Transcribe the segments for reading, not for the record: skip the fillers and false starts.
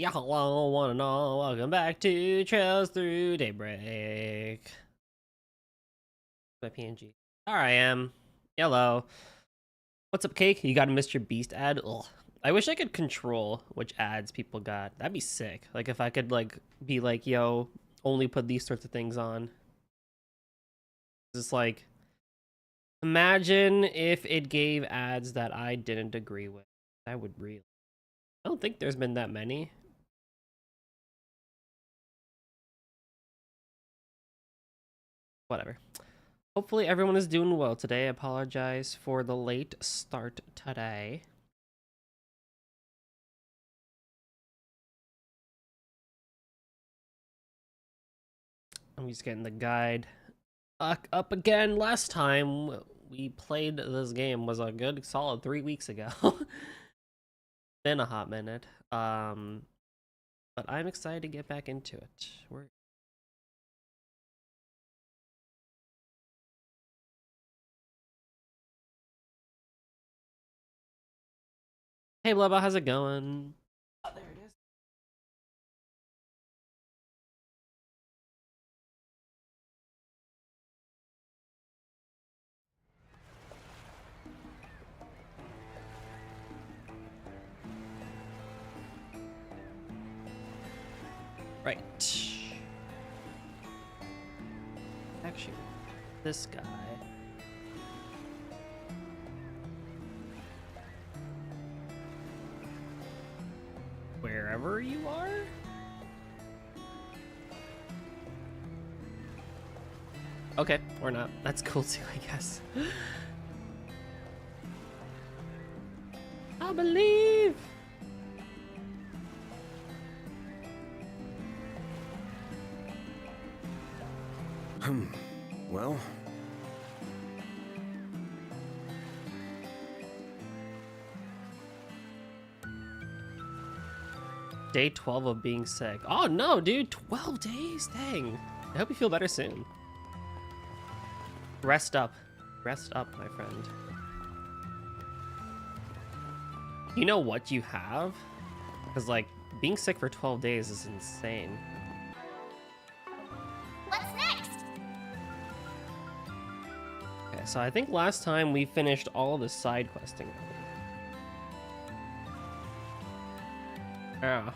Yeah, hello, one and all. Welcome back to Trails Through Daybreak. My PNG. There I am. Hello. What's up, Cake? You got a Mr. Beast ad? Ugh. I wish I could control which ads people got. That'd be sick. Like if I could be like, yo, only put these sorts of things on. Just like, imagine if it gave ads that I didn't agree with. I would really. I don't think there's been that many. Whatever. Hopefully everyone is doing well today. I apologize for the late start today. I'm just getting the guide up again. Last time we played this game was a good solid 3 weeks ago. Been a hot minute. But I'm excited to get back into it. Hey Blubba, how's it going? Oh, there it is. Right. Actually, this guy. Wherever you are? Okay, or not. That's cool too, I guess. I believe. Well. Day 12 of being sick. Oh no, dude, 12 days? Dang. I hope you feel better soon. Rest up. Rest up, my friend. You know what you have? Because, like, being sick for 12 days is insane. What's next? Okay, so I think last time we finished all the side questing. Yeah.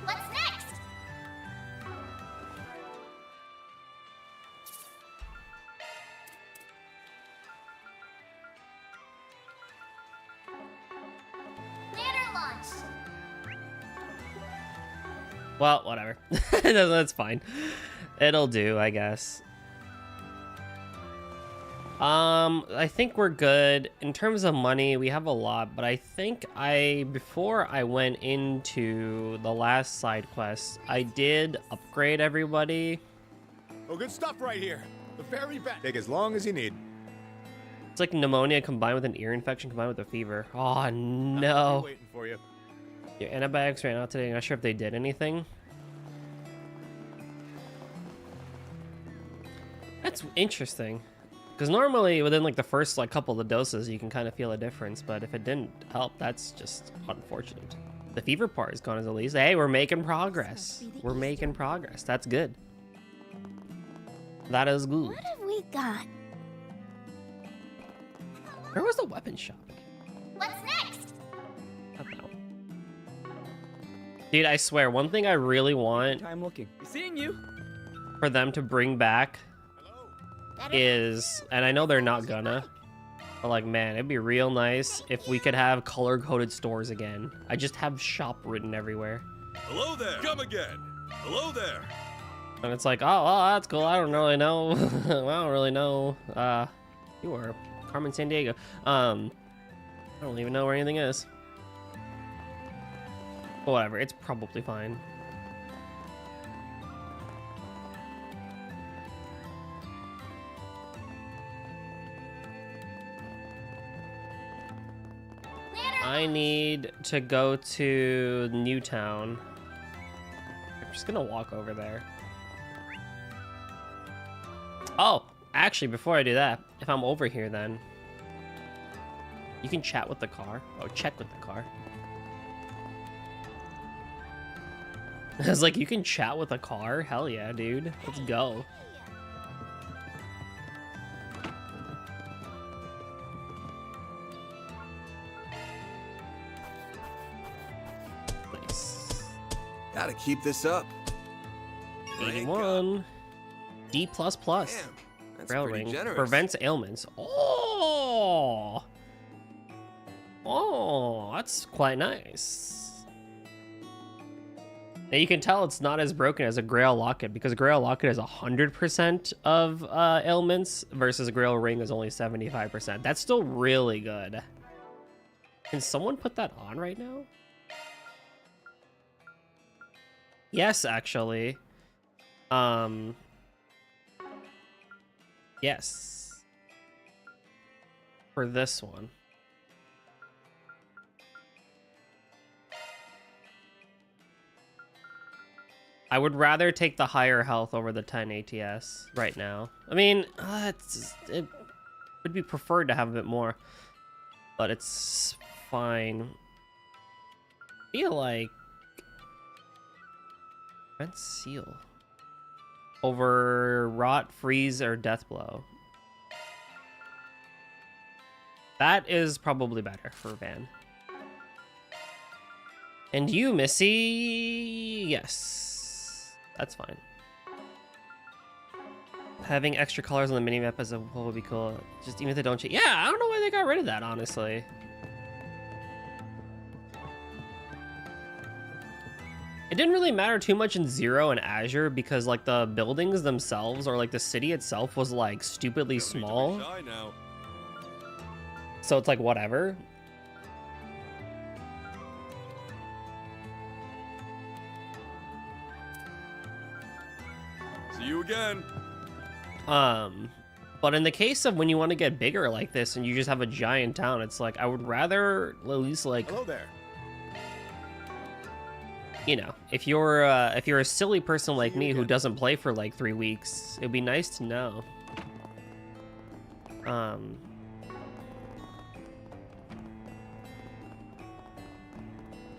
What's next? Ladder launch. Well, whatever. That's fine. It'll do, I guess. I think we're good. In terms of money, we have a lot, but I think before I went into the last side quest, I did upgrade everybody. Oh, good stuff right here. The very best. Take as long as you need. It's like pneumonia combined with an ear infection combined with a fever. Oh, no. Waiting for you. Your antibiotics ran out today. I'm not sure if they did anything. That's interesting. Because normally within like the first couple of doses, you can kind of feel a difference. But if it didn't help, that's just unfortunate. The fever part is gone at least. Hey, we're making progress. We're making progress. That's good. That is good. What have we got? Where was the weapon shop? What's next? I don't know. Dude, I swear, one thing I really want I'm looking. Seeing you. for them to bring back is, and I know they're not gonna, but like, man, it'd be real nice if we could have color-coded stores again. I just have shop written everywhere. Hello there. Come again. Hello there. And it's like, oh, well, that's cool. I don't really know. I don't really know. You are Carmen San Diego. I don't even know where anything is. But whatever, it's probably fine. I need to go to Newtown. I'm just gonna walk over there. Actually, before I do that, if I'm over here, then you can chat with the car. Oh, check with the car. I was like, you can chat with a car? Hell yeah, dude. Let's go. Nice. Gotta keep this up. 81. D++. Damn, that's Rail pretty ring. generous. Prevents ailments. Oh! Oh, that's quite nice. Now you can tell it's not as broken as a Grail Locket because Grail Locket is 100% of ailments versus Grail Ring is only 75%. That's still really good. Can someone put that on right now? Yes, actually. Yes. For this one. I would rather take the higher health over the 10 ATS right now. I mean, it would be preferred to have a bit more, but it's fine. I feel like Vent Seal over Rot, Freeze, or Death Blow. That is probably better for Van. And you, Missy, yes. That's fine. Having extra colors on the minimap as a whole would be cool. Just even if they don't change. Yeah, I don't know why they got rid of that, honestly. It didn't really matter too much in Zero and Azure because like the buildings themselves or like the city itself was like stupidly small. So it's like whatever. See you again. But in the case of when you want to get bigger like this and you just have a giant town, it's like I would rather at least like, Hello there. you know, if you're a silly person like me who doesn't play for like 3 weeks, it'd be nice to know.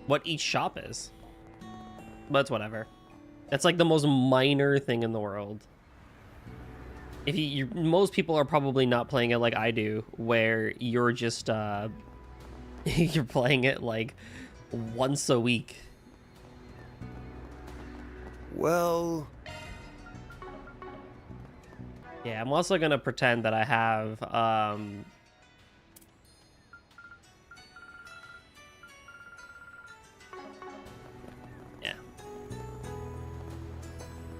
What each shop is. But it's whatever. That's like the most minor thing in the world. If most people are probably not playing it like I do, where you're just you're playing it like once a week. Well, Yeah, I'm also gonna pretend that I have yeah.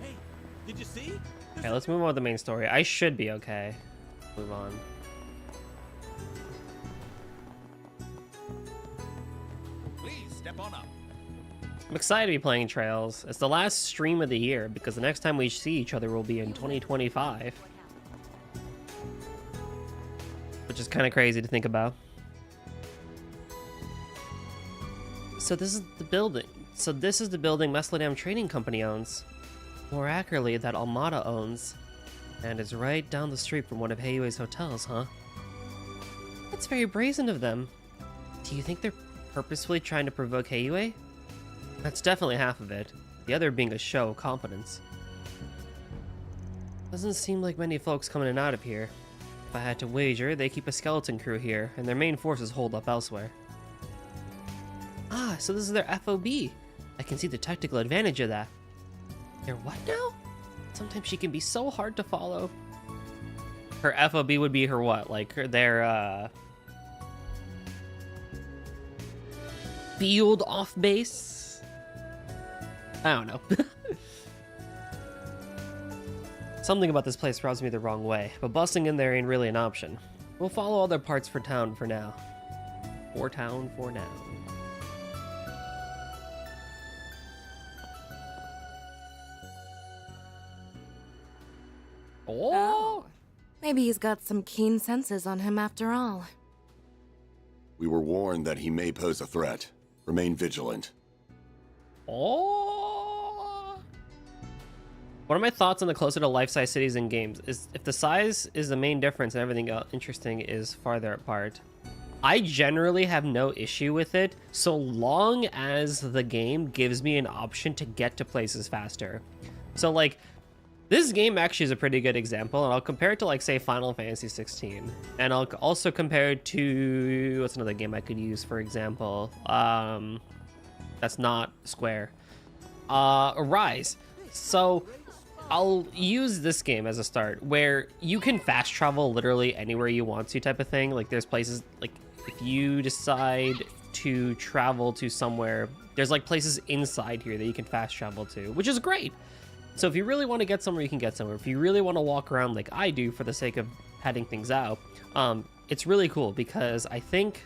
Hey, did you see? Okay, let's move on with the main story. I should be okay. Move on. Please step on up. I'm excited to be playing Trails. It's the last stream of the year because the next time we see each other will be in 2025. Which is kind of crazy to think about. So this is the building. Messlerdam Trading Company owns. More accurately, that Almada owns. And is right down the street from one of Heyway's hotels, huh? That's very brazen of them. Do you think they're purposefully trying to provoke Heyway? That's definitely half of it. The other being a show of confidence. Doesn't seem like many folks coming in and out of here. If I had to wager, they keep a skeleton crew here, and their main forces hold up elsewhere. Ah, so this is their FOB. I can see the tactical advantage of that. Their what now? Sometimes she can be so hard to follow. Her FOB would be her what? Like their field off base? I don't know. Something about this place rubs me the wrong way, but busting in there ain't really an option. We'll follow other parts for town for now. For town for now. Oh! Maybe he's got some keen senses on him after all. We were warned that he may pose a threat. Remain vigilant. Oh! One of my thoughts on the closer to life-size cities in games is if the size is the main difference and everything else interesting is farther apart. I generally have no issue with it so long as the game gives me an option to get to places faster. So like, this game actually is a pretty good example, and I'll compare it to like say Final Fantasy 16, and I'll also compare it to what's another game I could use for example. That's not Square. Arise. So I'll use this game as a start where you can fast travel literally anywhere you want to type of thing. Like there's places like if you decide to travel to somewhere, there's like places inside here that you can fast travel to, which is great. So if you really want to get somewhere, you can get somewhere. If you really want to walk around like I do for the sake of heading things out, it's really cool because I think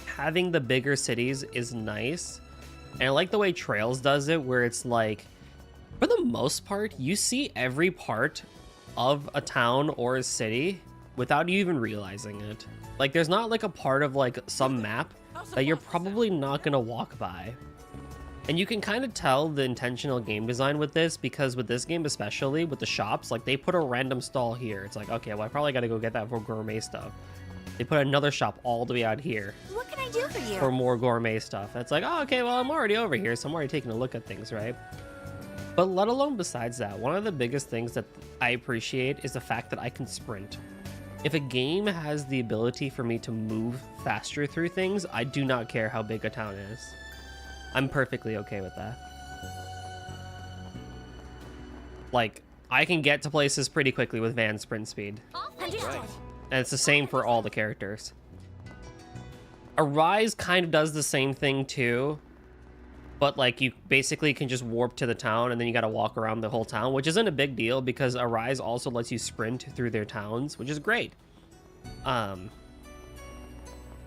having the bigger cities is nice. And I like the way Trails does it, where it's like, for the most part, you see every part of a town or a city without you even realizing it. Like, there's not like a part of like some map that you're probably not gonna walk by. And you can kind of tell the intentional game design with this, because with this game especially, with the shops, like they put a random stall here. It's like, okay, well I probably gotta go get that for gourmet stuff. They put another shop all the way out here. What can I do for you? For more gourmet stuff. It's like, oh, okay, well, I'm already over here, so I'm already taking a look at things, right? But let alone besides that, one of the biggest things that I appreciate is the fact that I can sprint. If a game has the ability for me to move faster through things, I do not care how big a town is. I'm perfectly okay with that. Like, I can get to places pretty quickly with Van's sprint speed. Understood. And it's the same for all the characters. Arise kind of does the same thing too, but like you basically can just warp to the town and then you got to walk around the whole town, which isn't a big deal because Arise also lets you sprint through their towns, which is great. But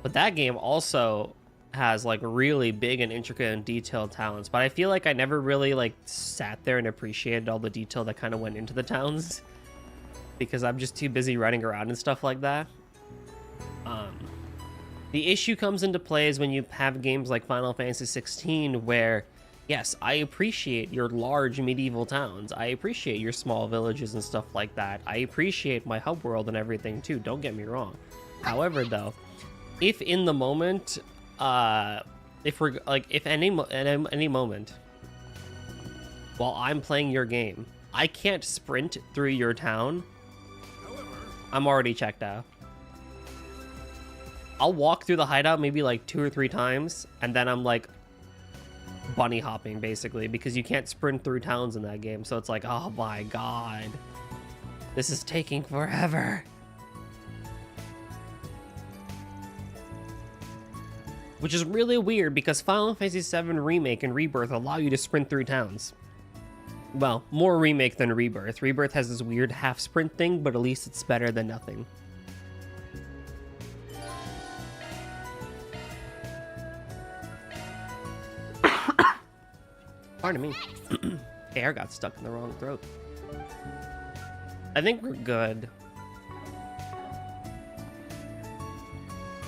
that game also has like really big and intricate and detailed towns, but I feel like I never really like sat there and appreciated all the detail that kind of went into the towns because I'm just too busy running around and stuff like that. The issue comes into play is when you have games like Final Fantasy 16 where, yes, I appreciate your large medieval towns. I appreciate your small villages and stuff like that. I appreciate my hub world and everything too, don't get me wrong. However, though, if in the moment, if any moment while I'm playing your game, I can't sprint through your town, I'm already checked out. I'll walk through the hideout maybe like 2 or 3 times, and then I'm like bunny hopping basically because you can't sprint through towns in that game. So it's like, oh my god, this is taking forever. Which is really weird because Final Fantasy VII Remake and Rebirth allow you to sprint through towns. Well, more Remake than Rebirth. Rebirth has this weird half sprint thing, but at least it's better than nothing. Pardon me. Air got stuck in the wrong throat. I think we're good.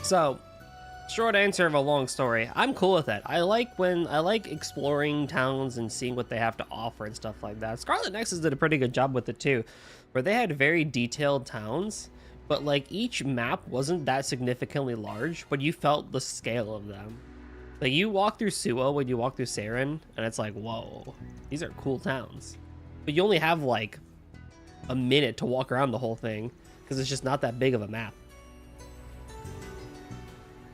So, short answer of a long story. I'm cool with it. I like exploring towns and seeing what they have to offer and stuff like that. Scarlet Nexus did a pretty good job with it too, where they had very detailed towns, but like each map wasn't that significantly large, but you felt the scale of them. Like you walk through Suo when you walk through Saren, and it's like, whoa, these are cool towns. But you only have like a minute to walk around the whole thing because it's just not that big of a map.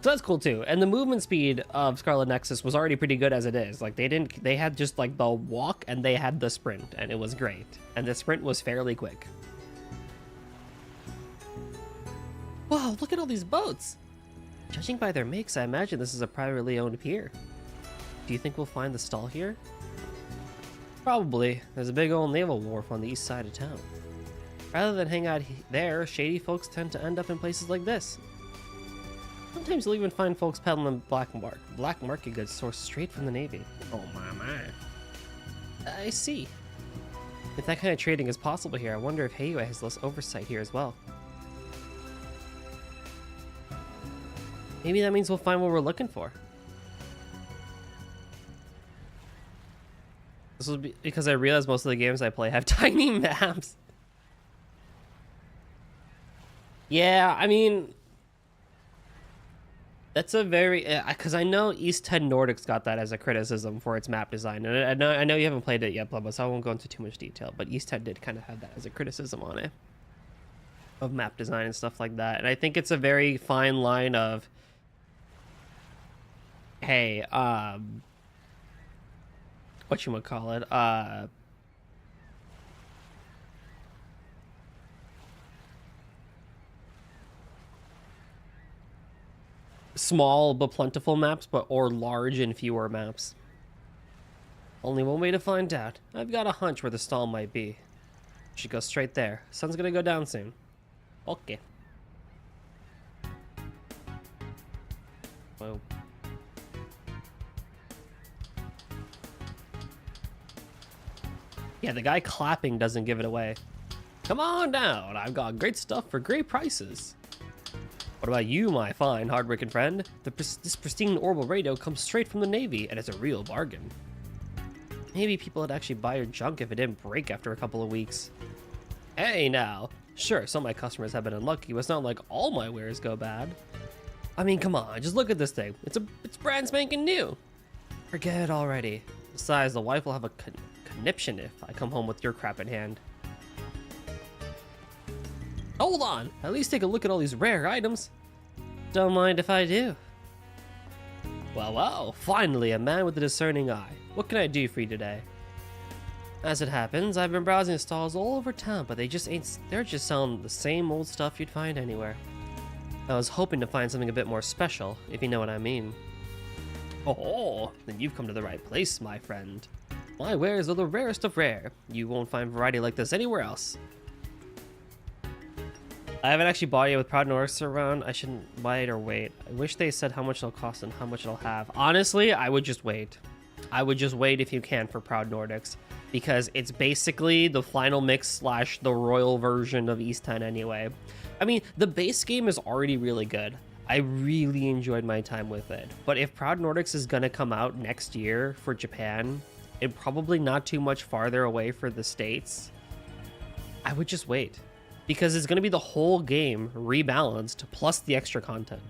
So that's cool too. And the movement speed of Scarlet Nexus was already pretty good as it is. Like they had just like the walk and they had the sprint, and it was great. And the sprint was fairly quick. Whoa, look at all these boats. Judging by their makes, I imagine this is a privately owned pier. Do you think we'll find the stall here? Probably. There's a big old naval wharf on the east side of town. Rather than hang out there, shady folks tend to end up in places like this. Sometimes you'll even find folks peddling black market goods sourced straight from the Navy. Oh my. I see. If that kind of trading is possible here, I wonder if headway has less oversight here as well. Maybe that means we'll find what we're looking for. This will be because I realize most of the games I play have tiny maps. Yeah, I mean, that's a very, because I know East 10 Nordics got that as a criticism for its map design, and I know you haven't played it yet, Plumbo, so I won't go into too much detail. But East 10 did kind of have that as a criticism on it, of map design and stuff like that. And I think it's a very fine line of, hey, whatchamacallit, small but plentiful maps, or large and fewer maps. Only one way to find out. I've got a hunch where the stall might be. Should go straight there. Sun's gonna go down soon. Okay. Whoa. Yeah, the guy clapping doesn't give it away. Come on down. I've got great stuff for great prices. What about you, my fine, hardworking friend? This pristine orbital radio comes straight from the Navy, and it's a real bargain. Maybe people would actually buy your junk if it didn't break after a couple of weeks. Hey, now. Sure, some of my customers have been unlucky, but it's not like all my wares go bad. I mean, come on, just look at this thing. It's brand spanking new. Forget it already. Besides, the wife will have a conniption if I come home with your crap in hand. Hold on, at least take a look at all these rare items. Don't mind if I do. Well, finally a man with a discerning eye. What can I do for you today? As it happens, I've been browsing stalls all over town, but they're just selling the same old stuff you'd find anywhere. I was hoping to find something a bit more special, if you know what I mean. Oh, then you've come to the right place, my friend. My wares are the rarest of rare. You won't find variety like this anywhere else. I haven't actually bought it with Proud Nordics around. I shouldn't buy it or wait. I wish they said how much it'll cost and how much it'll have. Honestly, I would just wait. I would just wait if you can for Proud Nordics, because it's basically the final mix / the royal version of East 10 anyway. I mean, the base game is already really good. I really enjoyed my time with it. But if Proud Nordics is going to come out next year for Japan, and probably not too much farther away for the States, I would just wait. Because it's going to be the whole game rebalanced plus the extra content.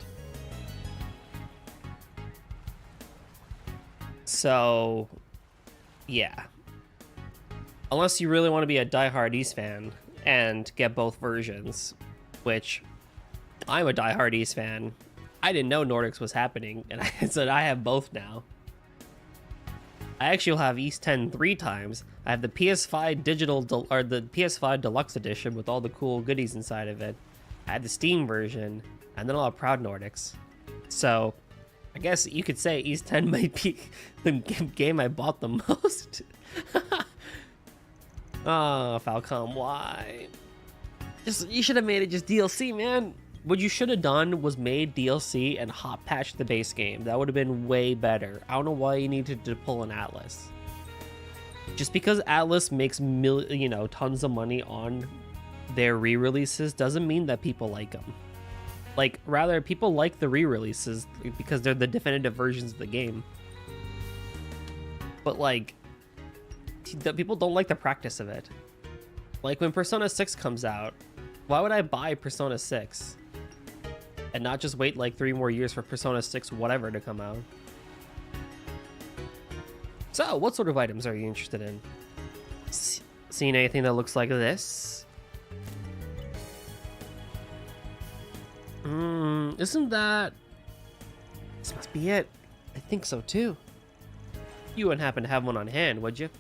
So, yeah. Unless you really want to be a diehard East fan and get both versions, which I'm a diehard East fan. I didn't know Nordics was happening, and I said I have both now. I actually will have East 10 3 times. I have the PS5 the PS5 Deluxe Edition with all the cool goodies inside of it. I had the Steam version, and then I'll have Proud Nordics. So, I guess you could say East 10 might be the game I bought the most. Oh, Falcom, why? You should have made it just DLC, man. What you should have done was made DLC and hot patched the base game. That would have been way better. I don't know why you needed to pull an Atlas. Just because Atlas makes tons of money on their re-releases doesn't mean that people like them. Like, rather, people like the re-releases because they're the definitive versions of the game. But like, the people don't like the practice of it. Like when Persona 6 comes out, why would I buy Persona 6? And not just wait like 3 more years for Persona 6 whatever to come out. So, what sort of items are you interested in? Seen anything that looks like this? Isn't that... This must be it. I think so too. You wouldn't happen to have one on hand, would you?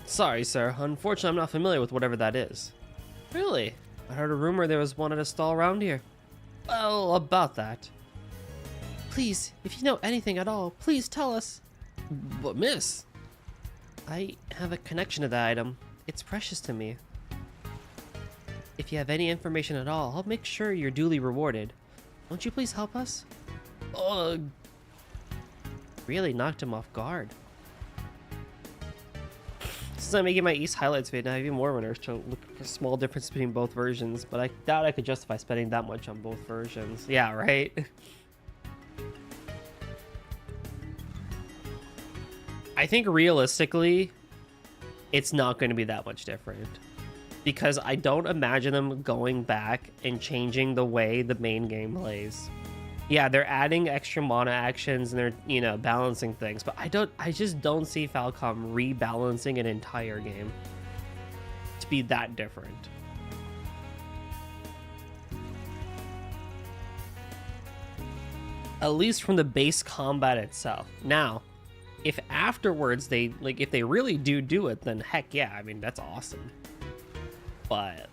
Sorry, sir. Unfortunately, I'm not familiar with whatever that is. Really? I heard a rumor there was one at a stall around here. Well, about that. Please, if you know anything at all, please tell us. But miss, I have a connection to that item. It's precious to me. If you have any information at all, I'll make sure you're duly rewarded. Won't you please help us? Ugh. Really knocked him off guard. Since I'm making my East highlights video, I have even more of an urge to look for a small difference between both versions, but I doubt I could justify spending that much on both versions. Yeah, right? I think realistically, it's not going to be that much different. Because I don't imagine them going back and changing the way the main game plays. Yeah, they're adding extra mana actions and they're, you know, balancing things, but I just don't see Falcom rebalancing an entire game to be that different. At least from the base combat itself. Now, if afterwards if they really do it, then heck yeah, I mean, that's awesome. But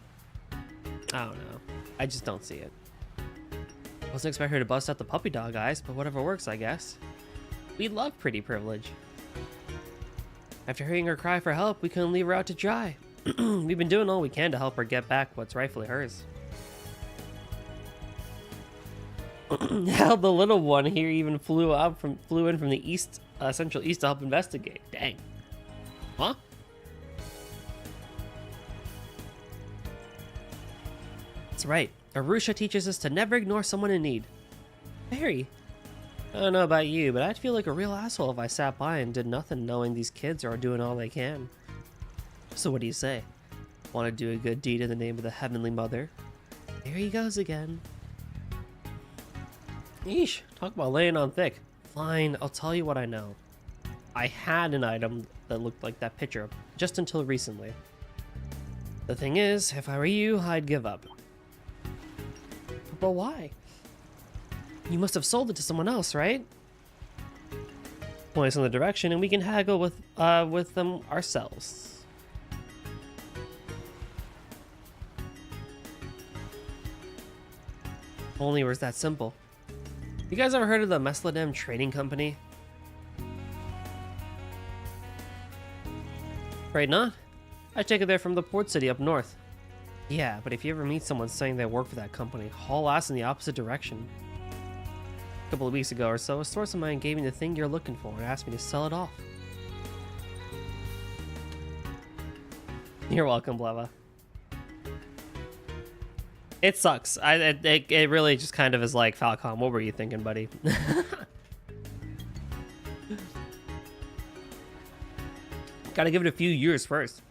I don't know. I just don't see it. Wasn't expecting her to bust out the puppy dog eyes, but whatever works, I guess. We love pretty privilege. After hearing her cry for help, we couldn't leave her out to dry. We've been doing all we can to help her get back what's rightfully hers. Hell, the little one here even flew in from the east, central east to help investigate. Dang. Huh? That's right. Arusha teaches us to never ignore someone in need. Barry, I don't know about you, but I'd feel like a real asshole if I sat by and did nothing knowing these kids are doing all they can. So what do you say? Want to do a good deed in the name of the Heavenly Mother? Here he goes again. Yeesh, talk about laying on thick. Fine, I'll tell you what I know. I had an item that looked like that picture, just until recently. The thing is, if I were you, I'd give up. But why? You must have sold it to someone else, right? Point us in the direction and we can haggle with them ourselves. Only was that simple. You guys ever heard of the Mesladem Trading Company? Right not? I take it they're from the port city up north. Yeah, but if you ever meet someone saying they work for that company, haul ass in the opposite direction. A couple of weeks ago or so, a source of mine gave me the thing you're looking for and asked me to sell it off. You're welcome, Bleva. It sucks. It really just kind of is like, Falcom, what were you thinking, buddy? Gotta give it a few years first.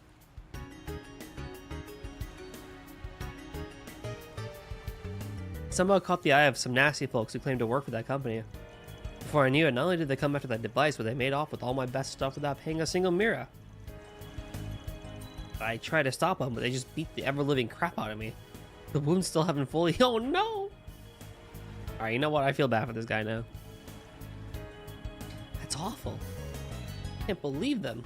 Somehow caught the eye of some nasty folks who claimed to work for that company. Before I knew it, not only did they come after that device, but they made off with all my best stuff without paying a single mirror. I tried to stop them, but they just beat the ever-living crap out of me. The wounds still haven't fully... Oh no! Alright, you know what? I feel bad for this guy now. That's awful. I can't believe them.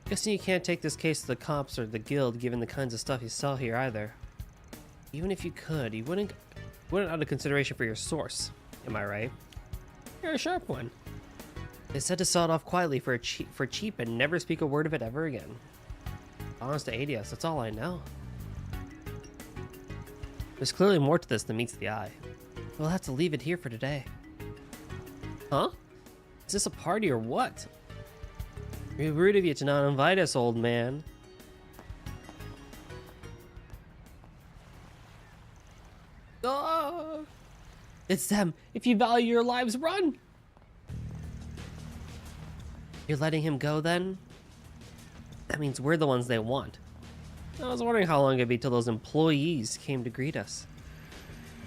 Guessing you can't take this case to the cops or the guild given the kinds of stuff you sell here either. Even if you could, you wouldn't out of consideration for your source. Am I right? You're a sharp one. They said to sell it off quietly for cheap and never speak a word of it ever again. Honest to Adios, that's all I know. There's clearly more to this than meets the eye. We'll have to leave it here for today. Huh? Is this a party or what? Real rude of you to not invite us, old man. Oh, it's them. If you value your lives, run. You're letting him go then? That means we're the ones they want. I was wondering how long it'd be till those employees came to greet us.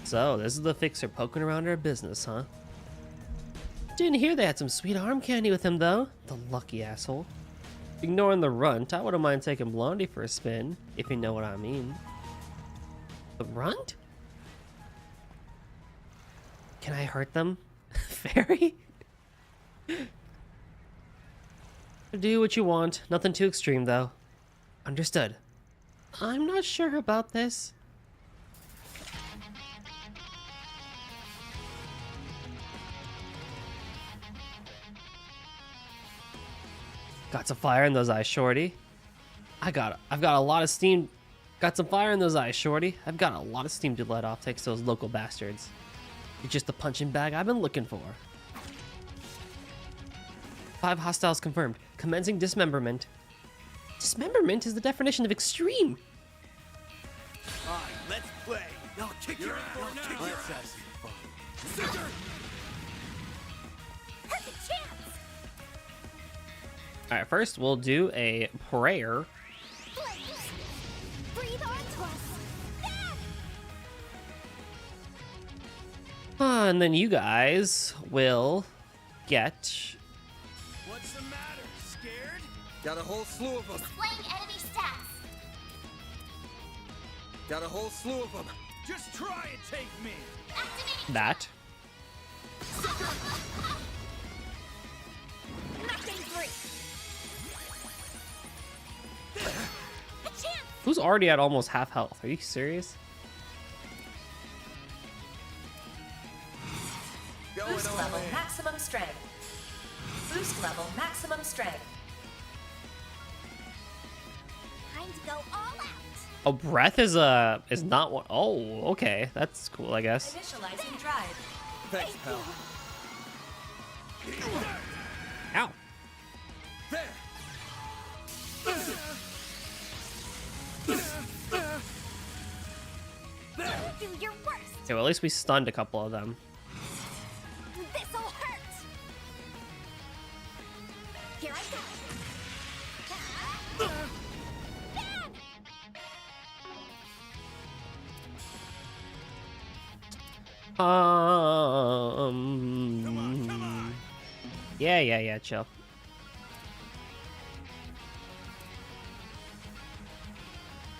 So, this is the fixer poking around our business, huh? Didn't hear they had some sweet arm candy with him, though. The lucky asshole. Ignoring the runt, I wouldn't mind taking Blondie for a spin, if you know what I mean. The runt? Can I hurt them? Fairy? Do what you want. Nothing too extreme, though. Understood. I'm not sure about this. Got some fire in those eyes, shorty. I've got a lot of steam. Got some fire in those eyes, shorty. I've got a lot of steam to let off thanks to those local bastards. You're just the punching bag I've been looking for. 5 hostiles confirmed. Commencing dismemberment. Dismemberment is the definition of extreme. All right, let's play. I'll kick your ass. Let's have some fun. Perfect chance. All right, first we'll do a prayer. Please. Breathe onto us. There. And then you guys will get... What's the matter? Scared? Got a whole slew of them. Displaying enemy stats. Got a whole slew of them. Just try and take me. Activating that. nothing free. A chance. Who's already at almost half health? Are you serious? Going Boost on level in. maximum strength. Boost level maximum strength. Time to go all out. Oh, breath is not one. Oh, okay, that's cool, I guess. Initializing drive. Thanks, pal. Ow. There. Do your worst. Okay, well, at least we stunned a couple of them. This'll hurt. Here I go. Bam! Come on. Yeah, chill.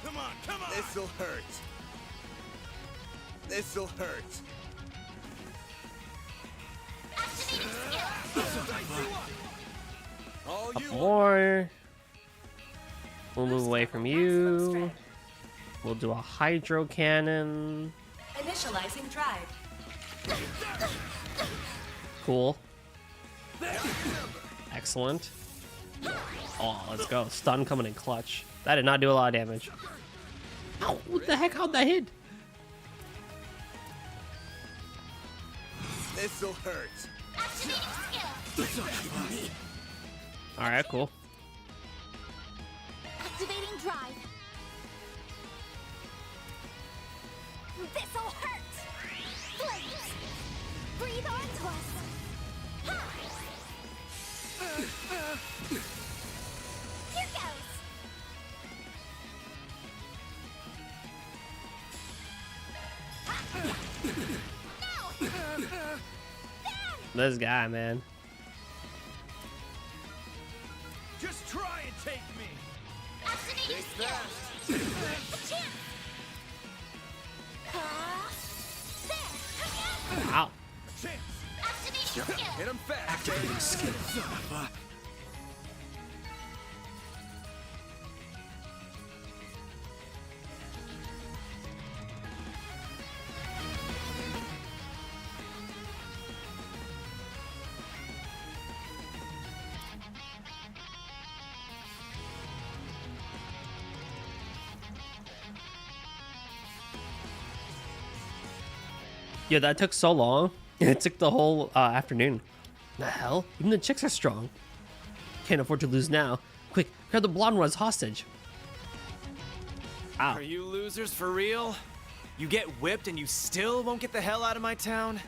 Come on. This'll hurt. This'll hurt. Activating skill. All you More. We'll move Boost away level from maximum you. strength. We'll do a hydro cannon. Initializing drive. Cool. Excellent. Oh, let's go. Stun coming in clutch. That did not do a lot of damage. Ow, what the heck? How'd that hit? This'll hurt. Activating skill. Alright, cool. Activating drive. This'll hurt. Flames. Breathe onto us. Here goes. No. This guy, man. Just try and take me. Activating skill. A chance. There. Wow. Chance. Activating skill. Hit him fast. Activating skill. Yeah, that took so long. It took the whole afternoon. The hell? Even the chicks are strong. Can't afford to lose now. Quick, grab the blonde one as hostage. Ow. Are you losers for real? You get whipped and you still won't get the hell out of my town?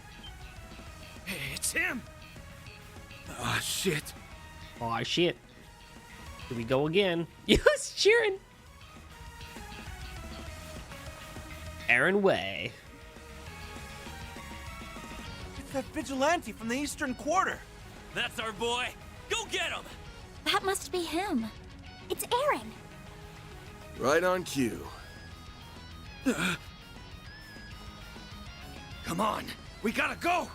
Hey, it's him! Ah, shit. Aw, shit. Here we go again. Yes, cheering. Aaron Way. It's that vigilante from the Eastern Quarter. That's our boy! Go get him! That must be him. It's Aaron. Right on cue. Come on, we gotta go.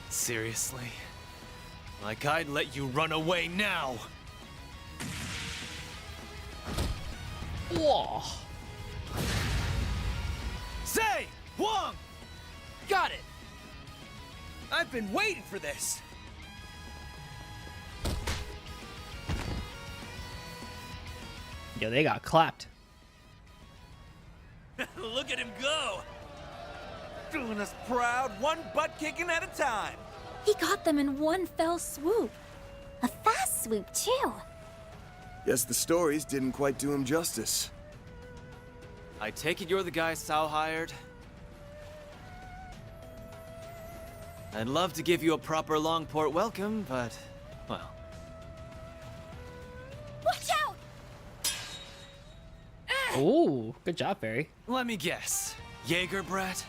Seriously? Like I'd let you run away now! Whoa. Say, Huang! Got it! I've been waiting for this! Yo, they got clapped. Look at him go! Doing us proud, one butt kicking at a time! He got them in one fell swoop. A fast swoop, too. Guess the stories didn't quite do him justice. I take it you're the guy Sao hired? I'd love to give you a proper long port welcome, but, well. Watch out! Ooh, good job, Barry. Let me guess. Jaeger brat?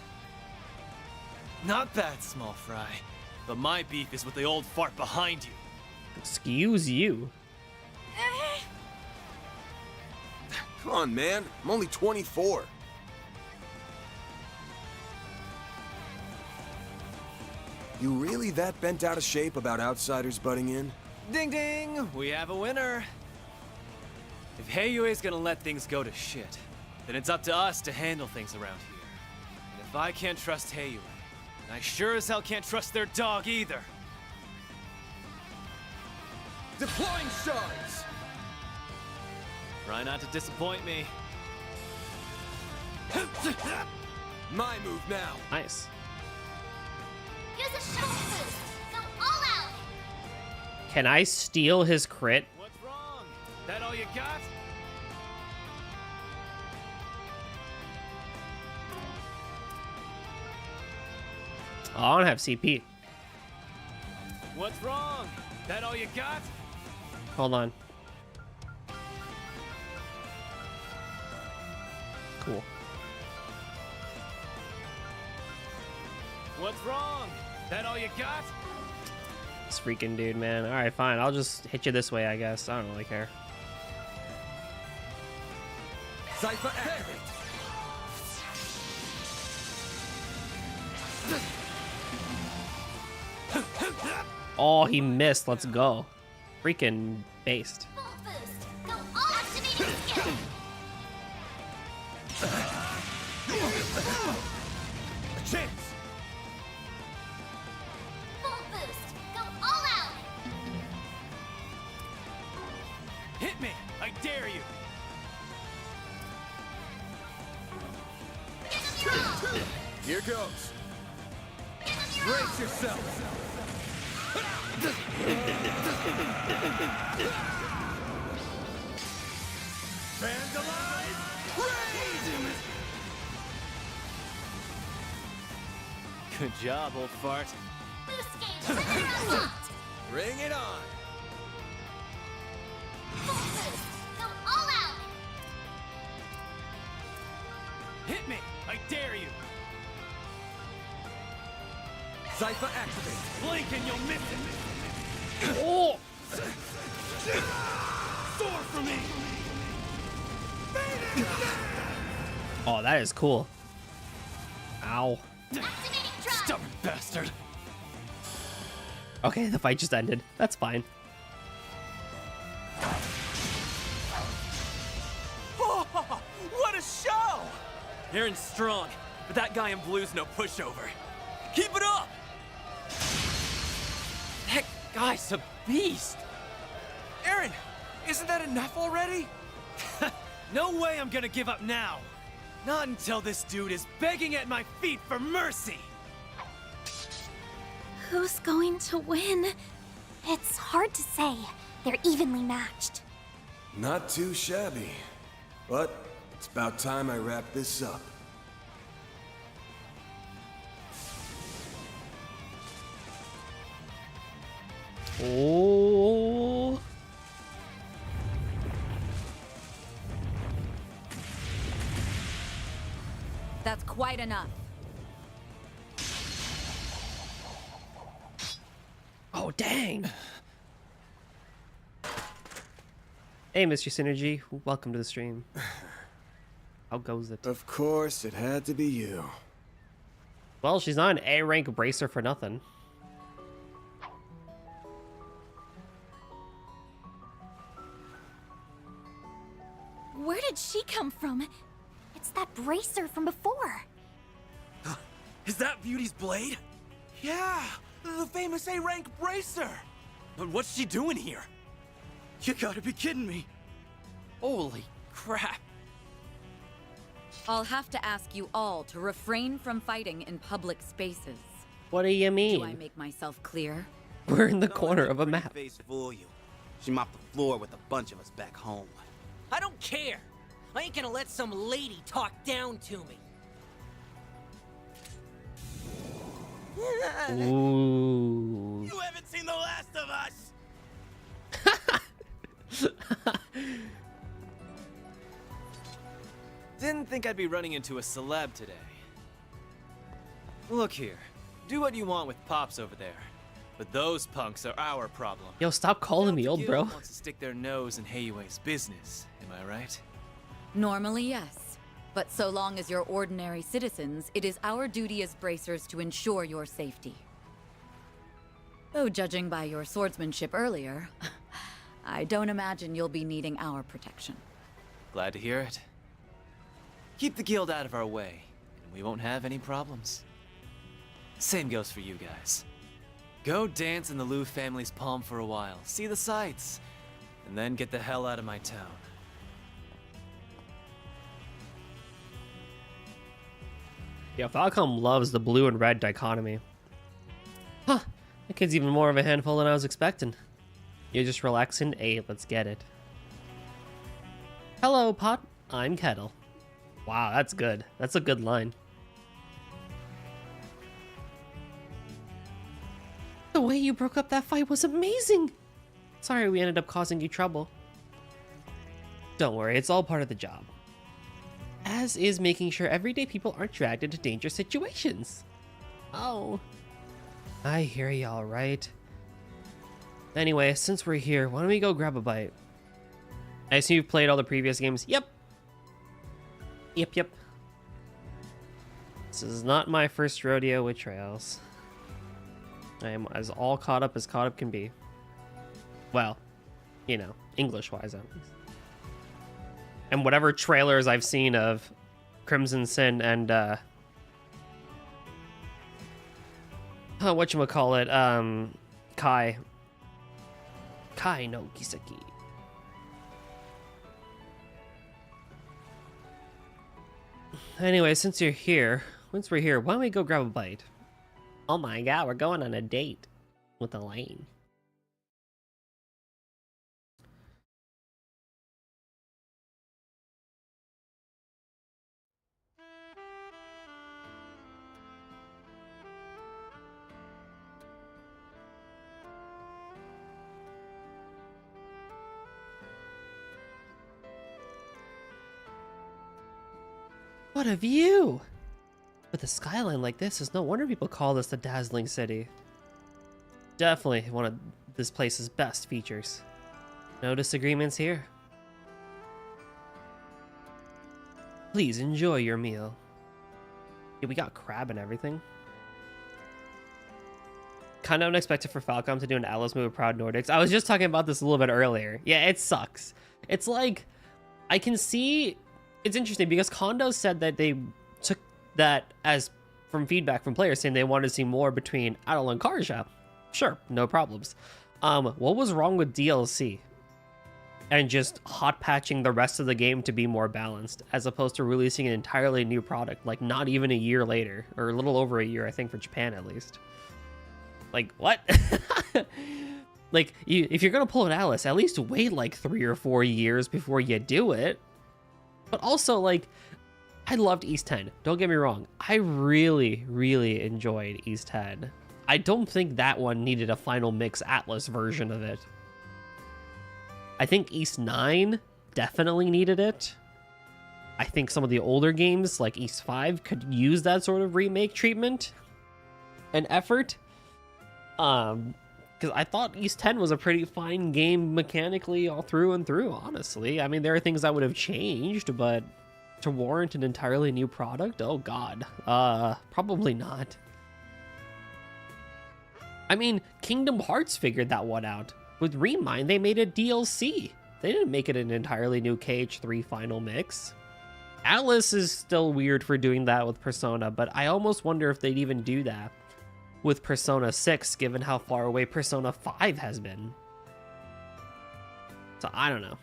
Not bad, small fry. But my beef is with the old fart behind you. Excuse you. Come on, man. I'm only 24. You really that bent out of shape about outsiders butting in? Ding ding! We have a winner. If Heiyue's gonna let things go to shit, then it's up to us to handle things around here. And if I can't trust Heiyue, then I sure as hell can't trust their dog either. Deploying shards! Try not to disappoint me. My move now. Nice. Use a shovel boost. Go all out. Can I steal his crit? What's wrong? That all you got? Oh, I don't have CP. What's wrong? That all you got? Hold on. Cool. What's wrong? That all you got? This freaking dude, man. All right, fine. I'll just hit you this way, I guess. I don't really care. Cypher activate! Oh, he missed. Let's go. Freaking based. Full boost. Go all activating skill. A chance! Full boost. Go all out. Hit me! I dare you! Give them your all. Here goes. Give them your all. Brace yourself! Vandalize! Raid! Good job, old fart. Boost gauge trigger unlocked. Bring it on. Full boost. Go all out. Hit me! I dare you! Cypher activate! Blink and you'll miss it! Oh! Soar for me! Oh, that is cool. Ow. Activating drive. Stubborn bastard! Okay, the fight just ended. That's fine. Oh, what a show! Aaron's strong, but that guy in blue's no pushover. Keep it up! That guy's a beast! Aaron, isn't that enough already? No way I'm gonna give up now! Not until this dude is begging at my feet for mercy! Who's going to win? It's hard to say. They're evenly matched. Not too shabby. But it's about time I wrap this up. Oh. That's quite enough. Oh, dang. Hey, Mr. Synergy. Welcome to the stream. How goes it? Of course, it had to be you. Well, she's not an A-rank bracer for nothing. Where did she come from? It's that bracer from before. Is that Beauty's blade? Yeah! The famous A-rank bracer! But what's she doing here? You gotta be kidding me! Holy crap! I'll have to ask you all to refrain from fighting in public spaces. What do you Do I mean? make myself clear? We're in the corner of a map. Face fool you. She mopped the floor with a bunch of us back home. I don't care. I ain't gonna let some lady talk down to me. Ooh. You haven't seen the last of us! Didn't think I'd be running into a celeb today. Look here, do what you want with Pops over there, but those punks are our problem. Yo, stop calling me old, bro. Wants to stick their nose in Heiyue's business, am I right? Normally, yes. But so long as you're ordinary citizens, it is our duty as bracers to ensure your safety. Though judging by your swordsmanship earlier, I don't imagine you'll be needing our protection. Glad to hear it. Keep the guild out of our way, and we won't have any problems. Same goes for you guys. Go dance in the Liu family's palm for a while, see the sights, and then get the hell out of my town. Yeah, Falcom loves the blue and red dichotomy. Huh, that kid's even more of a handful than I was expecting. You're just relaxing? Hey, let's get it. Hello, Pot. I'm Kettle. Wow, that's good. That's a good line. The way you broke up that fight was amazing! Sorry we ended up causing you trouble. Don't worry, it's all part of the job. As is making sure everyday people aren't dragged into dangerous situations. Oh. I hear you all right. Anyway, since we're here, why don't we go grab a bite? I assume you've played all the previous games? Yep. Yep. This is not my first rodeo with trails. I am as caught up can be. Well, you know, English-wise at least. And whatever trailers I've seen of Crimson Sin and whatchamacallit, Kai no Kiseki. Anyway, since we're here, why don't we go grab a bite? Oh my god, we're going on a date with Elaine. What a view! With a skyline like this, it's no wonder people call this the dazzling city. Definitely one of this place's best features. No disagreements here. Please enjoy your meal. Yeah, we got crab and everything. Kind of unexpected for Falcom to do an Alice move with Proud Nordics. I was just talking about this a little bit earlier. Yeah, it sucks. It's like, I can see... It's interesting because Kondo said that they took that as from feedback from players saying they wanted to see more between Adol and Karja. Sure, no problems. What was wrong with DLC? And just hot patching the rest of the game to be more balanced, as opposed to releasing an entirely new product, like not even a year later, or a little over a year, I think, for Japan at least. Like, what? Like, if you're gonna pull an Alice, at least wait like 3 or 4 years before you do it. But also, like, I loved East 10. Don't get me wrong. I really, really enjoyed East 10. I don't think that one needed a Final Mix Atlas version of it. I think East 9 definitely needed it. I think some of the older games, like East 5, could use that sort of remake treatment and effort. Because I thought East 10 was a pretty fine game mechanically all through and through, honestly. I mean, there are things I would have changed, but to warrant an entirely new product? Oh god. Probably not. I mean, Kingdom Hearts figured that one out. With Remind, they made a DLC. They didn't make it an entirely new KH3 final mix. Alice is still weird for doing that with Persona, but I almost wonder if they'd even do that with Persona 6, given how far away Persona 5 has been. So, I don't know.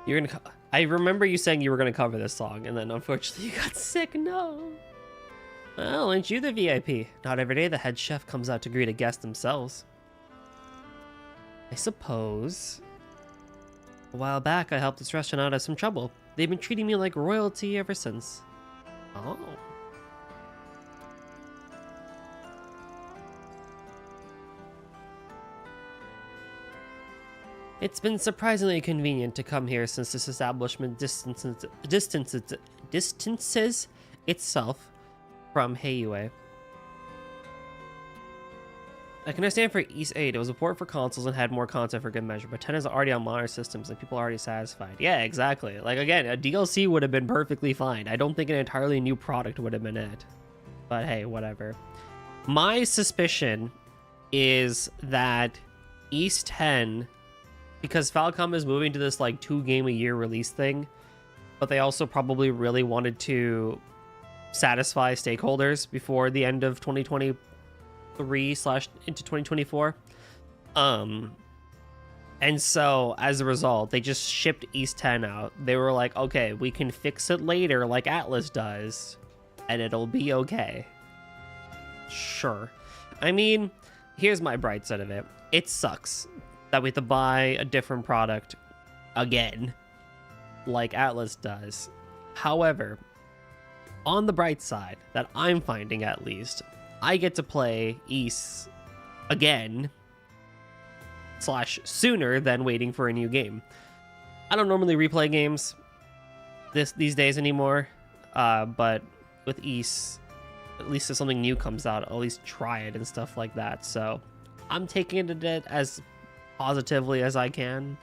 You're gonna... I remember you saying you were gonna cover this song, and then unfortunately you got sick, no. Well, ain't you the VIP? Not every day the head chef comes out to greet a guest themselves. I suppose. A while back, I helped this restaurant out of some trouble. They've been treating me like royalty ever since. Oh. It's been surprisingly convenient to come here since this establishment distances itself from Headway. I can understand for East 8, it was a port for consoles and had more content for good measure, but 10 is already on modern systems and people are already satisfied. Yeah, exactly. Like, again, a DLC would have been perfectly fine. I don't think an entirely new product would have been it. But hey, whatever. My suspicion is that East 10, because Falcom is moving to this like 2-game-a-year release thing, but they also probably really wanted to satisfy stakeholders before the end of 2023 / into 2024. And so as a result, they just shipped East 10 out. They were like, okay, we can fix it later like Atlas does, and it'll be okay. Sure. I mean, here's my bright side of it. It sucks that we have to buy a different product again, like Atlas does. However, on the bright side, that I'm finding at least, I get to play East again, / sooner than waiting for a new game. I don't normally replay games these days anymore, but with East, at least if something new comes out, I'll at least try it and stuff like that. So I'm taking it as positively as I can,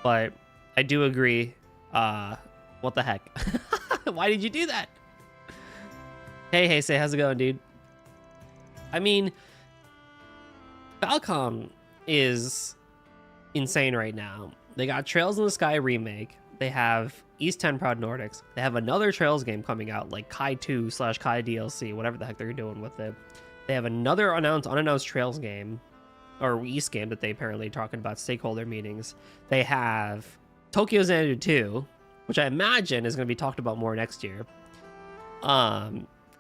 but I do agree. What the heck? Why did you do that? Hey, say, how's it going, dude? I mean, Falcom is insane right now. They got Trails in the Sky remake. They have East 10 Proud Nordics. They have another Trails game coming out, like Kai 2 / Kai DLC, whatever the heck they're doing with it. They have another unannounced Trails game, or East game, that they apparently talking about stakeholder meetings. They have Tokyo Xanadu 2, which I imagine is going to be talked about more next year.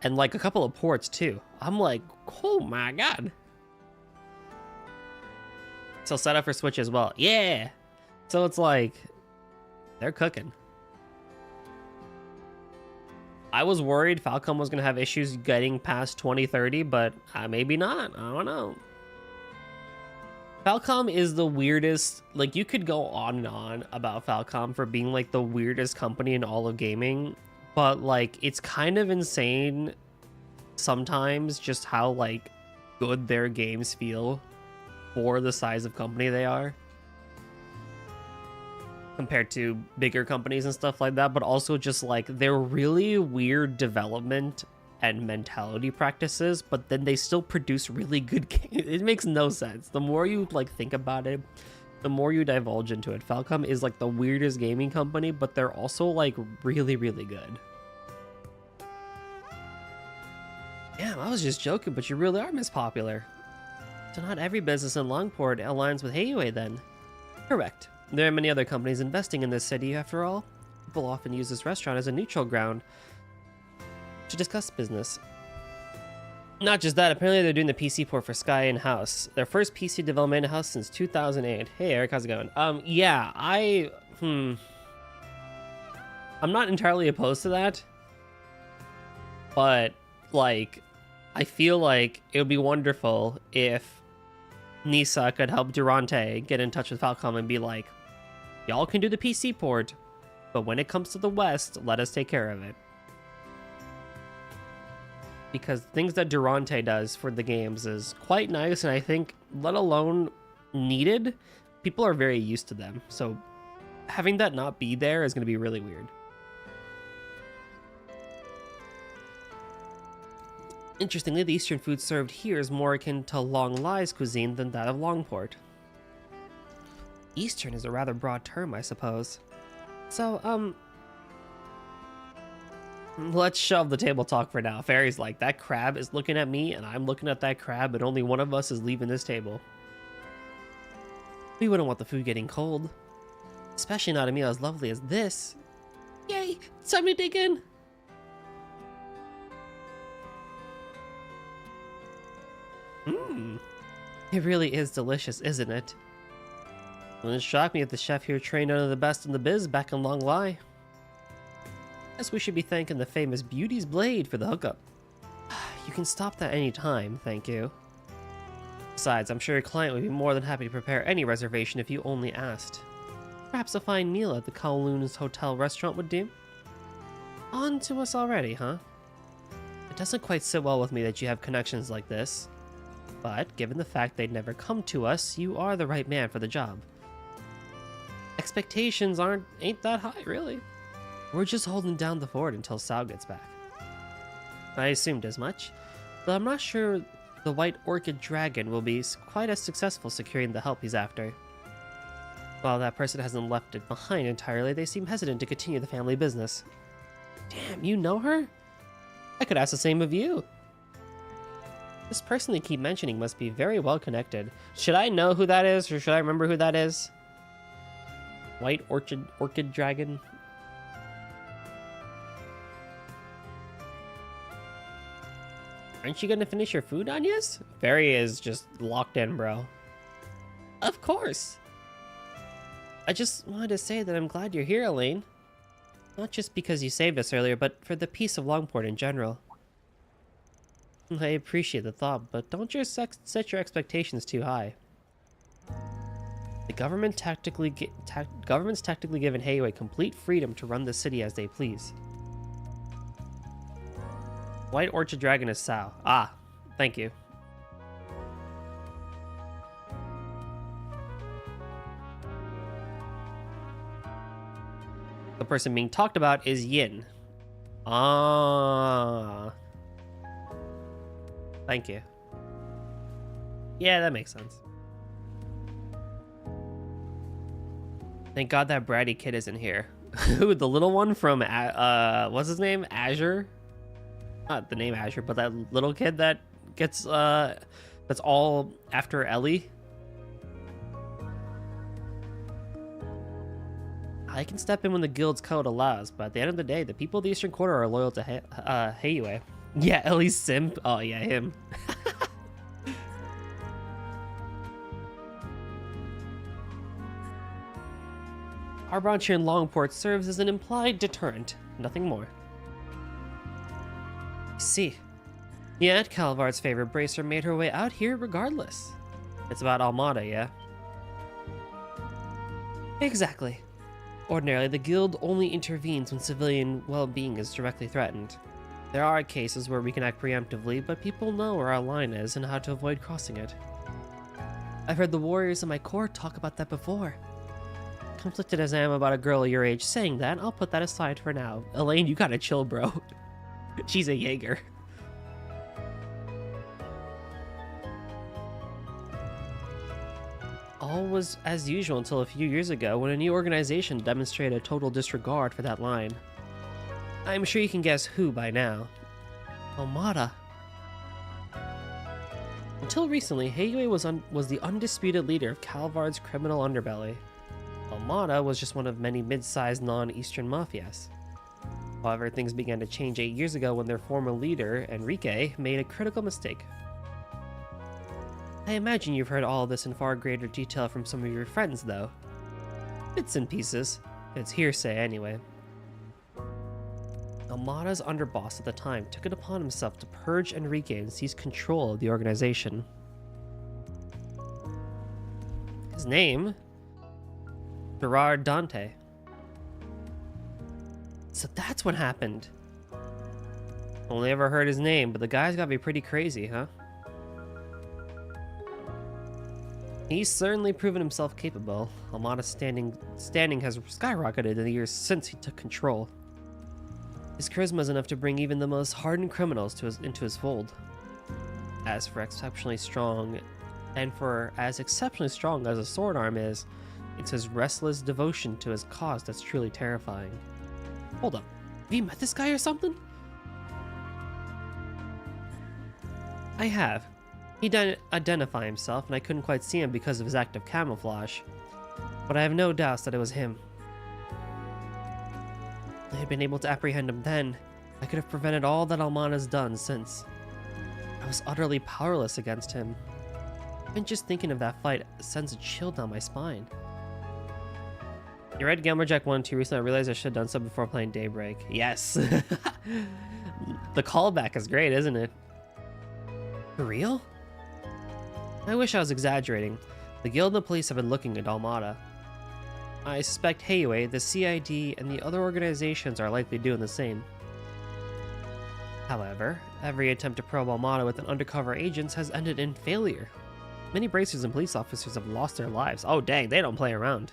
And like a couple of ports too. I'm like, oh my god. So set up for Switch as well. Yeah. So it's like, they're cooking. I was worried Falcom was going to have issues getting past 2030, but maybe not. I don't know. Falcom is the weirdest. Like, you could go on and on about Falcom for being like the weirdest company in all of gaming, but like, it's kind of insane sometimes just how like good their games feel for the size of company they are compared to bigger companies and stuff like that. But also just like, they're really weird development and mentality practices, but then they still produce really good games. It makes no sense. The more you like think about it, the more you divulge into it. Falcom is like the weirdest gaming company, but they're also like really, really good. Damn, I was just joking, but you really are Miss Popular. So not every business in Longport aligns with Headway then? Correct. There are many other companies investing in this city after all. People often use this restaurant as a neutral ground to discuss business. Not just that, apparently they're doing the PC port for Sky in-house. Their first PC development in-house since 2008. Hey Eric, how's it going? Yeah, I'm not entirely opposed to that, but like, I feel like it would be wonderful if Nisa could help Durante get in touch with Falcom and be like, y'all can do the PC port, but when it comes to the West, let us take care of it. Because things that Durante does for the games is quite nice, and I think, let alone needed, people are very used to them. So having that not be there is going to be really weird. Interestingly, the Eastern food served here is more akin to Long Lai's cuisine than that of Longport. Eastern is a rather broad term, I suppose. So, let's shove the table talk for now. Fairy's like, that crab is looking at me, and I'm looking at that crab, and only one of us is leaving this table. We wouldn't want the food getting cold. Especially not a meal as lovely as this. Yay! It's time to dig in! It really is delicious, isn't it? Wouldn't shock me if the chef here trained under the best in the biz back in Long Lai. Guess we should be thanking the famous Beauty's Blade for the hookup. You can stop that any time, thank you. Besides, I'm sure your client would be more than happy to prepare any reservation if you only asked. Perhaps a fine meal at the Kowloon's Hotel restaurant would do? On to us already, huh? It doesn't quite sit well with me that you have connections like this. But, given the fact they'd never come to us, you are the right man for the job. Expectations ain't that high, really. We're just holding down the fort until Sao gets back. I assumed as much, but I'm not sure the White Orchid Dragon will be quite as successful securing the help he's after. While that person hasn't left it behind entirely, they seem hesitant to continue the family business. Damn, you know her? I could ask the same of you. This person they keep mentioning must be very well connected. Should I know who that is, or should I remember who that is? White Orchid Dragon? Aren't you gonna finish your food, Anyas? Barry is just locked in, bro. Of course! I just wanted to say that I'm glad you're here, Elaine. Not just because you saved us earlier, but for the peace of Longport in general. I appreciate the thought, but don't just set your expectations too high. The government's tactically given Headway complete freedom to run the city as they please. White Orchid Dragon is Sao. Ah, thank you. The person being talked about is Yin. Ah. Thank you. Yeah, that makes sense. Thank God that bratty kid isn't here. Who, the little one from, what's his name? Azure? Not the name Azure, but that little kid that gets, that's all after Ellie. I can step in when the guild's code allows, but at the end of the day, the people of the Eastern Quarter are loyal to Headway. Yeah, Ellie's simp. Oh yeah, him. Our branch here in Longport serves as an implied deterrent, nothing more. See. Yet, Calvard's favorite bracer made her way out here regardless. It's about Almada, yeah? Exactly. Ordinarily, the guild only intervenes when civilian well-being is directly threatened. There are cases where we can act preemptively, but people know where our line is and how to avoid crossing it. I've heard the warriors in my corps talk about that before. Conflicted as I am about a girl your age saying that, I'll put that aside for now. Elaine, you gotta chill, bro. She's a Jaeger. All was as usual until a few years ago when a new organization demonstrated a total disregard for that line. I'm sure you can guess who by now. Almada. Until recently, Headway was the undisputed leader of Calvard's criminal underbelly. Almada was just one of many mid-sized non-Eastern mafias. However, things began to change 8 years ago when their former leader, Enrique, made a critical mistake. I imagine you've heard all of this in far greater detail from some of your friends, though. Bits and pieces. It's hearsay, anyway. Almada's underboss at the time took it upon himself to purge Enrique and seize control of the organization. His name? Gerard Dante. So that's what happened. Only ever heard his name, but the guy's gotta be pretty crazy, huh? He's certainly proven himself capable. Almada's standing has skyrocketed in the years since he took control. His charisma is enough to bring even the most hardened criminals into his fold. As exceptionally strong as a sword arm is, it's his restless devotion to his cause that's truly terrifying. Hold up, have you met this guy or something? I have. He didn't identify himself, and I couldn't quite see him because of his active camouflage. But I have no doubts that it was him. If I had been able to apprehend him then, I could have prevented all that Almada's done since. I was utterly powerless against him. Even just thinking of that fight sends a chill down my spine. You read Gamerjack 1 2 recently. I realized I should have done so before playing Daybreak. Yes. The callback is great, isn't it? For real? I wish I was exaggerating. The guild and the police have been looking at Almada. I suspect headway, the CID, and the other organizations are likely doing the same. However, every attempt to probe Almada with an undercover agents has ended in failure. Many bracers and police officers have lost their lives. Oh dang, they don't play around.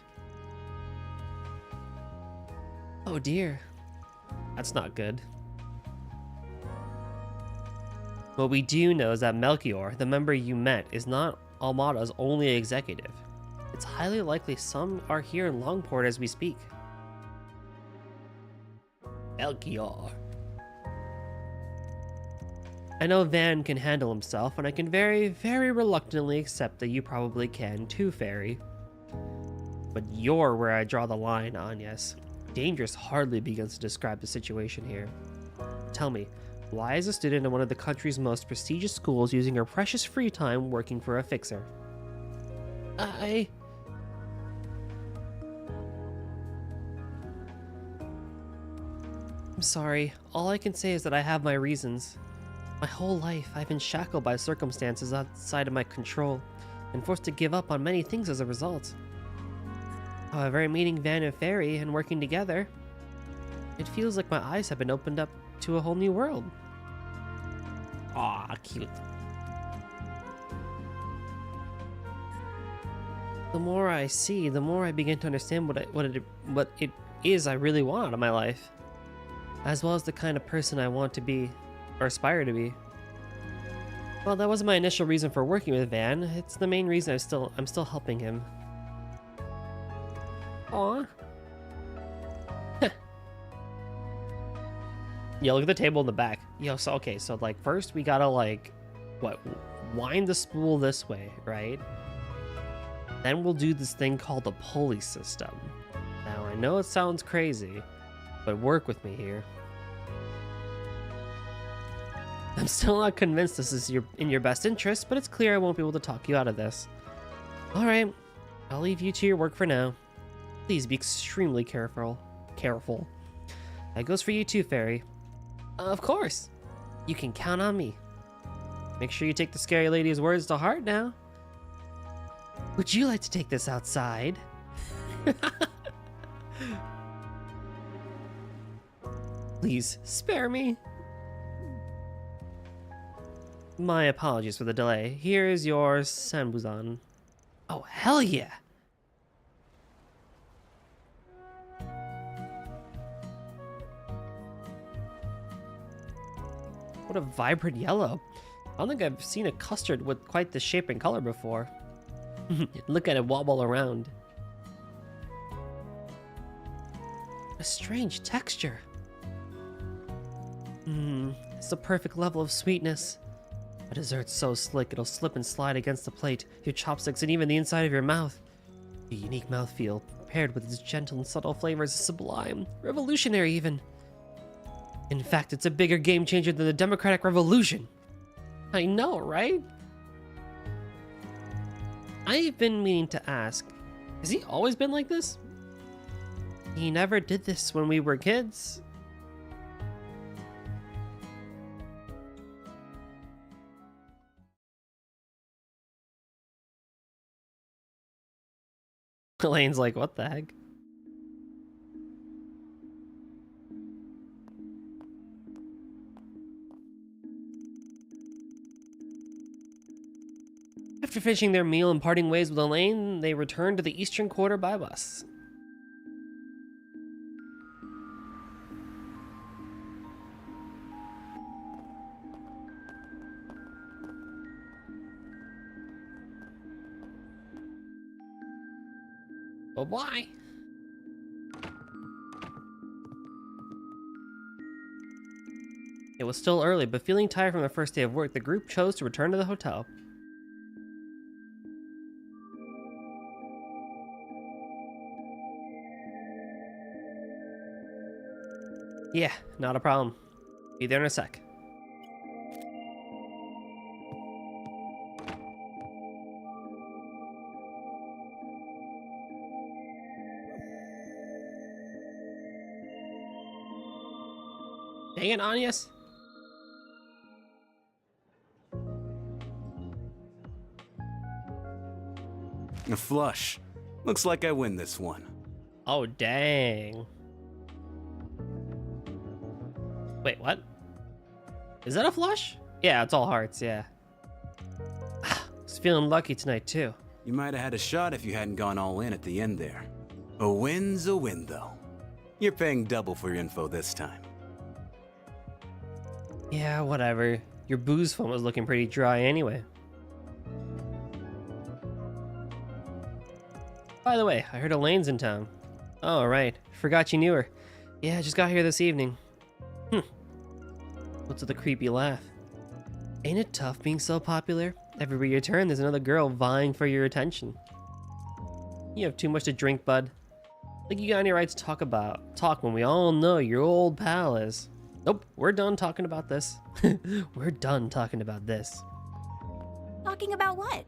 Oh dear. That's not good. What we do know is that Melchior, the member you met, is not Almada's only executive. It's highly likely some are here in Longport as we speak. Melchior. I know Van can handle himself, and I can very, very reluctantly accept that you probably can too, Fairy. But you're where I draw the line, Agnes. Dangerous hardly begins to describe the situation here. Tell me, why is a student in one of the country's most prestigious schools using her precious free time working for a fixer? I'm sorry. All I can say is that I have my reasons. My whole life, I've been shackled by circumstances outside of my control, and forced to give up on many things as a result. However, meeting Van and Fairy and working together, it feels like my eyes have been opened up to a whole new world. Aw, cute. The more I see, the more I begin to understand what it is I really want out of my life, as well as the kind of person I want to be, or aspire to be. Well, that wasn't my initial reason for working with Van. It's the main reason I'm still helping him. Aw. Yo, look at the table in the back. Yo, so okay, so like first we gotta like, what, wind the spool this way, right? Then we'll do this thing called the pulley system. Now I know it sounds crazy, but work with me here. I'm still not convinced this is in your best interest, but it's clear I won't be able to talk you out of this. Alright, I'll leave you to your work for now. Please be extremely careful. That goes for you too, Fairy. Of course. You can count on me. Make sure you take the scary lady's words to heart now. Would you like to take this outside? Please, spare me. My apologies for the delay. Here is your Sanbuzan. Oh, hell yeah! What a vibrant yellow. I don't think I've seen a custard with quite this shape and color before. Look at it wobble around. A strange texture. It's the perfect level of sweetness. A dessert's so slick it'll slip and slide against the plate, your chopsticks, and even the inside of your mouth. Your unique mouthfeel, paired with its gentle and subtle flavors, is sublime, revolutionary even. In fact, it's a bigger game changer than the Democratic Revolution. I know, right? I've been meaning to ask, has he always been like this? He never did this when we were kids. Elaine's like, what the heck? After finishing their meal and parting ways with Elaine, they returned to the Eastern Quarter by bus. Bye-bye. It was still early, but feeling tired from the first day of work, the group chose to return to the hotel. Yeah, not a problem. Be there in a sec. Dang it, Anyas. A flush. Looks like I win this one. Oh, dang. Wait, what? Is that a flush? Yeah, it's all hearts, yeah. I was feeling lucky tonight, too. You might have had a shot if you hadn't gone all in at the end there. A win's a win, though. You're paying double for your info this time. Yeah, whatever. Your booze phone was looking pretty dry anyway. By the way, I heard Elaine's in town. Oh, right. Forgot you knew her. Yeah, just got here this evening. What's with the creepy laugh? Ain't it tough being so popular? Everywhere you turn, there's another girl vying for your attention. You have too much to drink, bud. Like you got any right to talk when we all know your old pal is. Nope, we're done talking about this. We're done talking about this. Talking about what?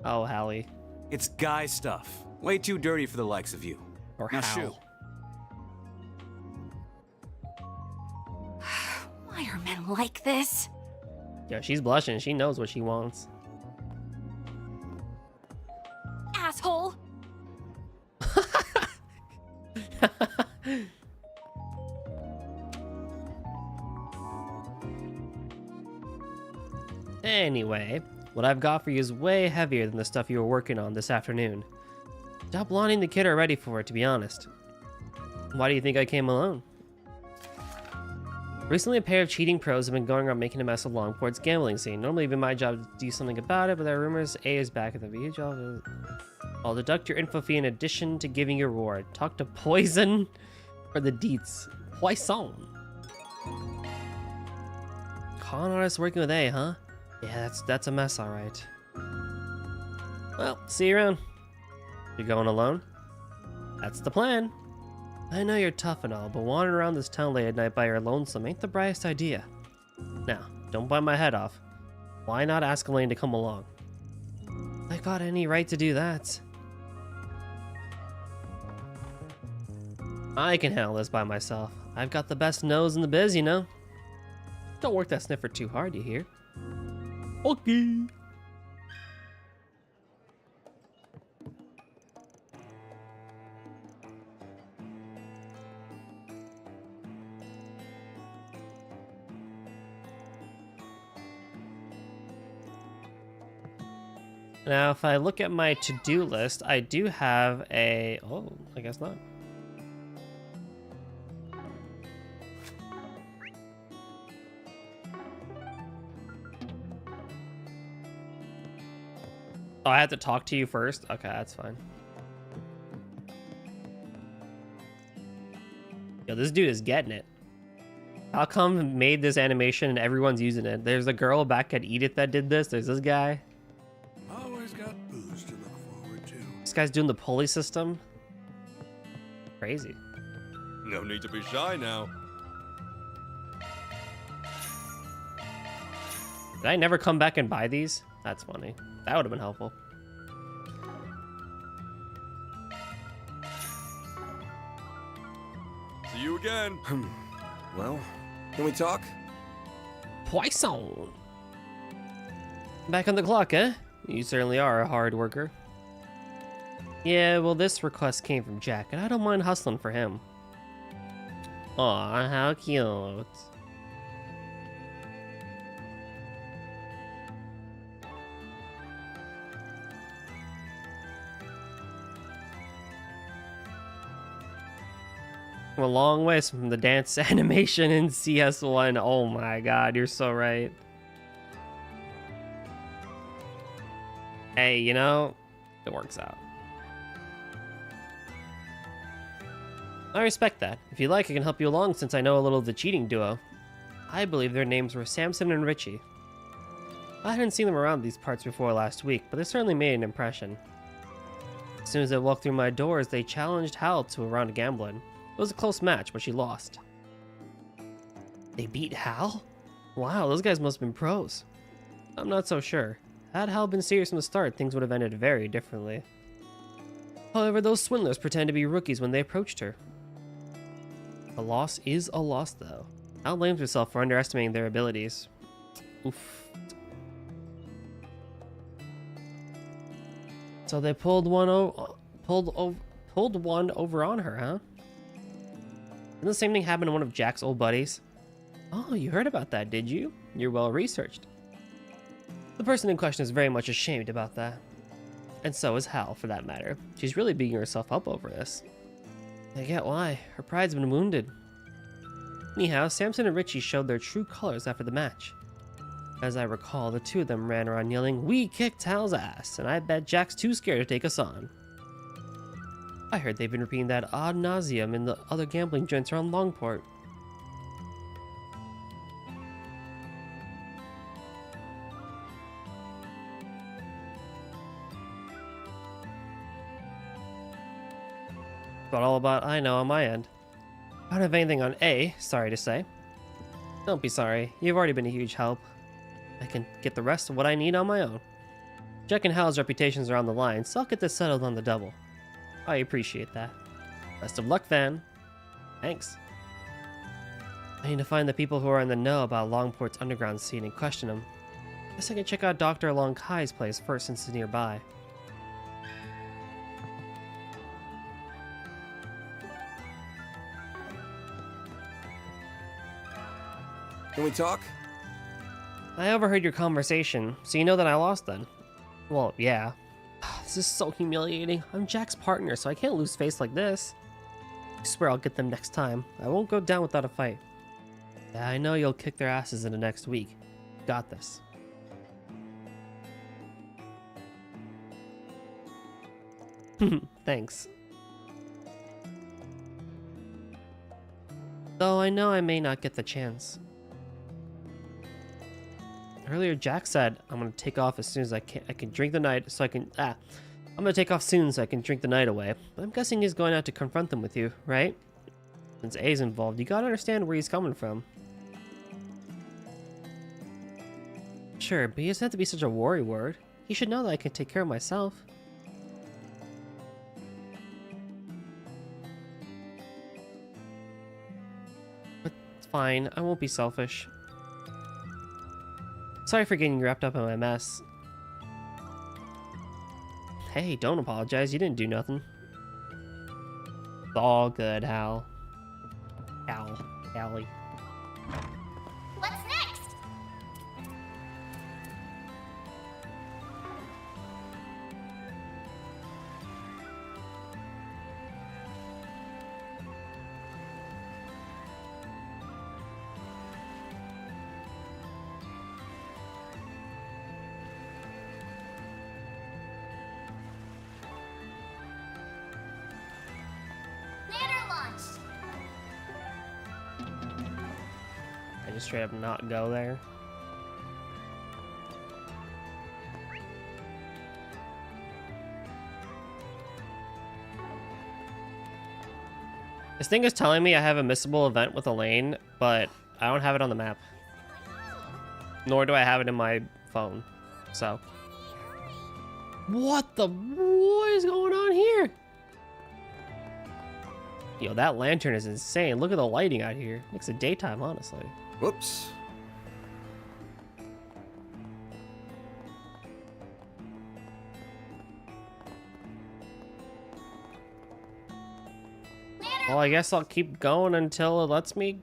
Oh, Hallie. It's guy stuff. Way too dirty for the likes of you. Or now Hal. shoo. Why are men like this? Yeah, she's blushing. She knows what she wants. Asshole! Anyway, what I've got for you is way heavier than the stuff you were working on this afternoon. Stop wanting the kid already for it, to be honest. Why do you think I came alone? Recently, a pair of cheating pros have been going around making a mess of Longport's gambling scene. Normally, it'd be my job to do something about it, but there are rumors A is back at the beach. I'll deduct your info fee in addition to giving you a reward. Talk to Poison for the deets. Poisson. Con artist working with A, huh? Yeah, that's a mess, all right. Well, see you around. You going alone? That's the plan. I know you're tough and all, but wandering around this town late at night by your lonesome ain't the brightest idea. Now, don't bite my head off. Why not ask Elaine to come along? I got any right to do that. I can handle this by myself. I've got the best nose in the biz, you know. Don't work that sniffer too hard, you hear? Okay. Now, if I look at my to-do list, I do have a... Oh, I guess not. Oh, I have to talk to you first? Okay, that's fine. Yo, this dude is getting it. How come made this animation and everyone's using it? There's a girl back at Edith that did this. There's this guy. Always got booze to look forward to. This guy's doing the pulley system. Crazy. No need to be shy now. Did I never come back and buy these? That's funny. That would have been helpful. See you again. Well, can we talk? Poisson. Back on the clock, eh? You certainly are a hard worker. Yeah, well, this request came from Jack, and I don't mind hustling for him. Aw, how cute. A long ways from the dance animation in CS1. Oh my god, you're so right. Hey, you know, it works out. I respect that. If you like, I can help you along since I know a little of the cheating duo. I believe their names were Samson and Richie. I hadn't seen them around these parts before last week, but they certainly made an impression. As soon as they walked through my doors, they challenged Hal to a round of gambling. It was a close match, but she lost. They beat Hal? Wow, those guys must have been pros. I'm not so sure. Had Hal been serious from the start, things would have ended very differently. However, those swindlers pretended to be rookies when they approached her. A loss is a loss, though. Al blames herself for underestimating their abilities. Oof. So they pulled one over on her, huh? Didn't the same thing happen to one of Jack's old buddies? Oh, you heard about that, did you? You're well researched. The person in question is very much ashamed about that. And so is Hal, for that matter. She's really beating herself up over this. I get why. Her pride's been wounded. Anyhow, Samson and Richie showed their true colors after the match. As I recall, the two of them ran around yelling, "We kicked Hal's ass," and I bet Jack's too scared to take us on. I heard they've been repeating that ad nauseum in the other gambling joints around Longport. About all about I know on my end. I don't have anything on A, sorry to say. Don't be sorry, you've already been a huge help. I can get the rest of what I need on my own. Jack and Hal's reputations are on the line, so I'll get this settled on the double. I appreciate that. Best of luck, Van. Thanks. I need to find the people who are in the know about Longport's underground scene and question them. Guess I can check out Dr. Long Kai's place first since it's nearby. Can we talk? I overheard your conversation, so you know that I lost then. Well, yeah. This is so humiliating. I'm Jack's partner, so I can't lose face like this. I swear I'll get them next time. I won't go down without a fight. Yeah, I know you'll kick their asses in the next week. Got this. Thanks. Though I know I may not get the chance. Earlier, Jack said, I'm gonna take off as soon as I can drink the night so I can, I'm gonna take off soon so I can drink the night away. But I'm guessing he's going out to confront them with you, right? Since A's involved, you gotta understand where he's coming from. Sure, but he doesn't have to be such a worrywart. He should know that I can take care of myself. But it's fine, I won't be selfish. Sorry for getting wrapped up in my mess. Hey, don't apologize. You didn't do nothing. It's all good, Hal. Hallie. What's next? I just straight up not go there. This thing is telling me I have a missable event with Elaine, but I don't have it on the map. Nor do I have it in my phone. So. What is going on here? Yo, that lantern is insane. Look at the lighting out here. Makes it daytime, honestly. Whoops. Well, I guess I'll keep going until it lets me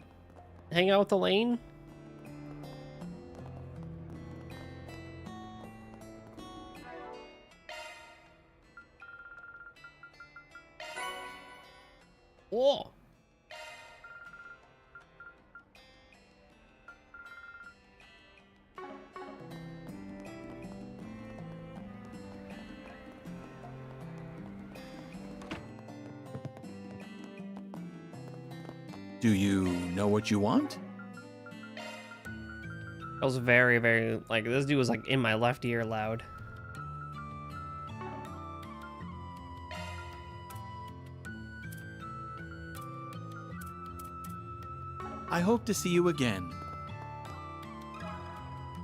hang out with Elaine. Whoa. Do you know what you want? I was very, very, like, this dude was, like, in my left ear loud. I hope to see you again.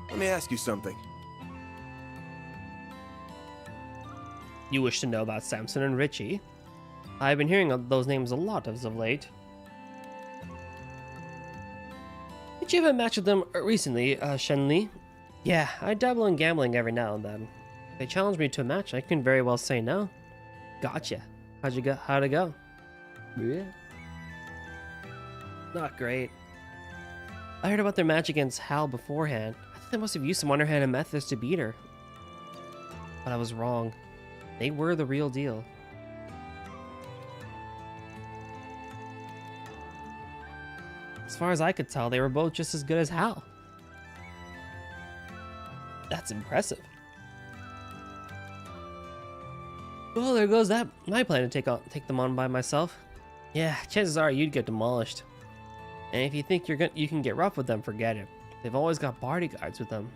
Let me ask you something. You wish to know about Samson and Richie? I've been hearing of those names a lot as of late. Did you have a match with them recently, Shen Li? Yeah, I dabble in gambling every now and then. If they challenged me to a match, I can very well say no. Gotcha. How'd it go? Yeah. Not great. I heard about their match against Hal beforehand. I think they must have used some underhanded methods to beat her. But I was wrong. They were the real deal. As far as I could tell, they were both just as good as Hal. That's impressive. Well, there goes that. My plan to take them on by myself. Yeah, chances are you'd get demolished. And if you think you can get rough with them, forget it. They've always got bodyguards with them.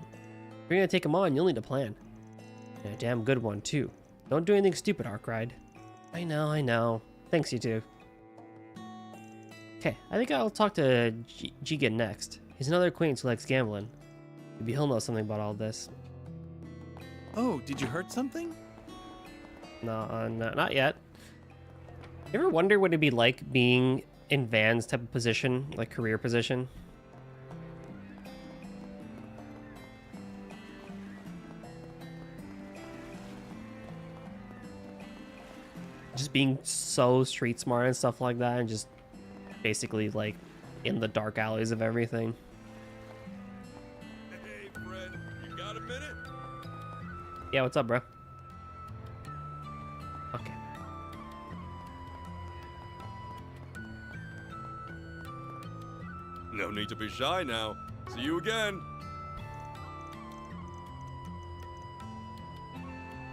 If you're gonna take them on, you'll need a plan. And a damn good one, too. Don't do anything stupid, Arkride. I know. Thanks, you two. Okay, I think I'll talk to Jigen next. He's another acquaintance who likes gambling. Maybe he'll know something about all this. Oh, did you hurt something? No, not yet. You ever wonder what it'd be like being in Van's type of position, like career position? Just being so street smart and stuff like that, and just basically like in the dark alleys of everything. Hey, Fred, you got a minute? Yeah, what's up, bro? Okay. No need to be shy now. See you again.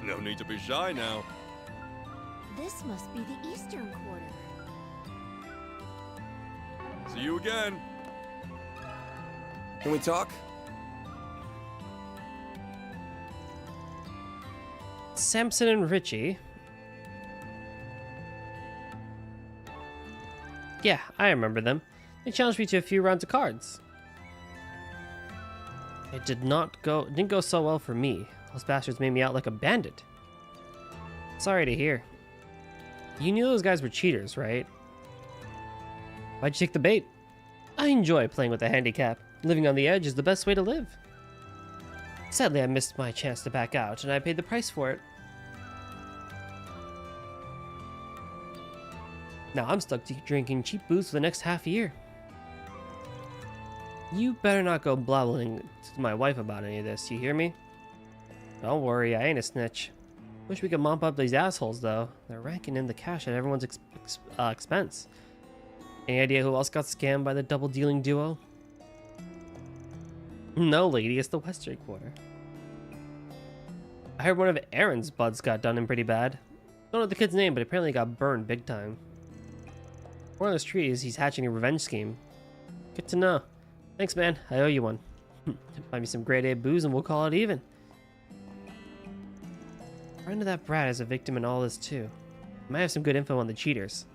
No need to be shy now. This must be the Eastern Quarter. See you again. Can we talk? Samson and Richie. Yeah, I remember them. They challenged me to a few rounds of cards. It didn't go so well for me. Those bastards made me out like a bandit. Sorry to hear. You knew those guys were cheaters, right? Why'd you take the bait? I enjoy playing with a handicap. Living on the edge is the best way to live. Sadly, I missed my chance to back out, and I paid the price for it. Now I'm stuck drinking cheap booze for the next half year. You better not go blabbling to my wife about any of this, you hear me? Don't worry, I ain't a snitch. Wish we could mop up these assholes, though. They're raking in the cash at everyone's expense. Any idea who else got scammed by the double-dealing duo? No, lady, it's the Western Quarter. I heard one of Aaron's buds got done in pretty bad. Don't know the kid's name, but apparently got burned big time. Word on the street is he's hatching a revenge scheme. Good to know. Thanks, man. I owe you one. Find me some grade A booze and we'll call it even. Friend of that brat is a victim in all this too. Might have some good info on the cheaters.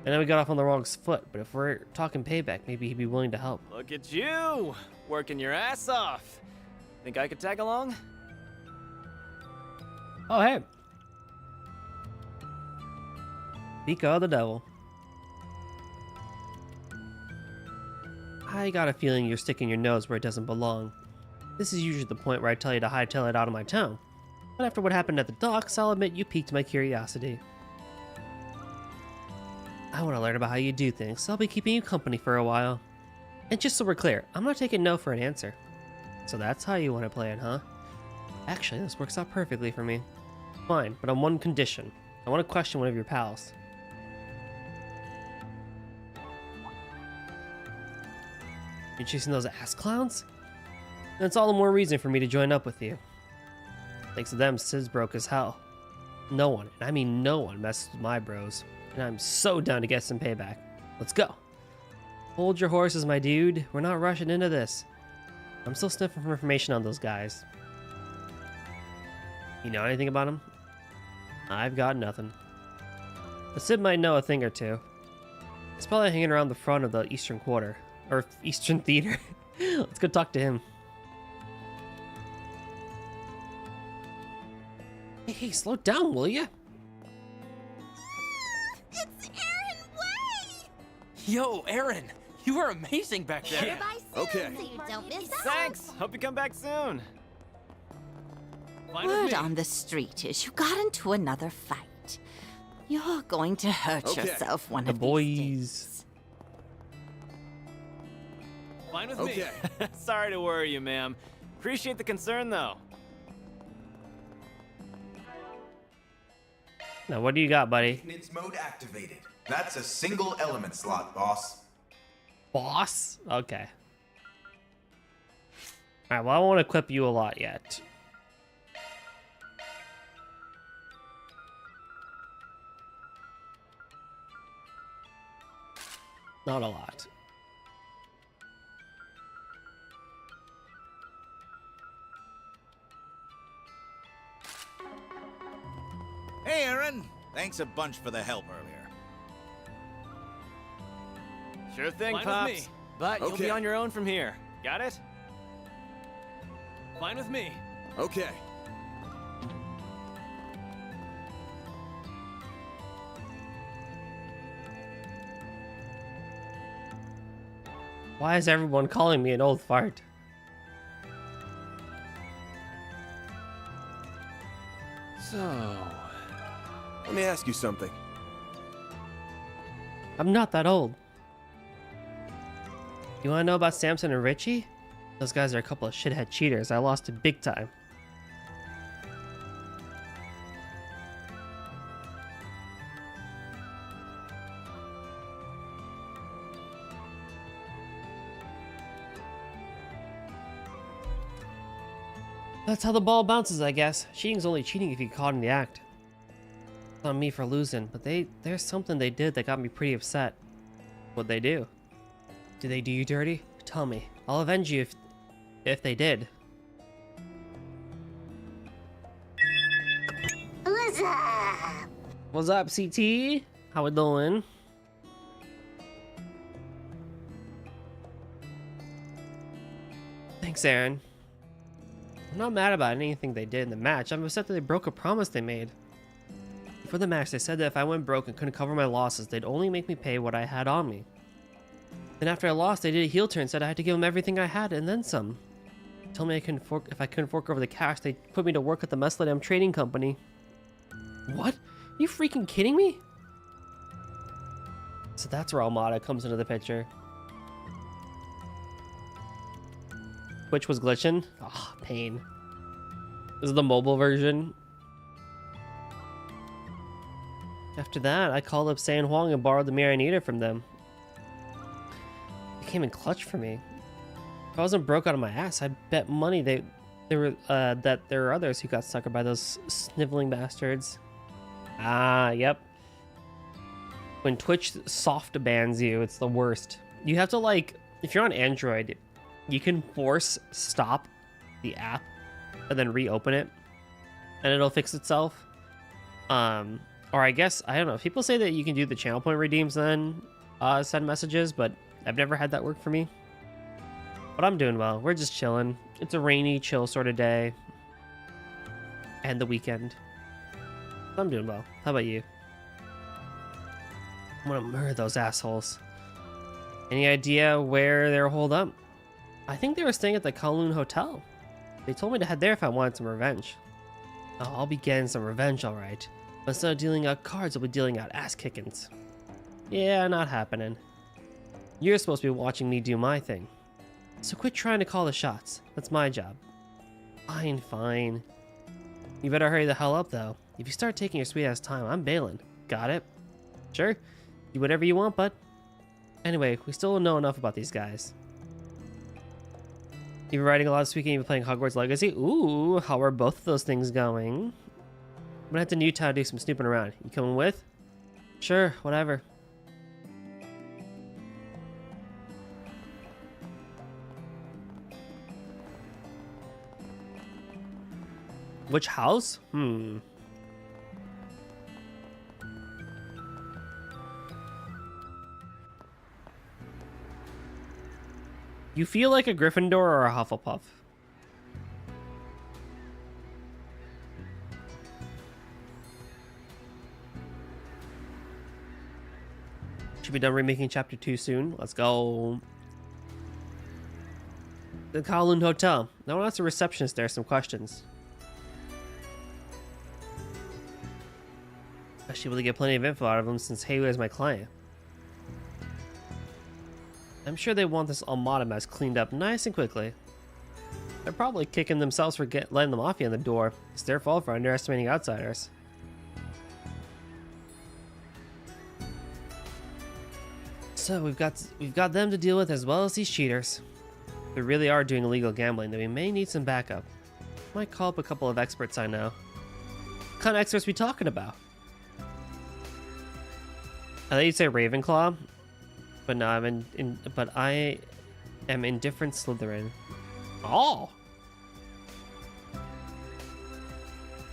I know we got off on the wrong foot, but if we're talking payback, maybe he'd be willing to help. Look at you, working your ass off. Think I could tag along? Oh, hey. Pico the devil. I got a feeling you're sticking your nose where it doesn't belong. This is usually the point where I tell you to hightail it out of my town. But after what happened at the docks, I'll admit you piqued my curiosity. I want to learn about how you do things, so I'll be keeping you company for a while. And just so we're clear, I'm not taking no for an answer. So that's how you want to play it, huh? Actually, this works out perfectly for me. Fine, but on one condition. I want to question one of your pals. You chasing those ass clowns? That's all the more reason for me to join up with you. Thanks to them, Sid's broke as hell. No one, and I mean no one, messes with my bros. And I'm so down to get some payback. Let's go. Hold your horses, my dude. We're not rushing into this. I'm still sniffing for information on those guys. You know anything about them? I've got nothing. But Sid might know a thing or two. He's probably hanging around the front of the Eastern Quarter. Or Eastern Theater. Let's go talk to him. Hey, slow down, will ya? It's Aaron Way! Yo, Aaron, You were amazing back there. Yeah. Okay. So you don't miss out. Thanks. Hope you come back soon. Fine with Word me. on the street is you got into another fight. You're going to hurt Okay. yourself one The of these boys. days. Fine with Okay. me. Sorry to worry you, ma'am. Appreciate the concern, though. Now, what do you got, buddy? Maintenance mode activated. That's a single element slot, boss. Boss? Okay. Alright, well, I won't equip you a lot yet. Not a lot. Hey, Aaron. Thanks a bunch for the help earlier. Sure thing, Fine Pops. with me. But you'll Okay. be on your own from here. Got it? Fine with me. Okay. Why is everyone calling me an old fart? So, let me ask you something. I'm not that old. You wanna know about Samson and Richie? Those guys are a couple of shithead cheaters. I lost to big time. That's how the ball bounces, I guess. Cheating's only cheating if you get caught in the act. It's on me for losing, but there's something they did that got me pretty upset. What'd they do? Did they do you dirty? Tell me. I'll avenge you if they did. What's up, CT? How it doing? Thanks, Aaron. I'm not mad about anything they did in the match. I'm upset that they broke a promise they made. For the match, they said that if I went broke and couldn't cover my losses, they'd only make me pay what I had on me. Then after I lost, they did a heel turn and said I had to give them everything I had and then some. Told me if I couldn't fork over the cash, they'd put me to work at the Mesladam Trading Company. What? Are you freaking kidding me? So that's where Almada comes into the picture. Twitch was glitching. Ah, pain. This is the mobile version. After that, I called up San Huang and borrowed the mirror I needed from them. They came in clutch for me. If I wasn't broke out of my ass, I'd bet money that there are others who got suckered by those sniveling bastards. Ah, yep. When Twitch soft bans you, it's the worst. You have to, like, if you're on Android, you can force stop the app and then reopen it and it'll fix itself. Or I guess, I don't know. People say that you can do the channel point redeems and then send messages, but I've never had that work for me. But I'm doing well. We're just chilling. It's a rainy, chill sort of day. And the weekend. I'm doing well. How about you? I'm gonna murder those assholes. Any idea where they're holed up? I think they were staying at the Kowloon Hotel. They told me to head there if I wanted some revenge. Oh, I'll be getting some revenge, alright. But instead of dealing out cards, I'll be dealing out ass-kickings. Yeah, not happening. You're supposed to be watching me do my thing. So quit trying to call the shots. That's my job. Fine, fine. You better hurry the hell up, though. If you start taking your sweet-ass time, I'm bailing. Got it? Sure. Do whatever you want, bud. Anyway, we still don't know enough about these guys. You've been writing a lot this weekend, you've been playing Hogwarts Legacy. Ooh, how are both of those things going? I'm gonna head to Newtown to do some snooping around. You coming with? Sure, whatever. Which house? You feel like a Gryffindor or a Hufflepuff? Should be done remaking chapter 2 soon. Let's go. The Kowloon Hotel. No one asked the receptionist there some questions. I should be able to get plenty of info out of him since Headway is my client. I'm sure they want this Almada mess cleaned up nice and quickly. They're probably kicking themselves for letting the Mafia in the door. It's their fault for underestimating outsiders. So we've got them to deal with as well as these cheaters. If they really are doing illegal gambling, then we may need some backup. Might call up a couple of experts I know. What kind of experts we talking about? I thought you'd say Ravenclaw, but no, I am indifferent Slytherin. Oh!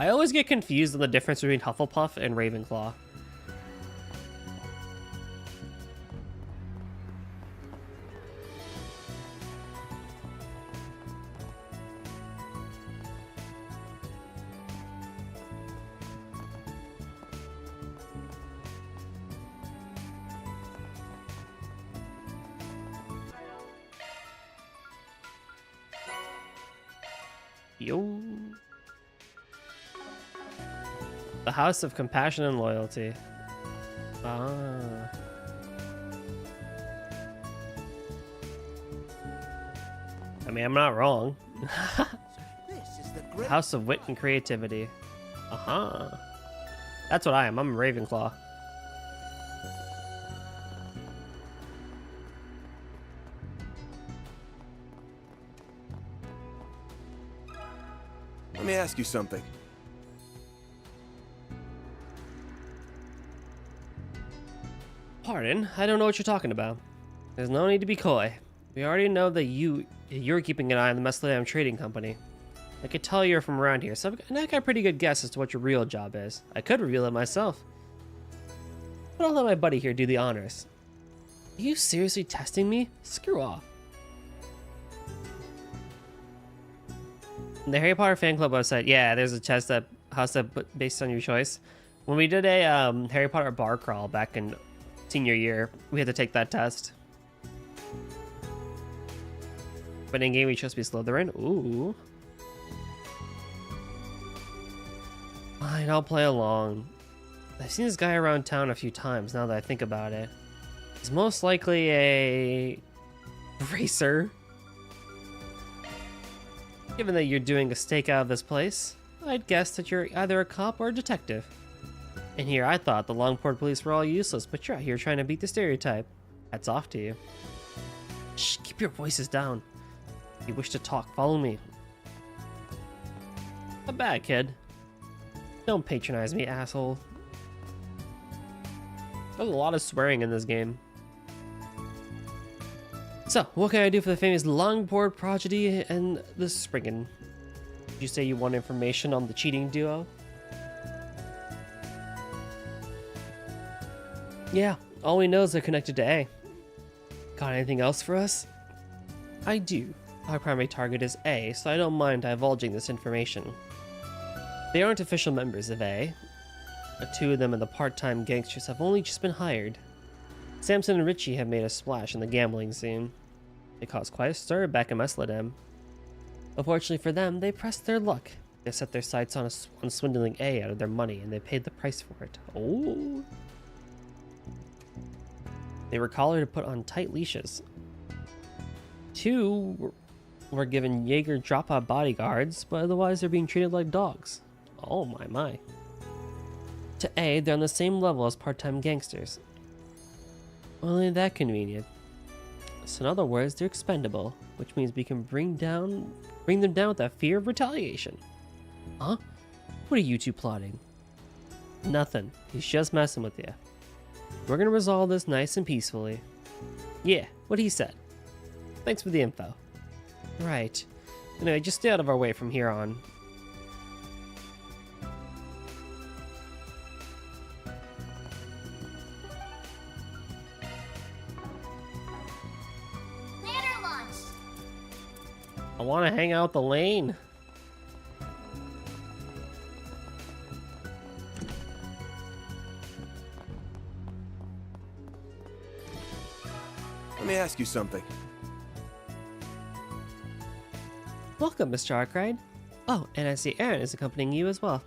I always get confused on the difference between Hufflepuff and Ravenclaw. Yo. The House of Compassion and Loyalty. Ah. I mean, I'm not wrong. House of Wit and Creativity. Uh-huh. That's what I am. I'm a Ravenclaw. Let me ask you something. Pardon? I don't know what you're talking about. There's no need to be coy. We already know that you're keeping an eye on the Mesledam Trading Company. I could tell you're from around here, so I got a pretty good guess as to what your real job is. I could reveal it myself. But I'll let my buddy here do the honors. Are you seriously testing me? Screw off. The Harry Potter fan club website, yeah, there's a test that has to based on your choice. When we did a Harry Potter bar crawl back in senior year, we had to take that test. But in game, we chose to be Slytherin. Ooh. Fine, I'll play along. I've seen this guy around town a few times now that I think about it. He's most likely a racer. Given that you're doing a stake out of this place, I'd guess that you're either a cop or a detective. And here I thought the Longport police were all useless, but you're out here trying to beat the stereotype. Hats off to you. Shh, keep your voices down. If you wish to talk, follow me. Not bad, kid. Don't patronize me, asshole. There's a lot of swearing in this game. So, what can I do for the famous Longport prodigy and the Spriggan? Did you say you want information on the cheating duo? Yeah, all we know is they're connected to A. Got anything else for us? I do. Our primary target is A, so I don't mind divulging this information. They aren't official members of A. The two of them and the part-time gangsters have only just been hired. Samson and Richie have made a splash in the gambling scene. They caused quite a stir back in Mesledam. Unfortunately for them, they pressed their luck. They set their sights on swindling A out of their money, and they paid the price for it. Oh! They were collared and put on tight leashes. Two were given Jaeger drop-out bodyguards, but otherwise they're being treated like dogs. Oh my. To A, they're on the same level as part-time gangsters. Only that convenient. So in other words, they're expendable, which means we can bring them down without fear of retaliation. Huh? What are you two plotting? Nothing. He's just messing with you. We're gonna resolve this nice and peacefully. Yeah, what he said. Thanks for the info. Right. Anyway, just stay out of our way from here on. I want to hang out the lane. me ask you something. Welcome, Mr. Arkwright. Oh, and I see Aaron is accompanying you as well.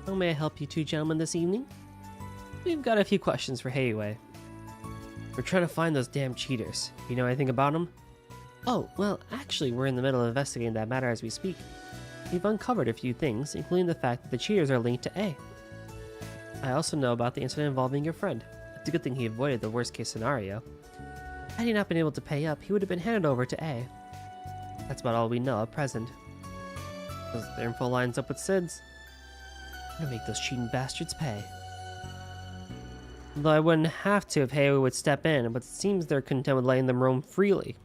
How may I help you two gentlemen this evening? We've got a few questions for Headway. We're trying to find those damn cheaters. You know anything about them? Oh, well, actually, we're in the middle of investigating that matter as we speak. We've uncovered a few things, including the fact that the cheaters are linked to A. I also know about the incident involving your friend. It's a good thing he avoided the worst-case scenario. Had he not been able to pay up, he would have been handed over to A. That's about all we know at present. As their info lines up with Sid's, I'm gonna make those cheating bastards pay. Though I wouldn't have to if Headway would step in, but it seems they're content with letting them roam freely.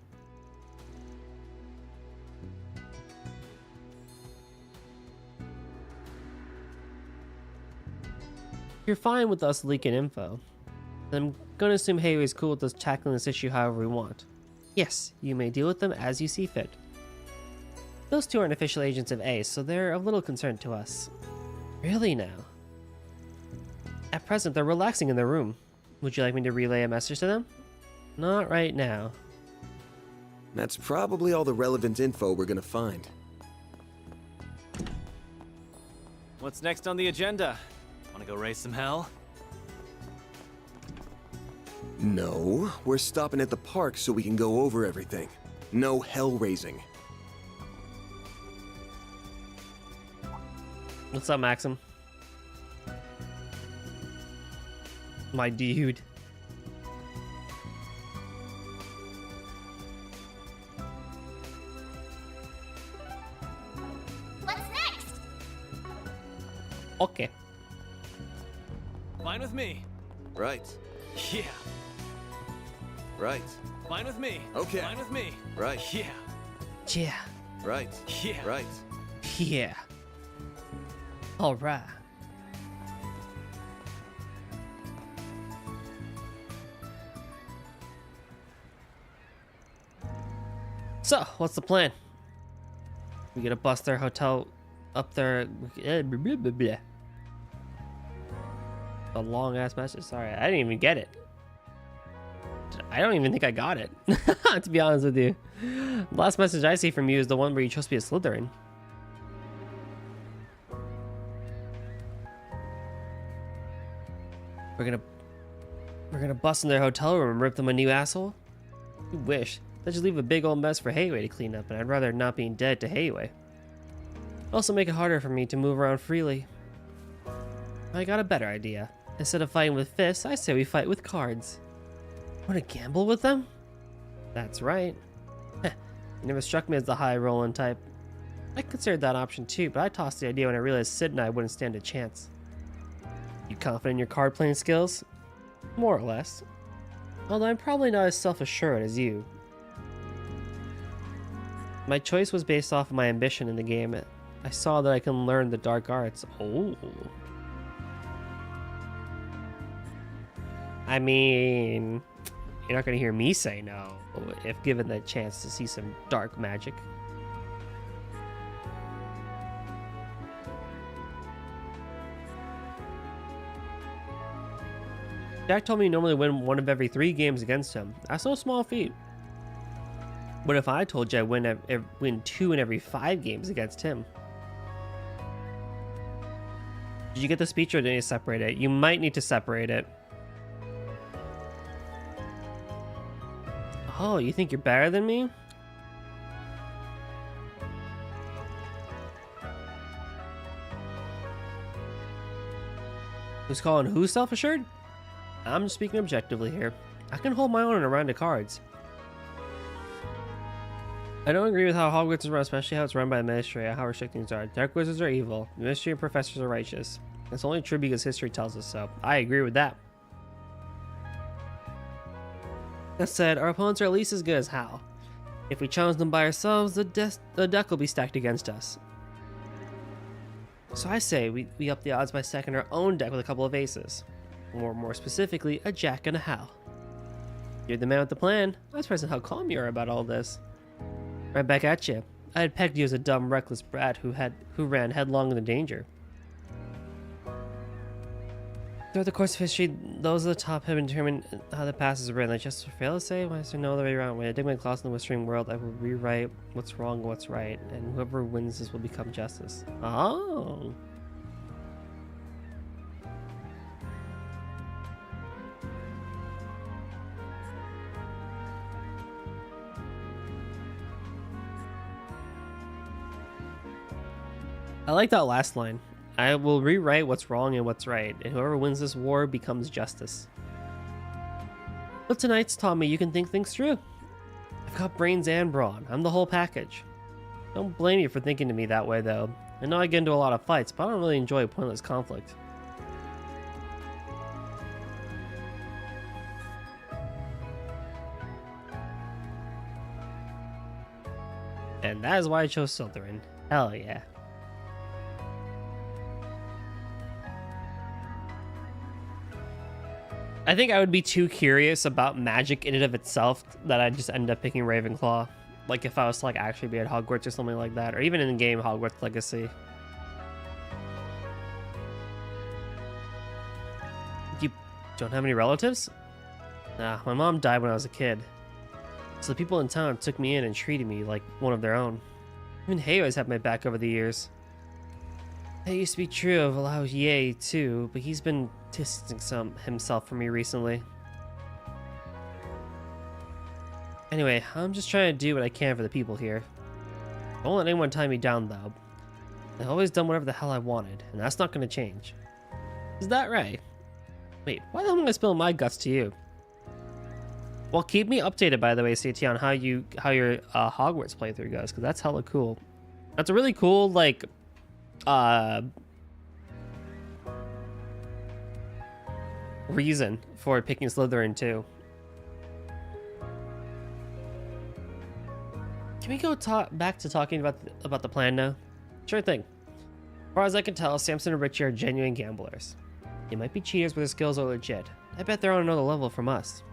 You're fine with us leaking info. I'm gonna assume Headway's cool with us tackling this issue however we want. Yes, you may deal with them as you see fit. Those two aren't official agents of ACE, so they're a little concerned to us. Really now? At present, they're relaxing in their room. Would you like me to relay a message to them? Not right now. That's probably all the relevant info we're gonna find. What's next on the agenda? Wanna go raise some hell? No, we're stopping at the park so we can go over everything. No hell raising. What's up, Maxim? My dude. What's next? Okay. Fine with me. Right. Yeah. Right. Fine with me. Okay. Fine with me. Right. Yeah. Yeah. Right. Yeah. Right. Yeah. Alright. So, what's the plan? We gonna bust their hotel up there. A long ass message. Sorry, I didn't even get it. I don't even think I got it, to be honest with you. The last message I see from you is the one where you chose to be a Slytherin. We're gonna bust in their hotel room and rip them a new asshole? You wish. That just leave a big old mess for Headway to clean up, and I'd rather not being dead to Headway. Also make it harder for me to move around freely. I got a better idea. Instead of fighting with fists, I say we fight with cards. Want to gamble with them? That's right. You never struck me as the high-rolling type. I considered that option too, but I tossed the idea when I realized Sid and I wouldn't stand a chance. You confident in your card-playing skills? More or less. Although I'm probably not as self-assured as you. My choice was based off of my ambition in the game. I saw that I can learn the dark arts. Oh. I mean, you're not gonna hear me say no if given the chance to see some dark magic. Jack told me you normally win one of every 3 games against him. That's no small feat. What if I told you I win 2 in every 5 games against him? Did you get the speech or did you separate it? You might need to separate it. Oh, you think you're better than me? Who's calling who self-assured? I'm just speaking objectively here. I can hold my own in a round of cards. I don't agree with how Hogwarts is run, especially how it's run by the Ministry and how restricting things are. Dark wizards are evil. The Ministry and professors are righteous. It's only true because history tells us so. I agree with that. That said, our opponents are at least as good as Hal. If we challenge them by ourselves, the deck will be stacked against us. So I say we up the odds by stacking our own deck with a couple of aces. Or more specifically, a Jack and a Hal. You're the man with the plan. I was surprised at how calm you are about all this. Right back at you. I had pegged you as a dumb, reckless brat who ran headlong into danger. Throughout the course of history, those at the top have determined how the past is written. Like just fail to say, why is there no other way around? When I dig my claws in the whispering world, I will rewrite what's wrong and what's right, and whoever wins this will become justice. Oh. I like that last line. I will rewrite what's wrong and what's right, and whoever wins this war becomes justice. But tonight's taught me you can think things through. I've got brains and brawn. I'm the whole package. Don't blame you for thinking to me that way, though. I know I get into a lot of fights, but I don't really enjoy pointless conflict. And that is why I chose Slytherin. Hell yeah. I think I would be too curious about magic in and of itself that I'd just end up picking Ravenclaw. Like if I was to like actually be at Hogwarts or something like that, or even in the game Hogwarts Legacy. You don't have any relatives? Nah, my mom died when I was a kid. So the people in town took me in and treated me like one of their own. Even Heyo has had my back over the years. That used to be true of Lao Ye too, but he's been distancing himself from me recently. Anyway, I'm just trying to do what I can for the people here. Don't let anyone tie me down though. I've always done whatever the hell I wanted, and that's not going to change. Is that right? Wait, why the hell am I spilling my guts to you? Well, keep me updated, by the way, CT, on how your Hogwarts playthrough goes, because that's hella cool. That's a really cool, like, reason for picking Slytherin too. Can we go back to talking about the plan now? Sure thing. As far as I can tell, Samson and Richie are genuine gamblers. They might be cheaters, but their skills are legit. I bet they're on another level from us.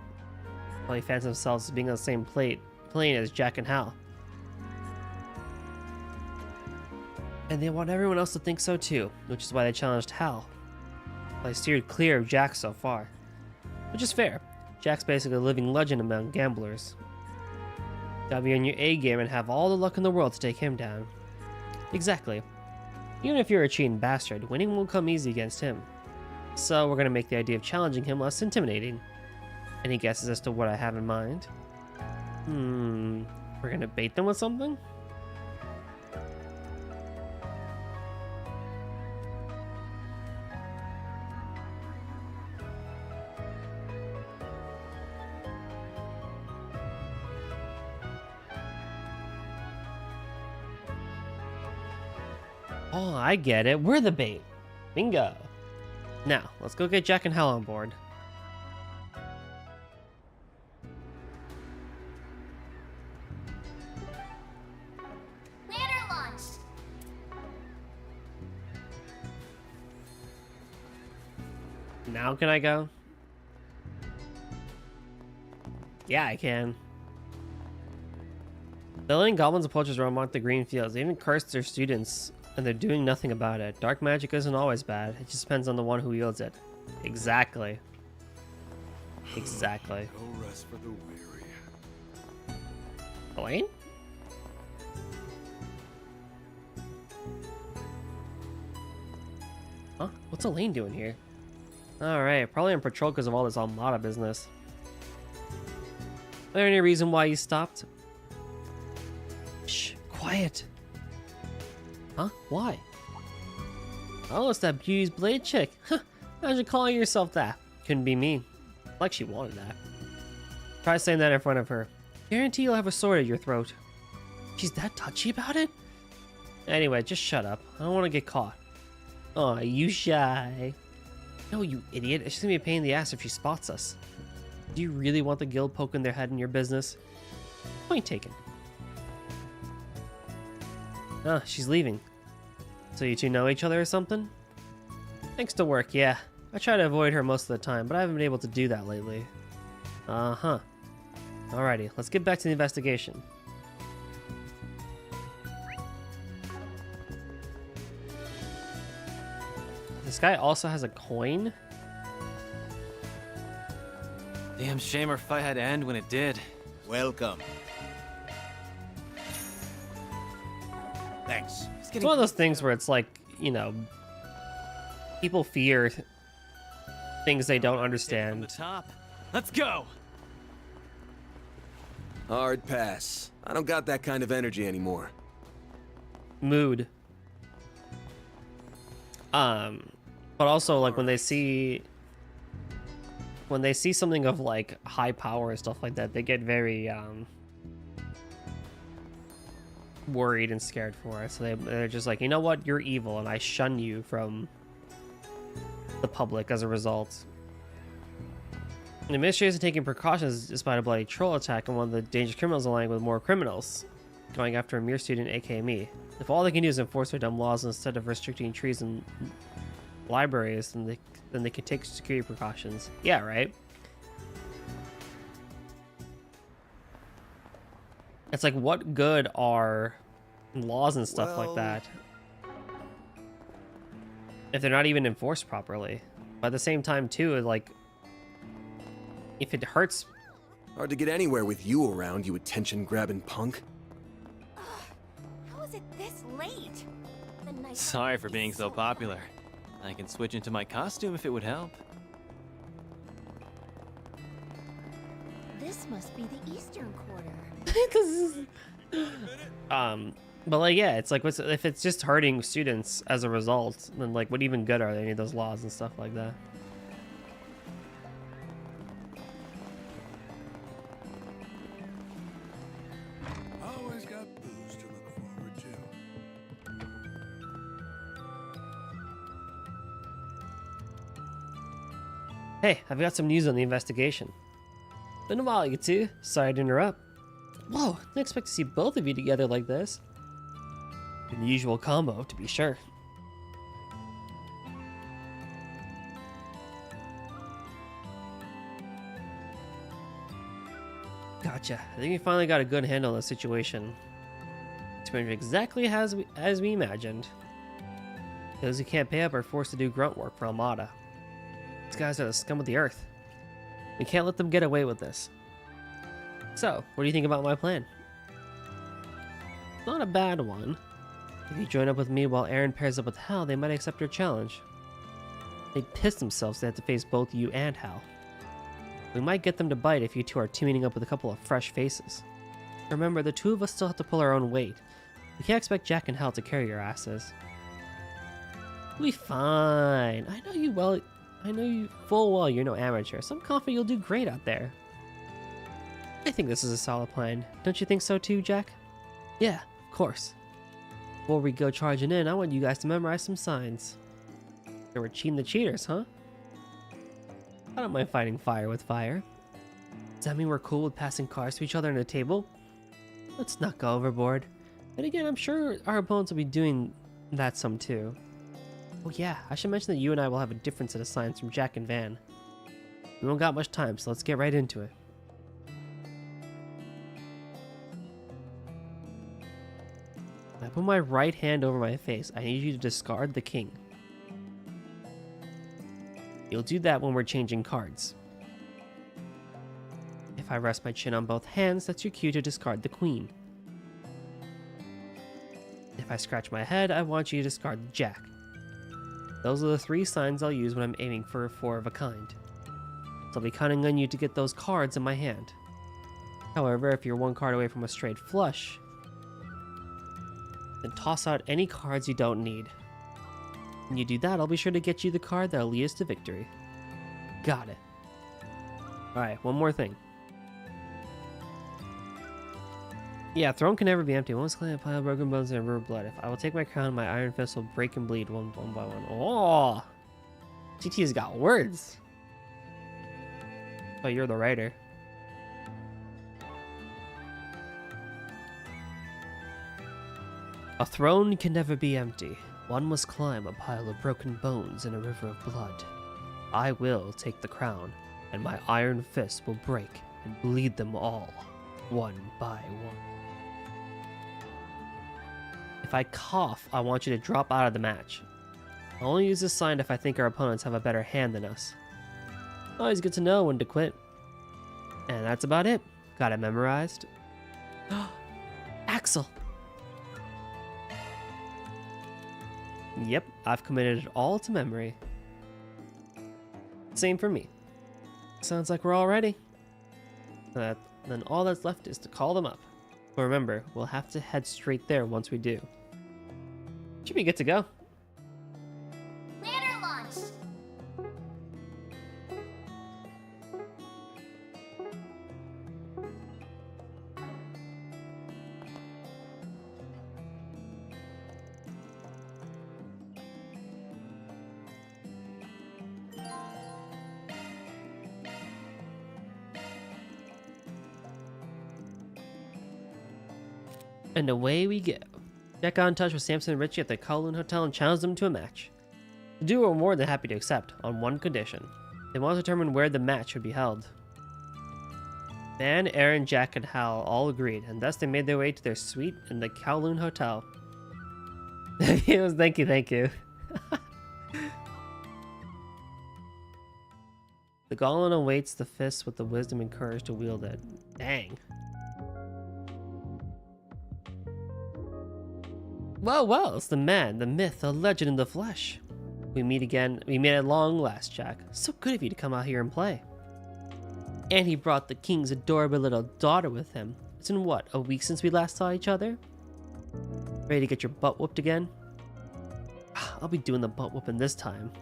Probably fancy themselves as being on the same plane as Jack and Hal. And they want everyone else to think so too, which is why they challenged Hal. I steered clear of Jack so far. Which is fair. Jack's basically a living legend among gamblers. Gotta be on your A game and have all the luck in the world to take him down. Exactly. Even if you're a cheating bastard, winning won't come easy against him. So we're gonna make the idea of challenging him less intimidating. Any guesses as to what I have in mind? We're gonna bait them with something? Oh, I get it. We're the bait. Bingo. Now, let's go get Jack and Hal on board. Ladder launched. Now can I go? Yeah, I can. Billion goblins and poachers roam the green fields. They even cursed their students, and they're doing nothing about it. Dark magic isn't always bad. It just depends on the one who wields it. Exactly. Exactly. No rest for the weary. Elaine? Huh? What's Elaine doing here? Alright, probably on patrol because of all this Armada business. Is there any reason why you stopped? Shh, quiet. Huh? Why? Oh, it's that Beauty's Blade chick. Huh, imagine calling yourself that. Couldn't be me. Like she wanted that. Try saying that in front of her. Guarantee you'll have a sword at your throat. She's that touchy about it? Anyway, just shut up. I don't want to get caught. Aw, you shy. No, you idiot. It's just gonna be a pain in the ass if she spots us. Do you really want the guild poking their head in your business? Point taken. Ah, she's leaving. So you two know each other or something? Thanks to work, yeah. I try to avoid her most of the time, but I haven't been able to do that lately. Uh-huh. Alrighty, let's get back to the investigation. This guy also has a coin? Damn shame our fight had to end when it did. Welcome. Thanks. It's one of those things where it's like, you know, people fear things they don't understand. From the top. Let's go. Hard pass. I don't got that kind of energy anymore. Mood. But also like when they see something of like high power and stuff like that, they get very worried and scared for it. So they're just like, you know what, you're evil, and I shun you from the public as a result. The administrators are taking precautions despite a bloody troll attack, and one of the dangerous criminals aligning with more criminals, going after a mere student, aka me. If all they can do is enforce their dumb laws instead of restricting trees and libraries, then they can take security precautions. Yeah, right? It's like, what good are laws and stuff like that if they're not even enforced properly? But at the same time, too, like, if it hurts... Hard to get anywhere with you around, you attention-grabbing punk. How is it this late? The night Sorry for being so popular. I can switch into my costume if it would help. This must be the Eastern Quarter. But like, yeah, it's like, if it's just hurting students as a result, then like, what even good are any of those laws and stuff like that? Always got booze to look forward to. Hey, I've got some news on the investigation. Been a while, you two. Sorry to interrupt. Whoa, didn't expect to see both of you together like this. Unusual combo, to be sure. Gotcha. I think we finally got a good handle on the situation. It's been exactly as we imagined. Those who can't pay up are forced to do grunt work for Armada. These guys are the scum of the earth. We can't let them get away with this. So, what do you think about my plan? Not a bad one. If you join up with me while Aaron pairs up with Hal, they might accept your challenge. They'd piss themselves if they have to face both you and Hal. We might get them to bite if you two are teaming up with a couple of fresh faces. Remember, the two of us still have to pull our own weight. We can't expect Jack and Hal to carry your asses. We'll be fine. I know you full well you're no amateur, so I'm confident you'll do great out there. I think this is a solid plan. Don't you think so too, Jack? Yeah, of course. Before we go charging in, I want you guys to memorize some signs. They were cheating the cheaters, huh? I don't mind fighting fire with fire. Does that mean we're cool with passing cards to each other on a table? Let's not go overboard. And again, I'm sure our opponents will be doing that some too. Oh yeah, I should mention that you and I will have a different set of signs from Jack and Van. We don't got much time, so let's get right into it. I put my right hand over my face. I need you to discard the king. You'll do that when we're changing cards. If I rest my chin on both hands, that's your cue to discard the queen. If I scratch my head, I want you to discard the jack. Those are the three signs I'll use when I'm aiming for a four of a kind. So I'll be counting on you to get those cards in my hand. However, if you're one card away from a straight flush, then toss out any cards you don't need. When you do that, I'll be sure to get you the card that'll lead us to victory. Got it. Alright, one more thing. Yeah, throne can never be empty. One clean a pile of broken bones and a river of blood. If I will take my crown, my iron fist will break and bleed one by one. Oh! GT's got words. But you're the writer. A throne can never be empty. One must climb a pile of broken bones and a river of blood. I will take the crown, and my iron fist will break and bleed them all, one by one. If I cough, I want you to drop out of the match. I'll only use this sign if I think our opponents have a better hand than us. Always good to know when to quit. And that's about it. Got it memorized. Axel. Yep, I've committed it all to memory. Same for me. Sounds like we're all ready. Then all that's left is to call them up. But remember, we'll have to head straight there once we do. Should be good to go. Banner launch! And away we go. Jack got in touch with Samson and Richie at the Kowloon Hotel and challenged them to a match. The duo were more than happy to accept, on one condition. They wanted to determine where the match would be held. Van, Aaron, Jack, and Hal all agreed, and thus they made their way to their suite in the Kowloon Hotel. It was thank you. The Goblin awaits the fist with the wisdom and courage to wield it. Dang. Well, it's the man, the myth, the legend in the flesh. We meet again. We meet at long last, Jack. So good of you to come out here and play. And he brought the king's adorable little daughter with him. It's been what, a week since we last saw each other? Ready to get your butt whooped again? I'll be doing the butt whooping this time.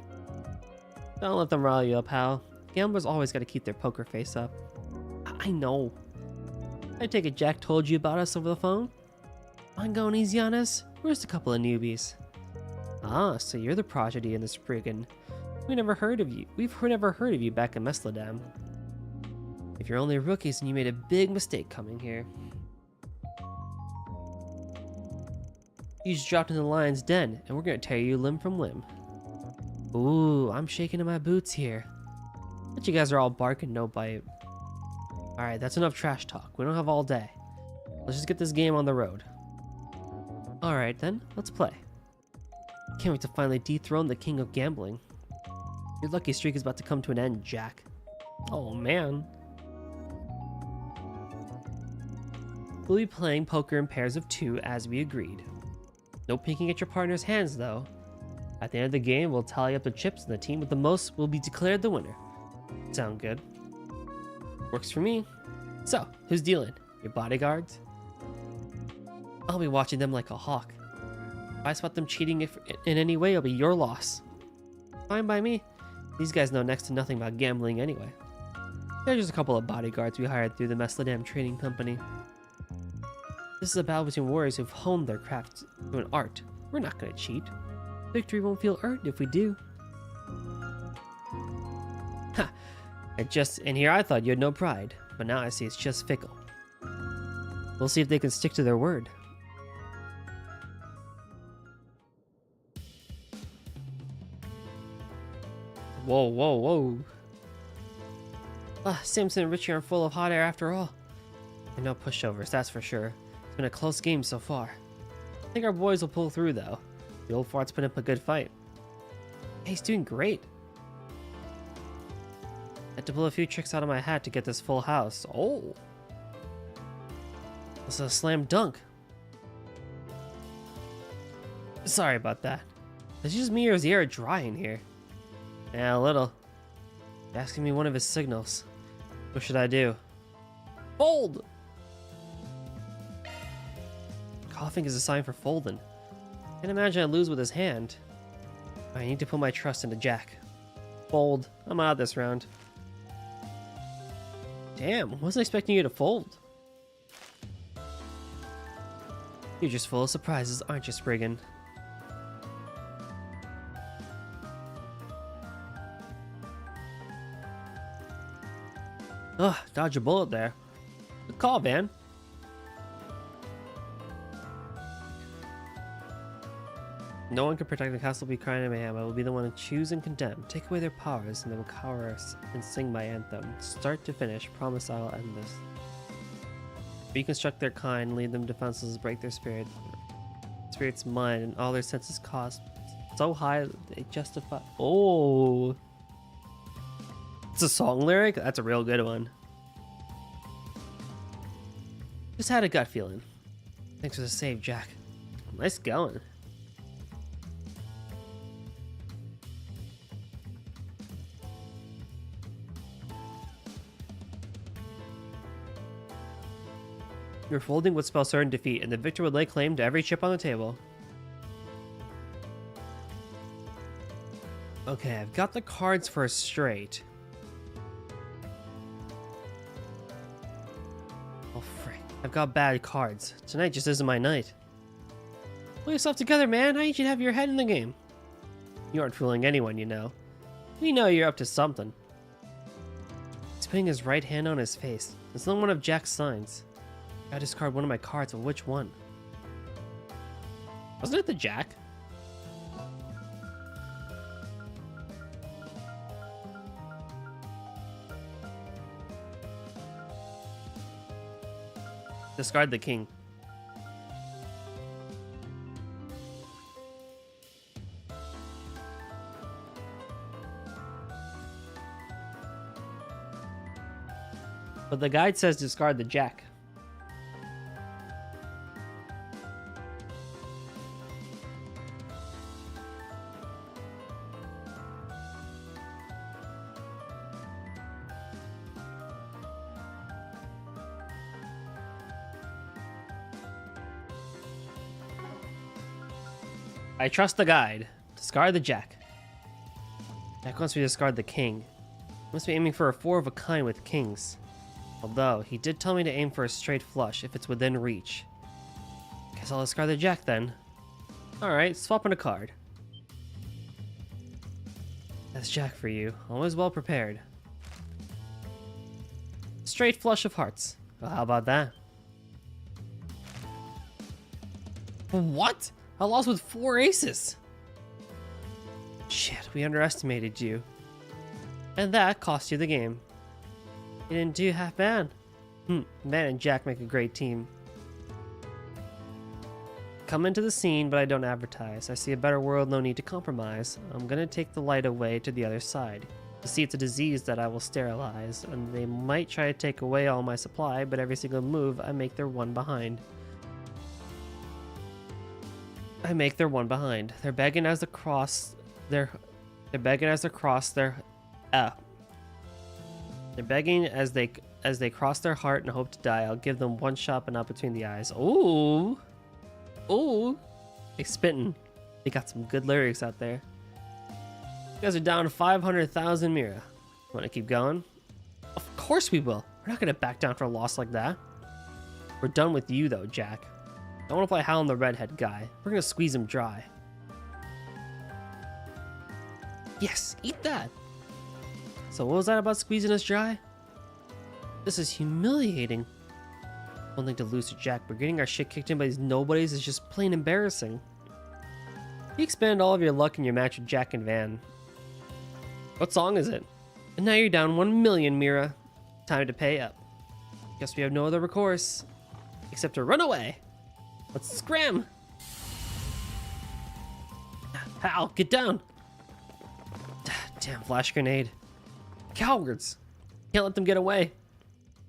Don't let them rile you up, pal. Gamblers always gotta keep their poker face up. I know. I take it Jack told you about us over the phone? Mind going easy on us? We're just a couple of newbies. Ah, so you're the prodigy in this Spriggan. We've never heard of you back in Mesledam. If you're only rookies, then you made a big mistake coming here. You just dropped into the lion's den, and we're gonna tear you limb from limb. Ooh, I'm shaking in my boots here. But you guys are all barking, no bite. Alright, that's enough trash talk. We don't have all day. Let's just get this game on the road. Alright then, let's play. Can't wait to finally dethrone the king of gambling. Your lucky streak is about to come to an end, Jack. Oh man. We'll be playing poker in pairs of 2 as we agreed. No peeking at your partner's hands though. At the end of the game, we'll tally up the chips and the team with the most will be declared the winner. Sound good? Works for me. So, who's dealing? Your bodyguards? I'll be watching them like a hawk. If I spot them cheating in any way, it'll be your loss. Fine by me. These guys know next to nothing about gambling anyway. They're just a couple of bodyguards we hired through the Mesledam Trading Company. This is a battle between warriors who've honed their craft to an art. We're not gonna cheat. Victory won't feel earned if we do. Ha! And here I thought you had no pride, but now I see it's just fickle. We'll see if they can stick to their word. Whoa. Samson and Richie aren't full of hot air after all. And no pushovers, that's for sure. It's been a close game so far. I think our boys will pull through though. The old fart's put up a good fight. Hey, he's doing great. Had to pull a few tricks out of my hat to get this full house. Oh! This is a slam dunk. Sorry about that. Is it just me or is the air dry in here? Yeah, a little. He's asking me one of his signals. What should I do? Fold! Coughing is a sign for folding. Can't imagine I lose with his hand. I need to put my trust into Jack. Fold. I'm out this round. Damn, wasn't expecting you to fold. You're just full of surprises, aren't you, Spriggan? Ugh, dodge a bullet there. Good call, Van. No one can protect the castle be crying in mayhem. I will be the one to choose and condemn. Take away their powers, and they will cower us and sing my anthem. Start to finish, promise I will end this. Reconstruct their kind, lead them defenseless, break their spirit's mind, and all their senses cost so high that they justify. Oh, it's a song lyric. That's a real good one. Just had a gut feeling. Thanks for the save, Jack. Nice going. You're folding would spell certain defeat, and the victor would lay claim to every chip on the table. Okay, I've got the cards for a straight. Oh, frick. I've got bad cards. Tonight just isn't my night. Pull yourself together, man. I need you to have your head in the game. You aren't fooling anyone, you know. We know you're up to something. He's putting his right hand on his face. It's not one of Jack's signs. I discard one of my cards, but which one? Wasn't it the Jack? Discard the king. But the guide says discard the Jack. I trust the guide. Discard the Jack. Jack wants me to discard the king. Must be aiming for a 4 of a kind with kings. Although, he did tell me to aim for a straight flush if it's within reach. Guess I'll discard the Jack then. Alright, swapping a card. That's Jack for you. Always well prepared. Straight flush of hearts. Well, how about that? What? I lost with 4 aces. Shit, we underestimated you. And that cost you the game. You didn't do half bad. Man and Jack make a great team. Come into the scene, but I don't advertise. I see a better world, no need to compromise. I'm gonna take the light away to the other side. You see, it's a disease that I will sterilize, and they might try to take away all my supply, but every single move, I make their one behind. They're begging as they cross their They're begging as they cross their heart and hope to die. I'll give them one shot but not between the eyes. Ooh. Ooh. They spitting. They got some good lyrics out there. You guys are down to 500,000 Mira. Want to keep going? Of course we will. We're not going to back down for a loss like that. We're done with you though, Jack. I want to play Hal and the redhead guy. We're going to squeeze him dry. Yes, eat that. So what was that about squeezing us dry? This is humiliating. One thing to lose to Jack, but getting our shit kicked in by these nobodies is just plain embarrassing. You expend all of your luck in your match with Jack and Van. What song is it? And now you're down 1 million, Mira. Time to pay up. Guess we have no other recourse. Except to run away. Let's scram! Hal, get down! Damn flash grenade. Cowards! Can't let them get away.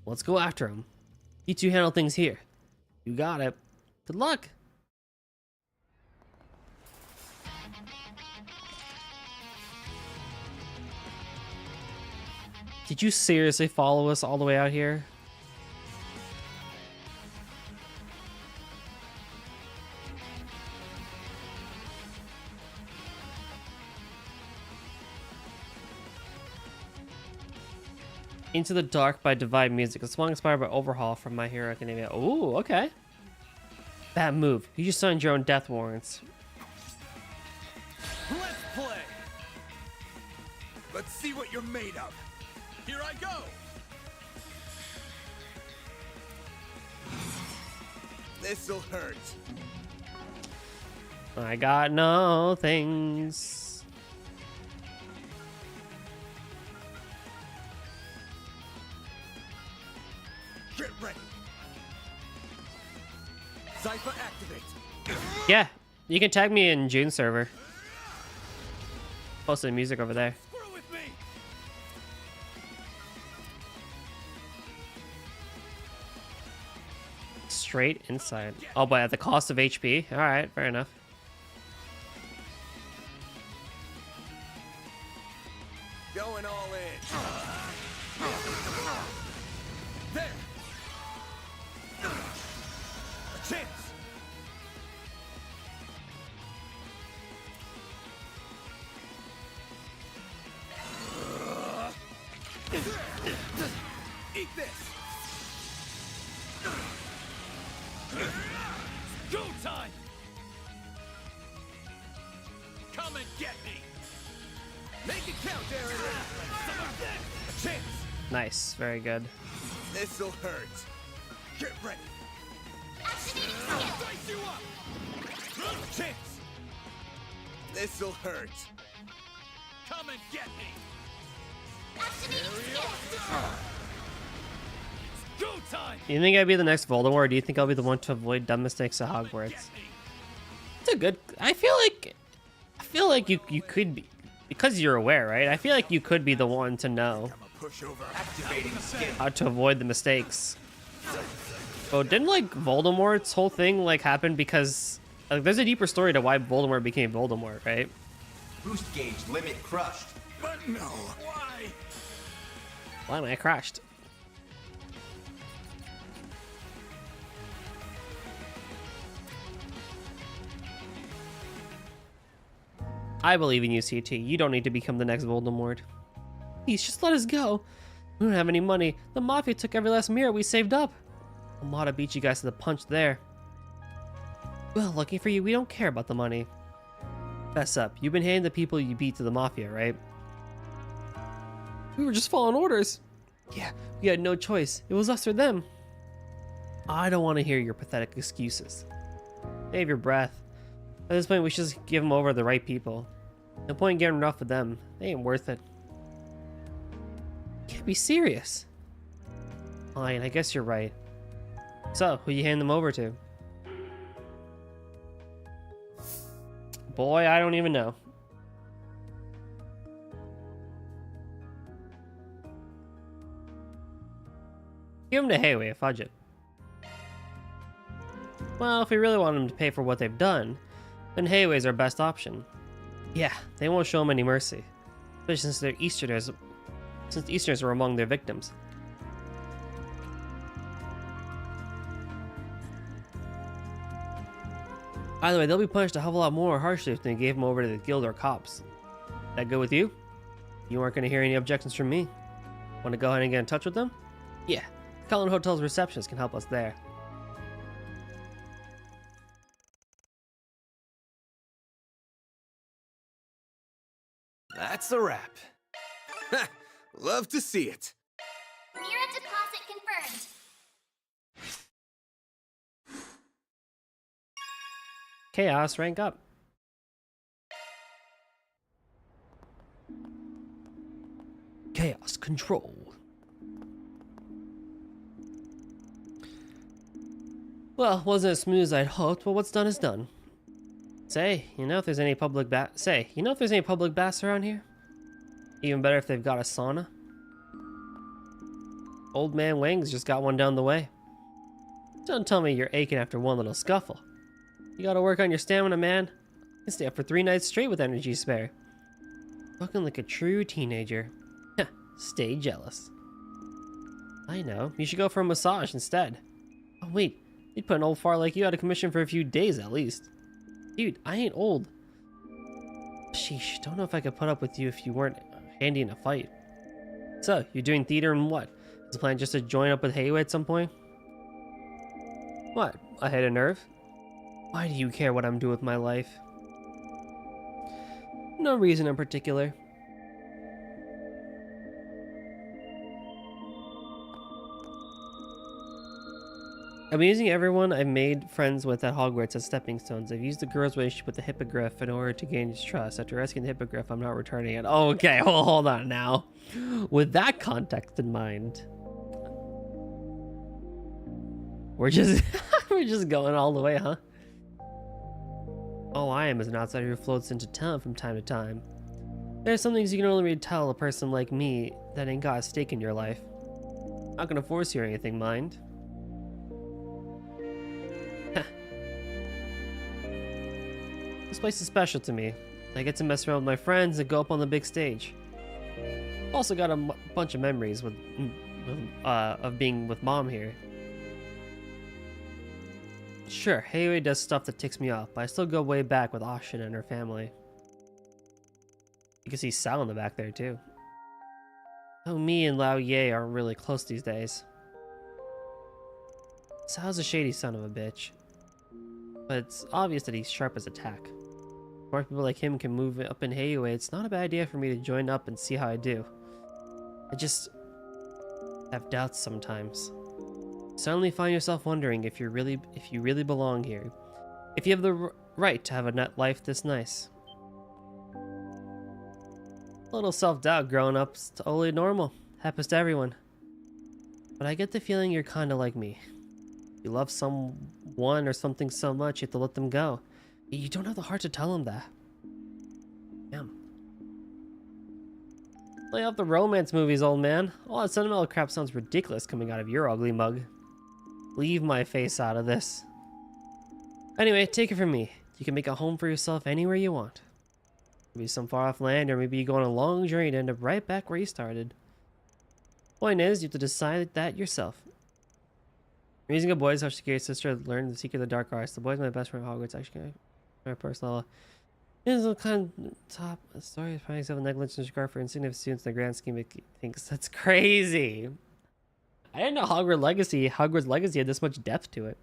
Let's go after them. You two handle things here. You got it. Good luck! Did you seriously follow us all the way out here? Into the Dark by Divide Music. A song inspired by Overhaul from My Hero Academia. Ooh, okay. Bad move. You just signed your own death warrants. Let's play. Let's see what you're made of. Here I go. This'll hurt. I got no things. Get ready. Cypher activate. Yeah, you can tag me in June server. Posted music over there. Screw with me. straight inside. Oh, but at the cost of HP? Alright, fair enough. Going all in. There. A chance. Eat this! Go time! Come and get me! Make it count, Aaron. A chance. Nice, very good. This'll hurt. Get ready. Dice you up. A chance. This'll hurt. Come and get me! Go time! You think I'd be the next Voldemort, or do you think I'll be the one to avoid dumb mistakes at Hogwarts? It's a good... I feel like you could be... Because you're aware, right? I feel like you could be the one to know how to avoid the mistakes. Oh, didn't like Voldemort's whole thing like happen because like there's a deeper story to why Voldemort became Voldemort, right? Boost gauge limit crushed. But no. Why? Why am I crashed? I believe in you, CT. You don't need to become the next Voldemort. Please, just let us go. We don't have any money. The Mafia took every last mirror we saved up. Amada beat you guys to the punch there. Well, lucky for you, we don't care about the money. Fess up. You've been handing the people you beat to the Mafia, right? We were just following orders. Yeah, we had no choice. It was us or them. I don't want to hear your pathetic excuses. Save your breath. At this point, we should just give them over to the right people. No point in getting rough with them. They ain't worth it. You can't be serious. Fine, I guess you're right. So, who you hand them over to? Boy, I don't even know. Give them to Headway, fudge it. Well, if we really want them to pay for what they've done, then Headway's our best option. Yeah, they won't show them any mercy, especially since they're Easterners. Since the Easterners were among their victims. By the way, they'll be punished a hell of a lot more harshly if they gave them over to the guild or cops. That good with you? You aren't going to hear any objections from me. Want to go ahead and get in touch with them? Yeah, Cullen Hotel's receptionist can help us there. That's a wrap. Love to see it. Mirror deposit confirmed. Chaos, rank up. Chaos control. Well, wasn't as smooth as I'd hoped, but what's done is done. Say, you know if there's any public baths around here? Even better if they've got a sauna. Old man Wang's just got one down the way. Don't tell me you're aching after one little scuffle. You gotta work on your stamina, man. You can stay up for 3 nights straight with energy spare. Looking like a true teenager. Stay jealous. I know, you should go for a massage instead. Oh wait, you'd put an old fart like you out of commission for a few days at least. Dude, I ain't old. Sheesh, don't know if I could put up with you if you weren't handy in a fight. So, you're doing theater and what? Is the plan just to join up with Headway at some point? What, I hit a nerve? Why do you care what I'm doing with my life? No reason in particular. I'm using everyone I've made friends with at Hogwarts as stepping stones. I've used the girl's relationship with the Hippogriff in order to gain his trust. After rescuing the Hippogriff, I'm not returning it. Oh, okay, hold on now. With that context in mind, we're just we're just going all the way, huh? All I am is an outsider who floats into town from time to time. There's some things you can only really tell a person like me that ain't got a stake in your life. Not gonna force you or anything, mind. This place is special to me. I get to mess around with my friends and go up on the big stage. Also got a bunch of memories of being with Mom here. Sure, Headway does stuff that ticks me off, but I still go way back with Ashin and her family. You can see Sal in the back there too. Oh, me and Lao Ye aren't really close these days. Sal's a shady son of a bitch. But it's obvious that he's sharp as a tack. More people like him can move up in Headway. It's not a bad idea for me to join up and see how I do. I just have doubts sometimes. Suddenly find yourself wondering if you really belong here. If you have the right to have a life this nice. A little self-doubt growing up's totally normal. Happens to everyone. But I get the feeling you're kinda like me. You love someone or something so much you have to let them go. You don't have the heart to tell them that. Damn. Lay off the romance movies, old man. All that sentimental crap sounds ridiculous coming out of your ugly mug. Leave my face out of this. Anyway, take it from me. You can make a home for yourself anywhere you want. Maybe some far-off land, or maybe you go on a long journey to end up right back where you started. Point is, you have to decide that yourself. Raising a boy is how she gave sister learned the secret of the dark arts. The boy's my best friend at Hogwarts, actually. My personal. It is a kind of top story of finding yourself a negligence and regard for insignificant students in the grand scheme of things. That's crazy. I didn't know Hogwarts Legacy had this much depth to it.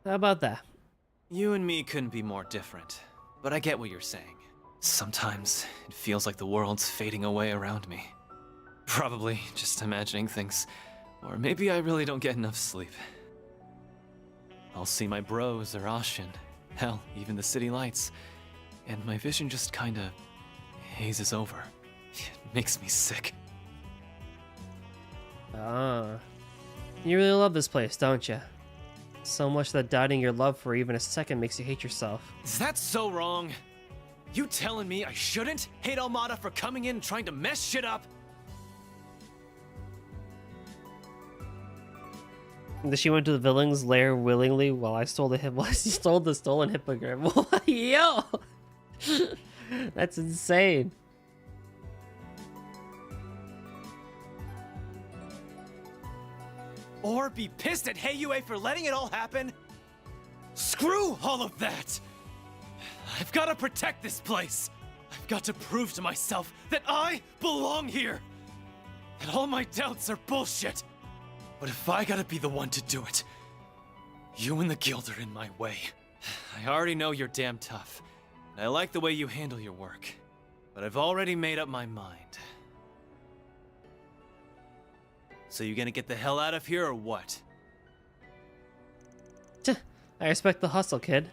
How about that? You and me couldn't be more different, but I get what you're saying. Sometimes it feels like the world's fading away around me. Probably just imagining things, or maybe I really don't get enough sleep. I'll see my bros or Ashin, hell, even the city lights, and my vision just kinda hazes over. It makes me sick. Ah. You really love this place, don't you? So much that doubting your love for even a second makes you hate yourself. Is that so wrong? You telling me I shouldn't hate Almada for coming in and trying to mess shit up? That she went to the villain's lair willingly while I stole the stolen hippogriff. Yo! That's insane. Or be pissed at Headway for letting it all happen? Screw all of that! I've got to protect this place. I've got to prove to myself that I belong here. That all my doubts are bullshit. But if I gotta be the one to do it, you and the guild are in my way. I already know you're damn tough, and I like the way you handle your work. But I've already made up my mind. So you gonna get the hell out of here or what? I respect the hustle, kid.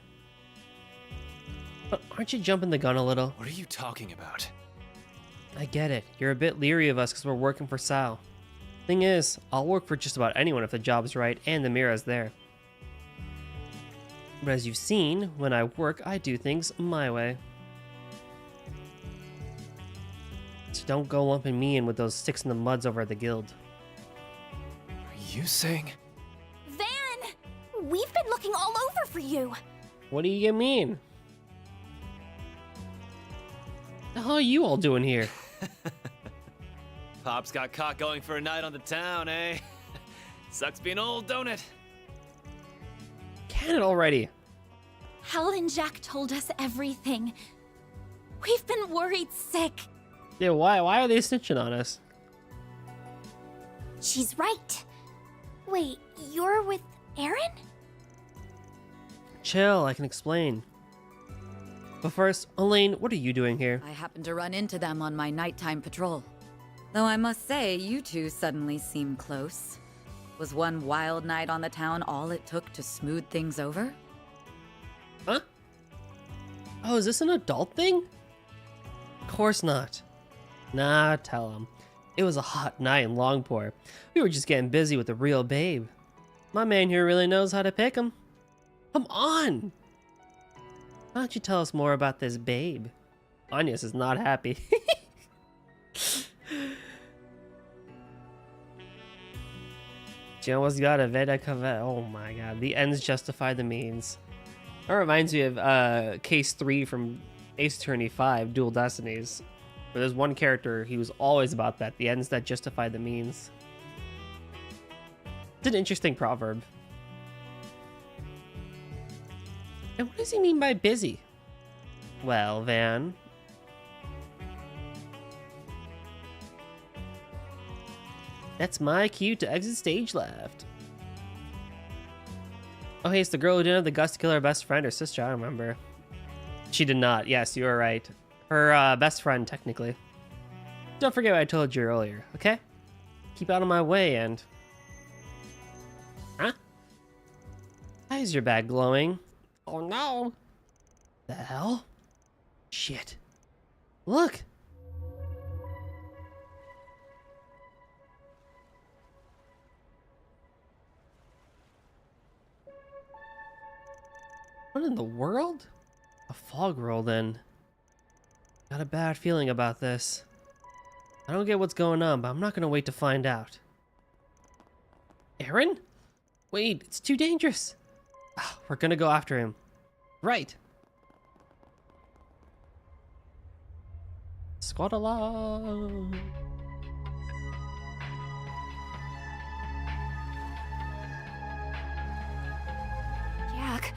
But aren't you jumping the gun a little? What are you talking about? I get it. You're a bit leery of us because we're working for Sal. Thing is, I'll work for just about anyone if the job's right and the Mira's there. But as you've seen, when I work, I do things my way. So don't go lumping me in with those sticks in the muds over at the guild. Are you saying? Van! We've been looking all over for you! What do you mean? The hell are you all doing here? Pop's got caught going for a night on the town, eh? Sucks being old, don't it? Can it already? Hal and Jack told us everything. We've been worried sick. Yeah, why are they snitching on us? She's right. Wait, you're with Aaron? Chill, I can explain. But first, Elaine, what are you doing here? I happened to run into them on my nighttime patrol. Though I must say, you two suddenly seem close. Was one wild night on the town all it took to smooth things over? Huh? Oh, is this an adult thing? Of course not. Nah, tell him. It was a hot night in Longport. We were just getting busy with the real babe. My man here really knows how to pick 'em. Come on! Why don't you tell us more about this babe? Agnes is not happy. She almost got a Veda Cavett. Oh my god. The ends justify the means. That reminds me of Case 3 from Ace Attorney 5, Dual Destinies. Where there's one character, he was always about that. The ends that justify the means. It's an interesting proverb. And what does he mean by busy? Well, Van. That's my cue to exit stage left. Oh, hey, it's the girl who didn't have the guts to kill her best friend or sister. I don't remember. She did not. Yes, you were right. Her best friend, technically. Don't forget what I told you earlier, okay? Keep out of my way and... Huh? Why is your bag glowing? Oh no! The hell? Shit. Look! What in the world? A fog rolled in. Got a bad feeling about this. I don't get what's going on, but I'm not gonna wait to find out. Aaron? Wait, it's too dangerous. We're gonna go after him. Right. Squad along. Jack,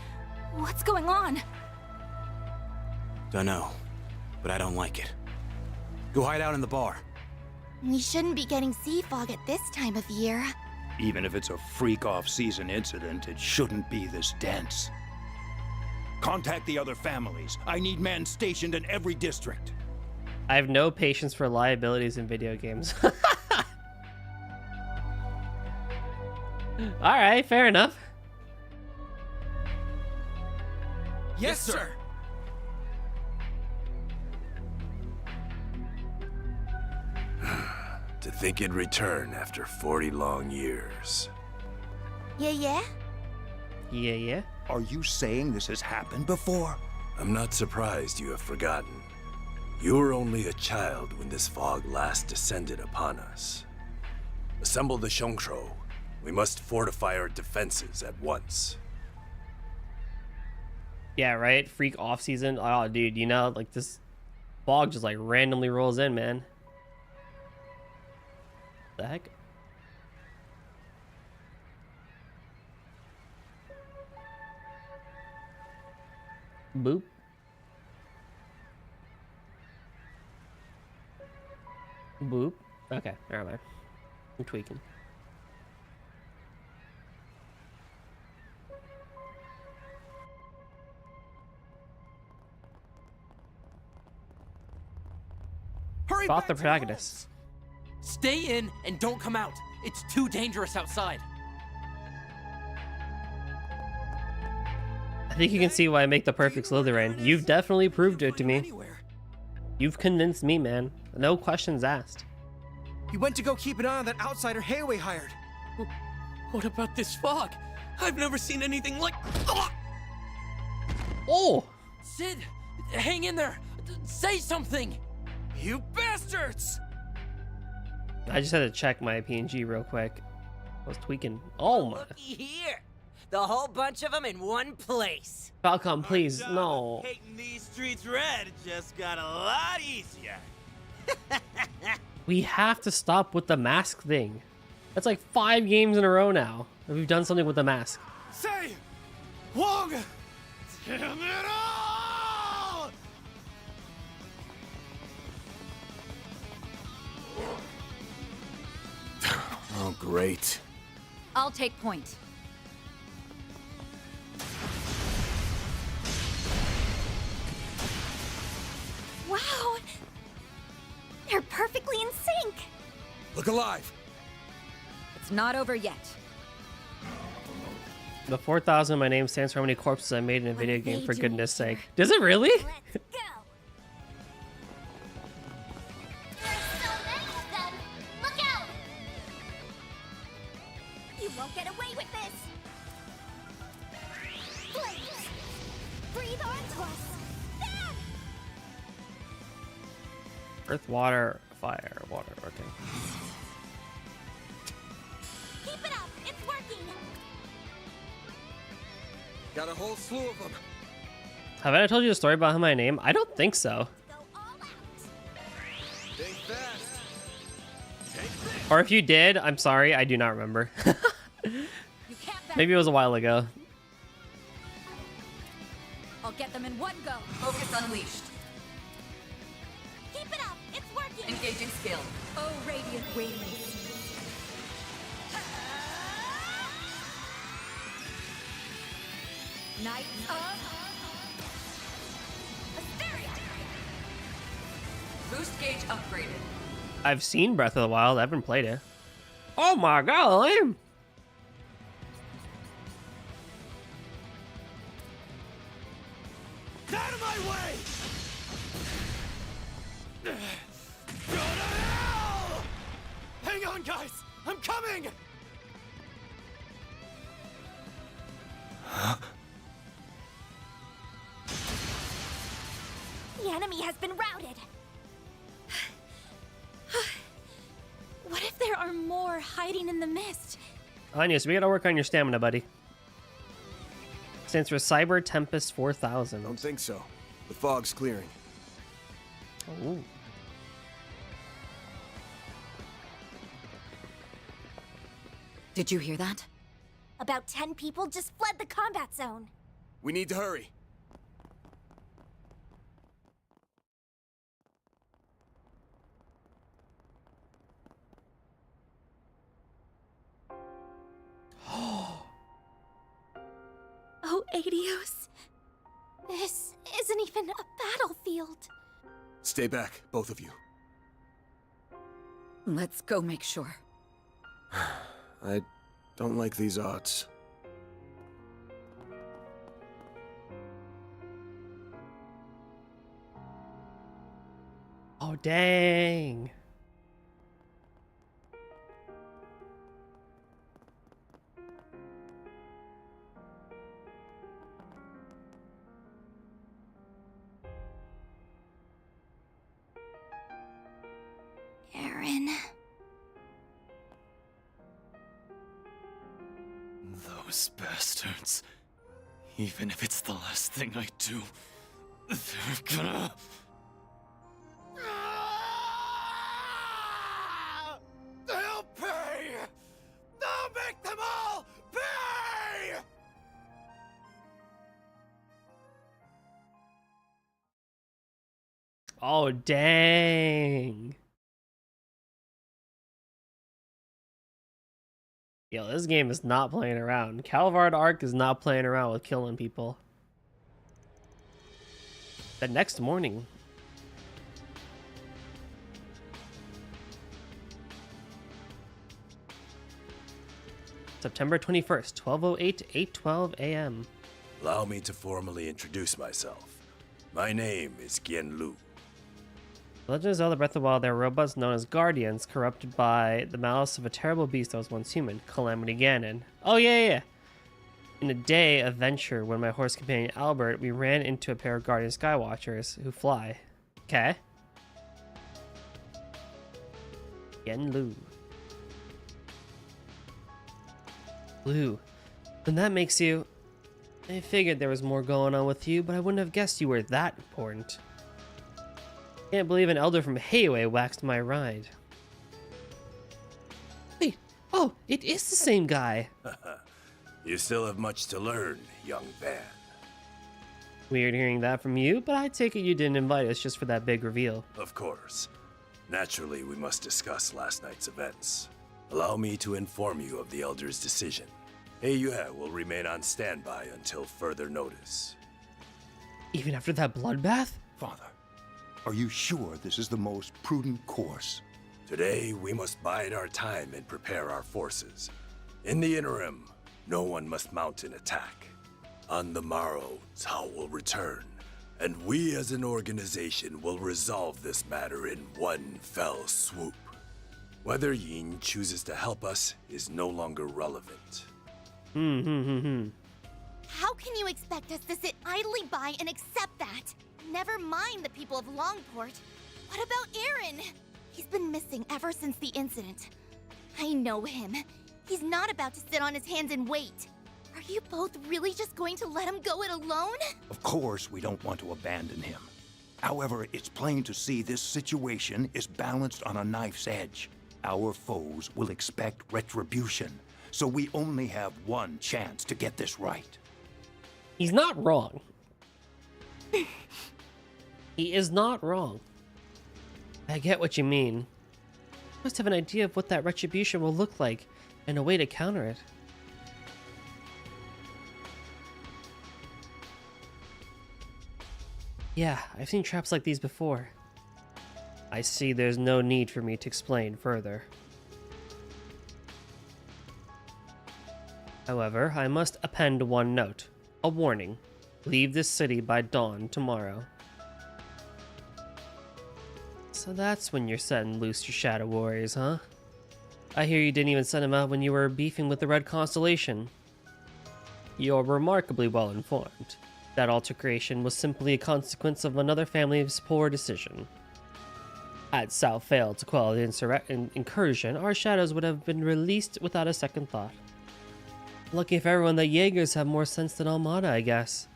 what's going on? Dunno, but I don't like it. Go hide out in the bar. We shouldn't be getting sea fog at this time of year. Even if it's a freak off-season incident, it shouldn't be this dense. Contact the other families. I need men stationed in every district. I have no patience for liabilities in video games. Alright, fair enough. Yes, sir. To think it'd return after 40 long years. Yeah? Yeah? Are you saying this has happened before? I'm not surprised you have forgotten. You were only a child when this fog last descended upon us. Assemble the Shongshou. We must fortify our defenses at once. Yeah, right? Freak off season. Oh, dude, you know, like this fog just like randomly rolls in, man. The heck? Boop. Boop. Okay, never mind. I'm tweaking. Hurry Spot back the to protagonist. Stay in and don't come out. It's too dangerous outside. I think you can see why I make the perfect Slytherin. You've definitely proved it to me. You've convinced me, man. No questions asked. He went to go keep an eye on that outsider Headway hired. What about this fog? I've never seen anything like... Oh! Sid, hang in there. Say something. You bastards! I just had to check my PNG real quick. I was tweaking. Oh my. Looky here. The whole bunch of them in one place. Falcon, please, no. Hating these streets red just got a lot easier. We have to stop with the mask thing. That's like 5 games in a row now that we've done something with the mask. Say, Wong, damn it all! Oh, great. I'll take point. Wow! They're perfectly in sync! Look alive! It's not over yet. The 4,000 my name stands for how many corpses I made in a video game, for goodness sake. Does it really? Let's go! There's so many of them! Look out! You won't get away with this! Flames! Breathe onto us! There! Earth, water, fire, water, okay. Keep it up! It's working! Got a whole slew of them. Have I told you the story about my name? I don't think so. Stay fast. Or if you did, I'm sorry, I do not remember. Maybe it was a while ago. I'll get them in one go. Focus unleashed. Keep it up! It's working! Engaging skill. Oh, radiant radiance. Night of Boost gauge upgraded. I've seen Breath of the Wild, I haven't played it. Oh my god, lame! Out of my way! Go to hell! Hang on, guys! I'm coming! The enemy has been routed! What if there are more hiding in the mist? Anya, so we gotta work on your stamina, buddy. Stands for Cyber Tempest 4000. Don't think so. The fog's clearing. Ooh. Did you hear that? About 10 people just fled the combat zone. We need to hurry. Oh, Adios. This isn't even a battlefield. Stay back, both of you. Let's go make sure. I don't like these odds. Oh, dang. Aaron. Those bastards. Even if it's the last thing I do, they're gonna... They'll pay! They'll make them all pay! Oh, dang. Yo, this game is not playing around. Calvard Arc is not playing around with killing people. The next morning. September 21st, 12:08 to 8:12 a.m. Allow me to formally introduce myself. My name is Gien Lu. Legend of Zelda Breath of the Wild, there are robots known as Guardians, corrupted by the malice of a terrible beast that was once human, Calamity Ganon. Oh, yeah. In a day of venture, when my horse companion Albert, we ran into a pair of Guardian Skywatchers who fly. Okay. Gien Lu. Lu. Then that makes you... I figured there was more going on with you, but I wouldn't have guessed you were that important. Can't believe an elder from headway waxed my ride. Wait, oh, it is the same guy. You still have much to learn, young man. Weird hearing that from you, but I take it you didn't invite us just for that big reveal. Of course. Naturally, we must discuss last night's events. Allow me to inform you of the elder's decision. Heiyue will remain on standby until further notice. Even after that bloodbath? Father, are you sure this is the most prudent course? Today, we must bide our time and prepare our forces. In the interim, no one must mount an attack. On the morrow, Cao will return, and we as an organization will resolve this matter in one fell swoop. Whether Yin chooses to help us is no longer relevant. How can you expect us to sit idly by and accept that? Never mind the people of Longport. What about Aaron? He's been missing ever since the incident. I know him. He's not about to sit on his hands and wait. Are you both really just going to let him go it alone? Of course, we don't want to abandon him. However, it's plain to see this situation is balanced on a knife's edge. Our foes will expect retribution, so we only have one chance to get this right. He's not wrong. He is not wrong. I get what you mean. You must have an idea of what that retribution will look like and a way to counter it. Yeah, I've seen traps like these before. I see there's no need for me to explain further. However, I must append one note. A warning. Leave this city by dawn tomorrow. So that's when you're setting loose your Shadow Warriors, huh? I hear you didn't even send them out when you were beefing with the Red Constellation. You're remarkably well informed. That altercation was simply a consequence of another family's poor decision. Had Sao failed to quell the incursion, our shadows would have been released without a second thought. Lucky for everyone that Jaegers have more sense than Armada, I guess.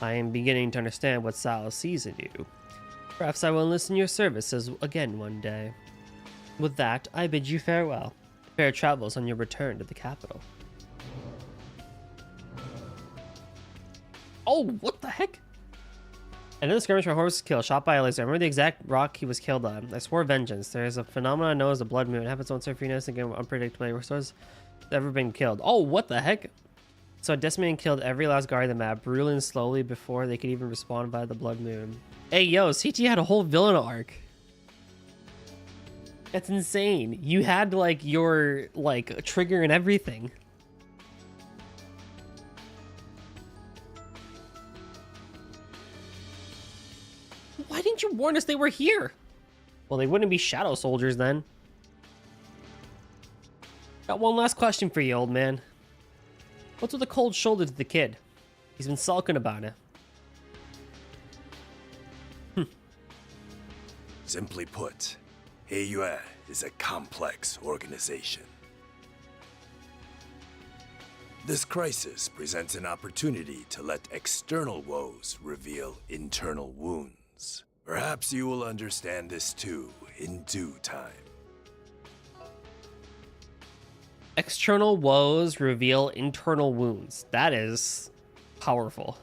I am beginning to understand what Sao sees in you. Perhaps I will enlist in your services again one day. With that, I bid you farewell. Fair travels on your return to the capital. Oh, what the heck? Another skirmish for horse kill, shot by a laser. I remember the exact rock he was killed on. I swore vengeance. There's a phenomenon known as a blood moon. It happens once every notice again, unpredictably. Restores ever been killed. Oh, what the heck? So I decimated and killed every last guard in the map, ruling slowly before they could even respond by the blood moon. Hey, yo, CT had a whole villain arc. That's insane. You had, like, your, like, trigger and everything. Why didn't you warn us they were here? Well, they wouldn't be shadow soldiers then. Got one last question for you, old man. What's with the cold shoulder to the kid? He's been sulking about it. Simply put, headway is a complex organization. This crisis presents an opportunity to let external woes reveal internal wounds. Perhaps you will understand this too in due time. External woes reveal internal wounds. That is powerful.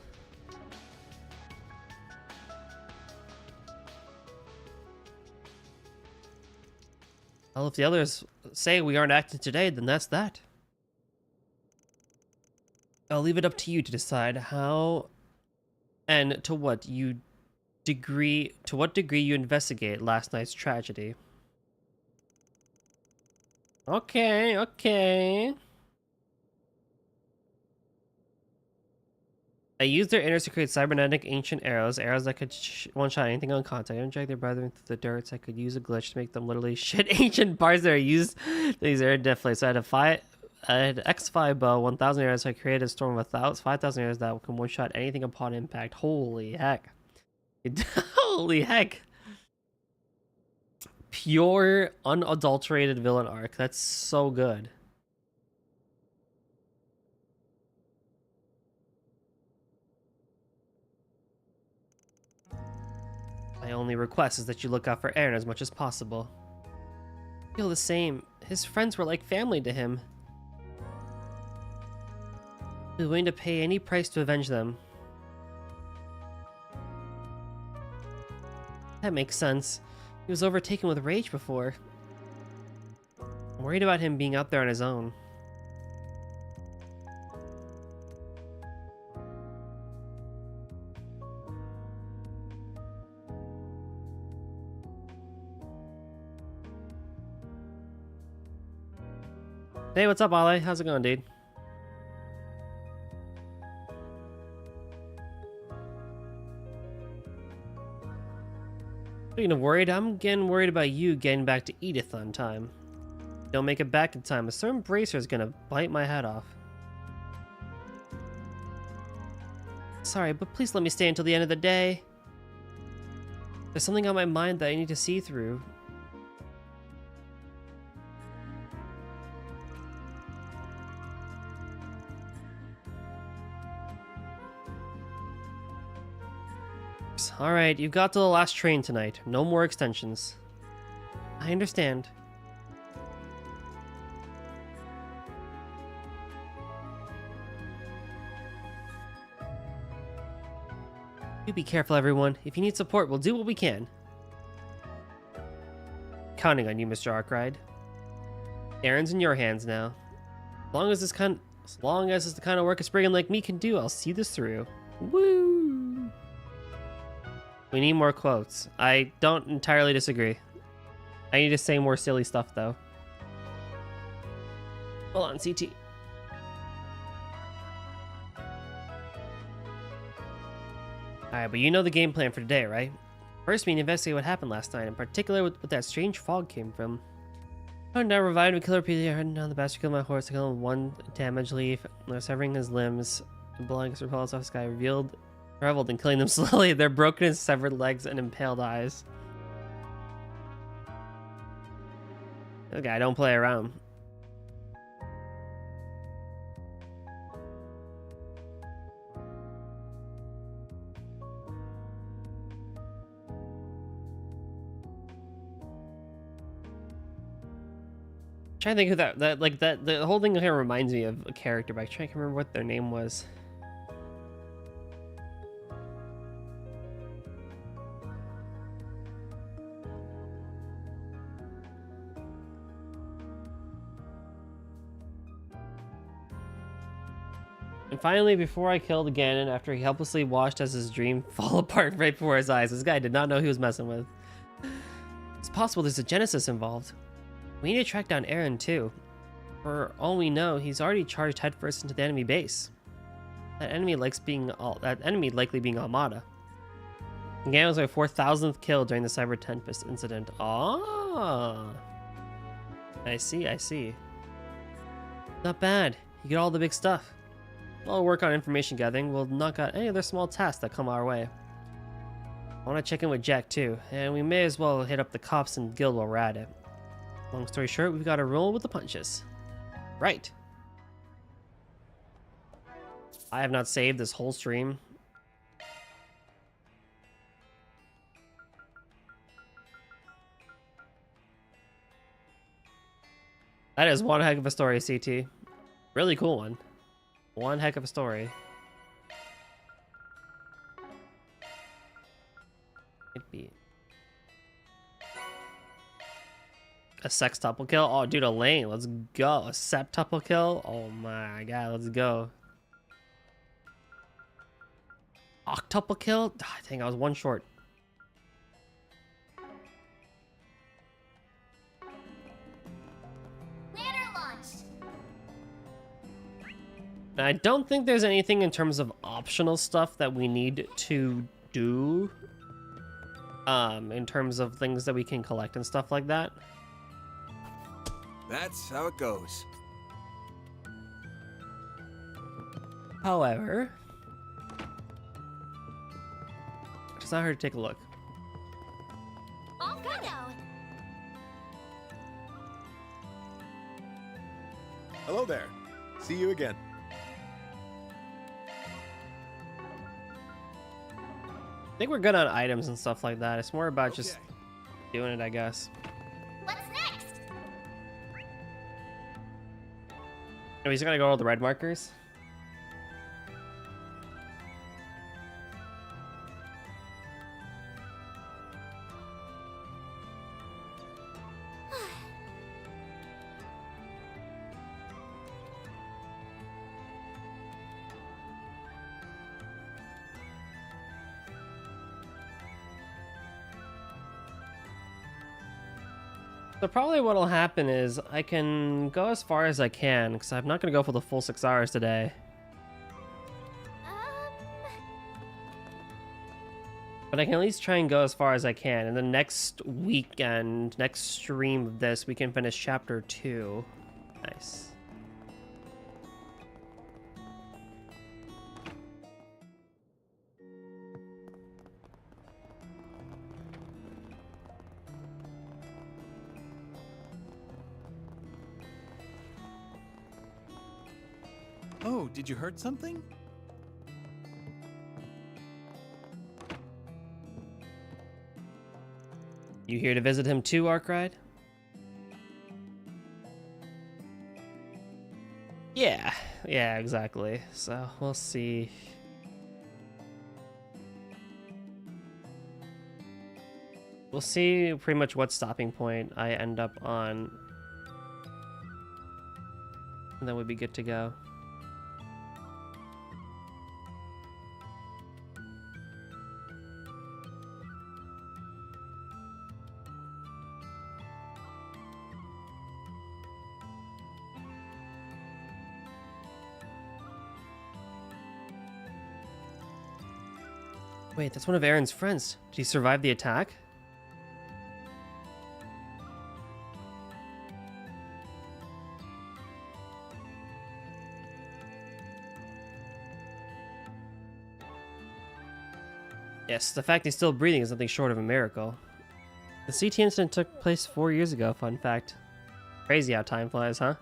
Well, if the others say we aren't acting today, then that's that. I'll leave it up to you to decide how and to what degree you investigate last night's tragedy. Okay. I used their inners to create cybernetic ancient arrows that could one-shot anything on contact. I inject their brethren through the dirt, so I could use a glitch to make them literally shit ancient parts that are used. These are definitely. So I had X5 bow, 1,000 arrows, so I created a storm of 5,000 arrows that can one-shot anything upon impact. Holy heck. Holy heck. Pure, unadulterated villain arc. That's so good. My only request is that you look out for Aaron as much as possible. I feel the same. His friends were like family to him. He was willing to pay any price to avenge them. That makes sense. He was overtaken with rage before. I'm worried about him being out there on his own. Hey, what's up, Ale? How's it going, dude? Speaking of worried, I'm getting worried about you getting back to Edith on time. Don't make it back in time. A certain bracer is gonna bite my head off. Sorry, but please let me stay until the end of the day. There's something on my mind that I need to see through. Alright, you've got to the last train tonight. No more extensions. I understand. You be careful, everyone. If you need support, we'll do what we can. Counting on you, Mr. Arkwright. Aaron's in your hands now. As long as it's the kind of work a Spriggan like me can do, I'll see this through. Woo! We need more quotes. I don't entirely disagree. I need to say more silly stuff, though. Hold on, CT. Alright, but you know the game plan for today, right? First, we need to investigate what happened last night, in particular what that strange fog came from. I now revived a killer PD. I heard down the bastard killed my horse. I killed him one damaged leaf. They're severing his limbs. The blowing repelled off the sky reveled in killing them slowly. Their broken and severed legs and impaled eyes. This guy don't play around. Trying to think of the whole thing here reminds me of a character, but I can't remember what their name was. And finally, before I killed Ganon, after he helplessly watched as his dream fall apart right before his eyes, this guy did not know he was messing with. It's possible there's a Genesis involved. We need to track down Aaron too. For all we know, he's already charged headfirst into the enemy base. That enemy likely being Armada. And Ganon was my 4,000th kill during the Cyber Tempest incident. Ah, I see. Not bad. You get all the big stuff. While we work on information gathering, we'll knock out any other small tasks that come our way. I want to check in with Jack too, and we may as well hit up the cops and guild while we're at it. Long story short, we've got to roll with the punches. Right. I have not saved this whole stream. That is one heck of a story, CT. Really cool one. One heck of a story. It'd be a sextuple kill. Oh, dude, a lane. Let's go. A septuple kill. Oh my god, let's go. Octuple kill. I think I was one short. I don't think there's anything in terms of optional stuff that we need to do. In terms of things that we can collect and stuff like that. That's how it goes. However, it's not hard to take a look. All good. Hello there. See you again. I think we're good on items and stuff like that. It's more about just doing it, I guess. What's next? Oh, he's gonna go all the red markers. So probably what'll happen is I can go as far as I can, because I'm not going to go for the full 6 hours today. But I can at least try and go as far as I can. And the next weekend, next stream of this, we can finish chapter 2. Nice. Oh, did you hurt something? You here to visit him too, Arkride? Yeah, exactly. So we'll see. We'll see pretty much what stopping point I end up on. And then we'd be good to go. Wait, that's one of Aaron's friends. Did he survive the attack? Yes, the fact he's still breathing is nothing short of a miracle. The CT incident took place 4 years ago, fun fact. Crazy how time flies, huh?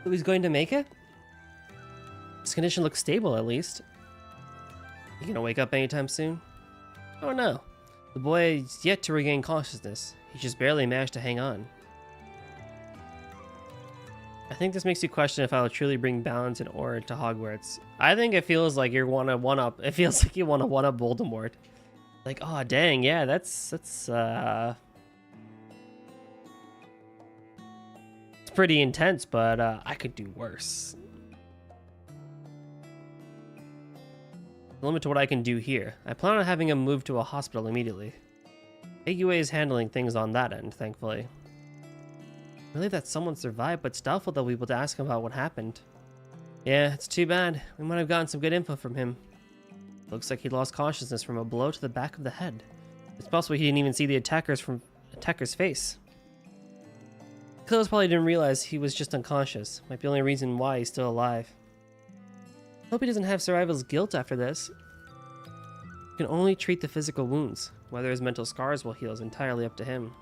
So he's going to make it? His condition looks stable, at least. You gonna wake up anytime soon? Oh no. The boy is yet to regain consciousness. He just barely managed to hang on. I think this makes you question if I will truly bring balance and order to Hogwarts. I think it feels like you want to one-up. It feels like you want to one-up Voldemort. Like, oh dang, yeah, that's it's pretty intense, but I could do worse. Limit to what I can do here. I plan on having him moved to a hospital immediately. AUA is handling things on that end, thankfully. Relieved that someone survived, but it's doubtful they'll be able to ask him about what happened. Yeah, it's too bad. We might have gotten some good info from him. Looks like he lost consciousness from a blow to the back of the head. It's possible he didn't even see the attacker's face. Killers probably didn't realize he was just unconscious. Might be the only reason why he's still alive. Hope he doesn't have survival's guilt after this. He can only treat the physical wounds. Whether his mental scars will heal is entirely up to him.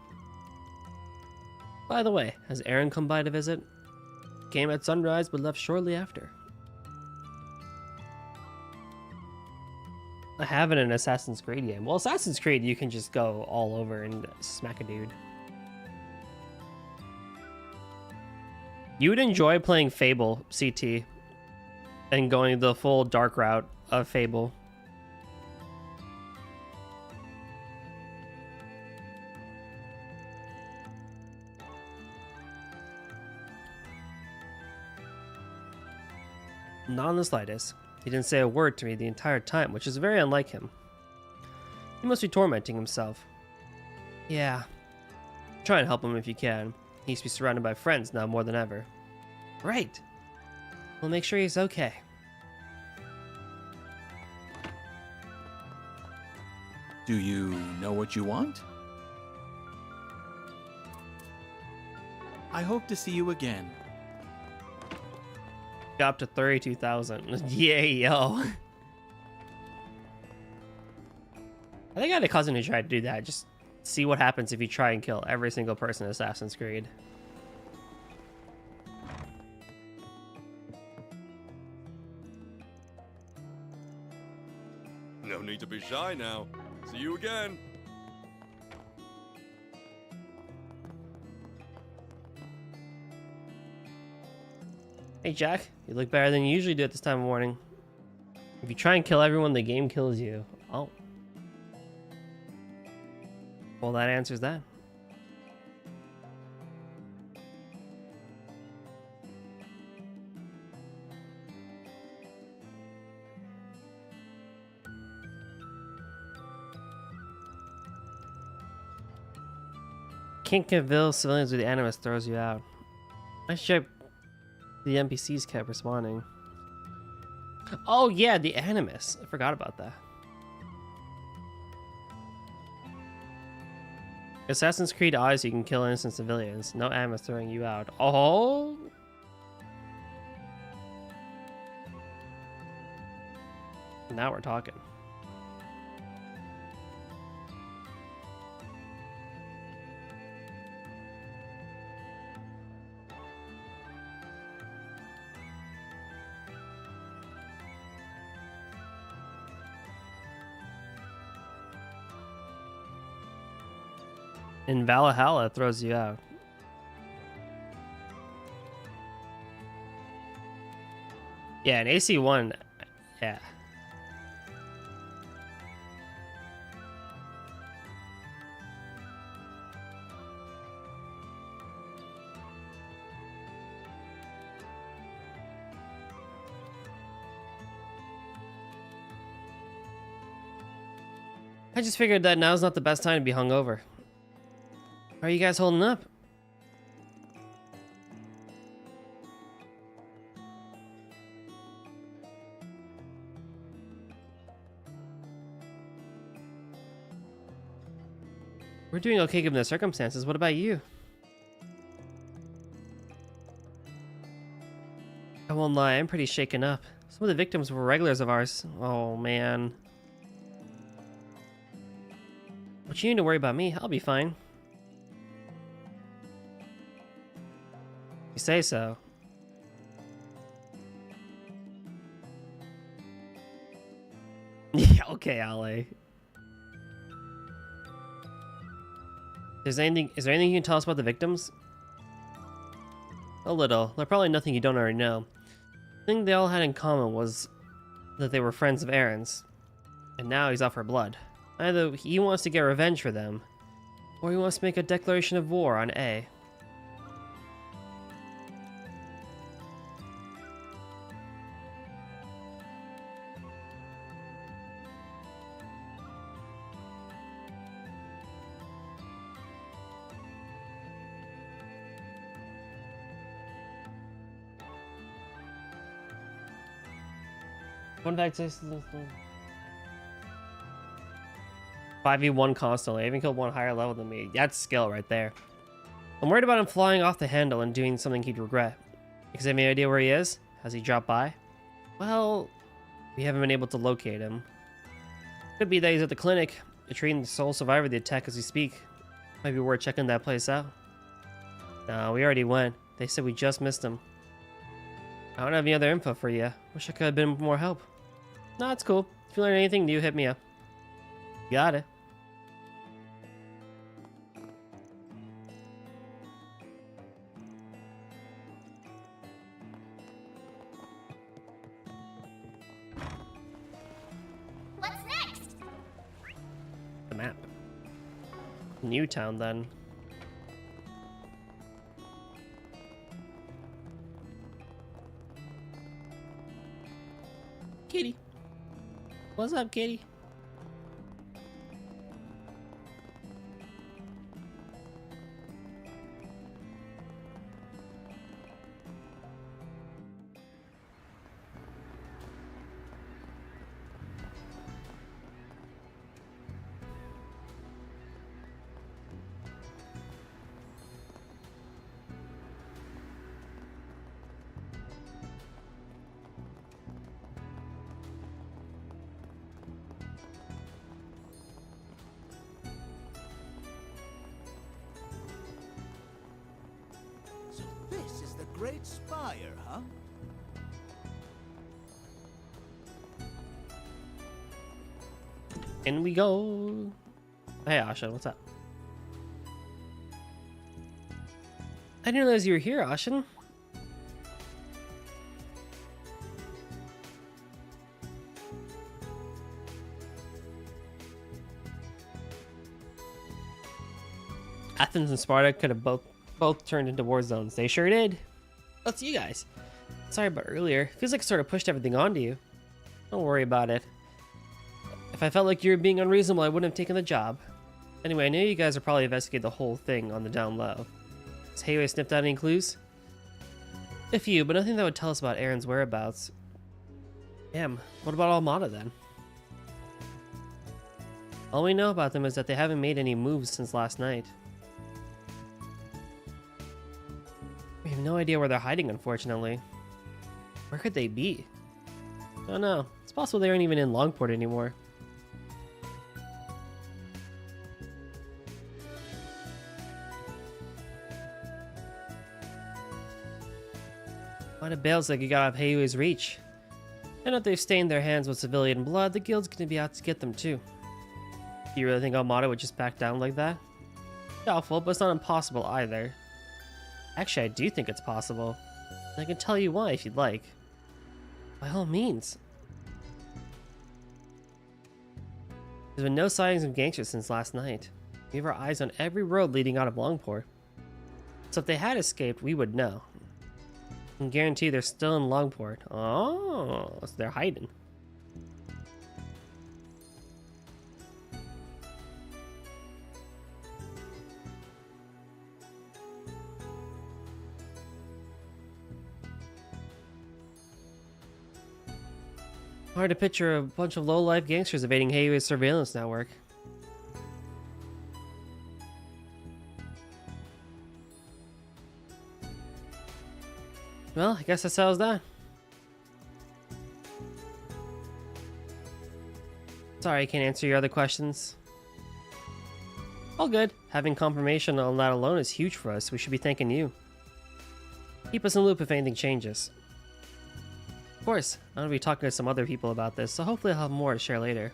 By the way, has Aaron come by to visit? Came at sunrise but left shortly after. I have it in Assassin's Creed game. Well, Assassin's Creed, you can just go all over and smack a dude. You would enjoy playing Fable CT and going the full dark route of Fable. Not in the slightest. He didn't say a word to me the entire time, which is very unlike him. He must be tormenting himself. Yeah. Try and help him if you can. He needs to be surrounded by friends now more than ever. Right. We'll make sure he's okay. Do you know what you want? I hope to see you again. Got up to 32,000. Yay, yo. I think I had a cousin who tried to do that. Just see what happens if you try and kill every single person in Assassin's Creed. No need to be shy now. See you again. Hey Jack, you look better than you usually do at this time of morning. If you try and kill everyone, the game kills you. Oh. Well, that answers that. Can't kill civilians with the animus throws you out. Nice check. The NPCs kept responding. Oh yeah, the animus. I forgot about that. Assassin's Creed Odyssey, you can kill innocent civilians. No animus throwing you out. Oh. Now we're talking. In Valhalla, it throws you out. Yeah, in AC1, yeah. I just figured that now's not the best time to be hungover. How are you guys holding up? We're doing okay given the circumstances. What about you? I won't lie, I'm pretty shaken up. Some of the victims were regulars of ours. Oh, man. But you need to worry about me. I'll be fine. You say so. Yeah, okay, Ale. Is there anything you can tell us about the victims? A little. There's probably nothing you don't already know. The thing they all had in common was that they were friends of Aaron's. And now he's out for blood. Either he wants to get revenge for them, or he wants to make a declaration of war on A. One back to 5v1 constantly. I even killed one higher level than me. That's skill right there. I'm worried about him flying off the handle and doing something he'd regret. Because I have any idea where he is? Has he dropped by? Well, we haven't been able to locate him. Could be that he's at the clinic, treating the sole survivor of the attack as we speak. Might be worth checking that place out. No, we already went. They said we just missed him. I don't have any other info for you. Wish I could have been more help. No, it's cool. If you learn anything new, hit me up. Got it. What's next? The map. Newtown, then. Kitty. What's up, kitty? This is the Great Spire, huh? In we go. Hey, Asha, what's up? I didn't realize you were here, Ashen. Athens and Sparta could have both turned into war zones. They sure did. That's you guys. Sorry about earlier. Feels like I sort of pushed everything onto you. Don't worry about it. If I felt like you were being unreasonable, I wouldn't have taken the job. Anyway, I know you guys are probably investigating the whole thing on the down low. Has Headway sniffed out any clues? A few, but nothing that would tell us about Aaron's whereabouts. Damn, what about Almada then? All we know about them is that they haven't made any moves since last night. We have no idea where they're hiding, unfortunately. Where could they be? I don't know. It's possible they aren't even in Longport anymore. What a bail's like you got off Headway's reach. And if they've stained their hands with civilian blood, the guild's gonna be out to get them too. Do you really think Almada would just back down like that? Doubtful, but it's not impossible either. Actually, I do think it's possible. And I can tell you why if you'd like. By all means. There's been no sightings of gangsters since last night. We have our eyes on every road leading out of Longport. So if they had escaped, we would know. I can guarantee they're still in Longport. Oh, so they're hiding. Hard to picture a bunch of low-life gangsters evading Headway's surveillance network. Well, I guess that settles that. Sorry, I can't answer your other questions. All good. Having confirmation on that alone is huge for us. We should be thanking you. Keep us in the loop if anything changes. Of course, I'm going to be talking to some other people about this, so hopefully I'll have more to share later.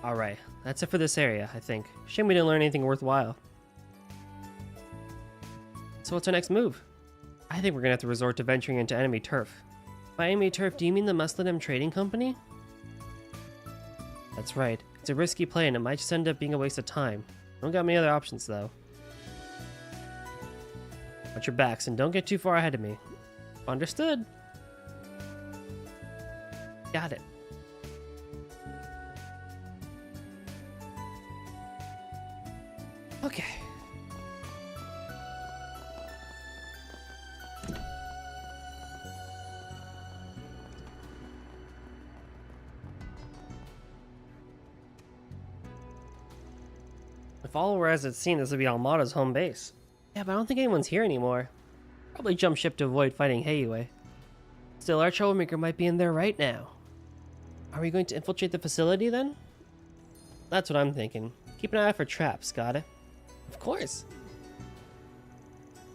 Alright, that's it for this area, I think. Shame we didn't learn anything worthwhile. So what's our next move? I think we're gonna have to resort to venturing into enemy turf. By enemy turf, do you mean the Muslim Trading Company? That's right. It's a risky play and it might just end up being a waste of time. Don't got many other options though. Watch your backs and don't get too far ahead of me. Understood. Got it. Okay. If all were as it's seen, this would be Almada's home base. Yeah, but I don't think anyone's here anymore. Probably jumped ship to avoid fighting Headway. Still, our troublemaker might be in there right now. Are we going to infiltrate the facility then? That's what I'm thinking. Keep an eye out for traps, got it? Of course.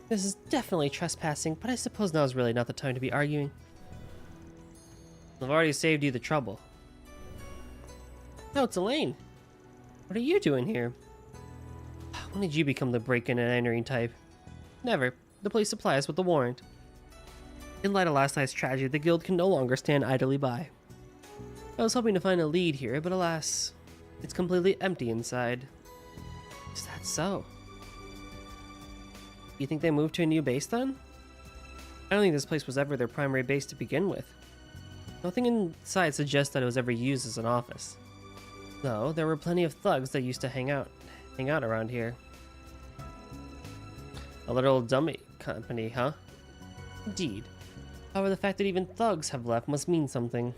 This is definitely trespassing, but I suppose now is really not the time to be arguing. I've already saved you the trouble. No, it's Elaine. What are you doing here? When did you become the break-in and entering type? Never. The police supply us with the warrant. In light of last night's tragedy, the guild can no longer stand idly by. I was hoping to find a lead here, but alas, it's completely empty inside. Is that so? You think they moved to a new base then? I don't think this place was ever their primary base to begin with. Nothing inside suggests that it was ever used as an office. Though, there were plenty of thugs that used to hang out around here. A little dummy company, huh? Indeed. However, the fact that even thugs have left must mean something.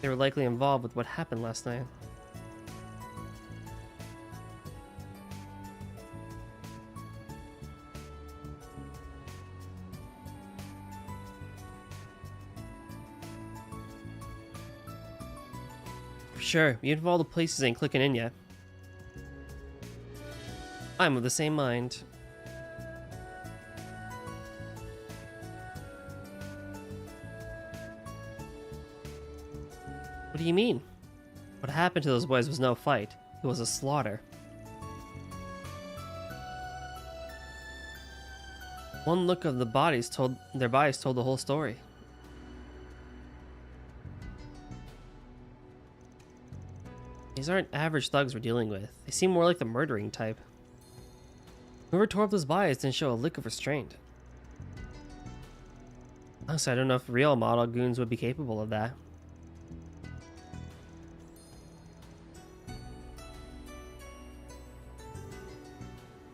They were likely involved with what happened last night. Sure, even if all the places ain't clicking in yet. I'm of the same mind. What do you mean? What happened to those boys was no fight. It was a slaughter. One look of their bodies told the whole story. These aren't average thugs we're dealing with. They seem more like the murdering type. Whoever tore up those bodies didn't show a lick of restraint. Honestly, I don't know if real model goons would be capable of that.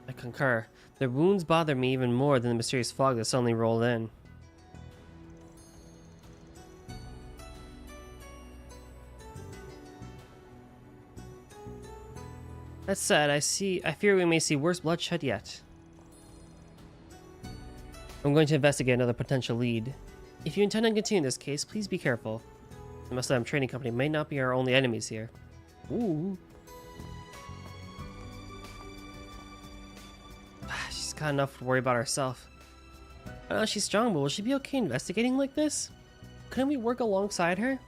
I concur. Their wounds bother me even more than the mysterious fog that suddenly rolled in. That said, I fear we may see worse bloodshed yet. I'm going to investigate another potential lead. If you intend on continuing this case, please be careful. The Muslim Trading Company may not be our only enemies here. Ooh. She's got enough to worry about herself. I know she's strong, but will she be okay investigating like this? Couldn't we work alongside her?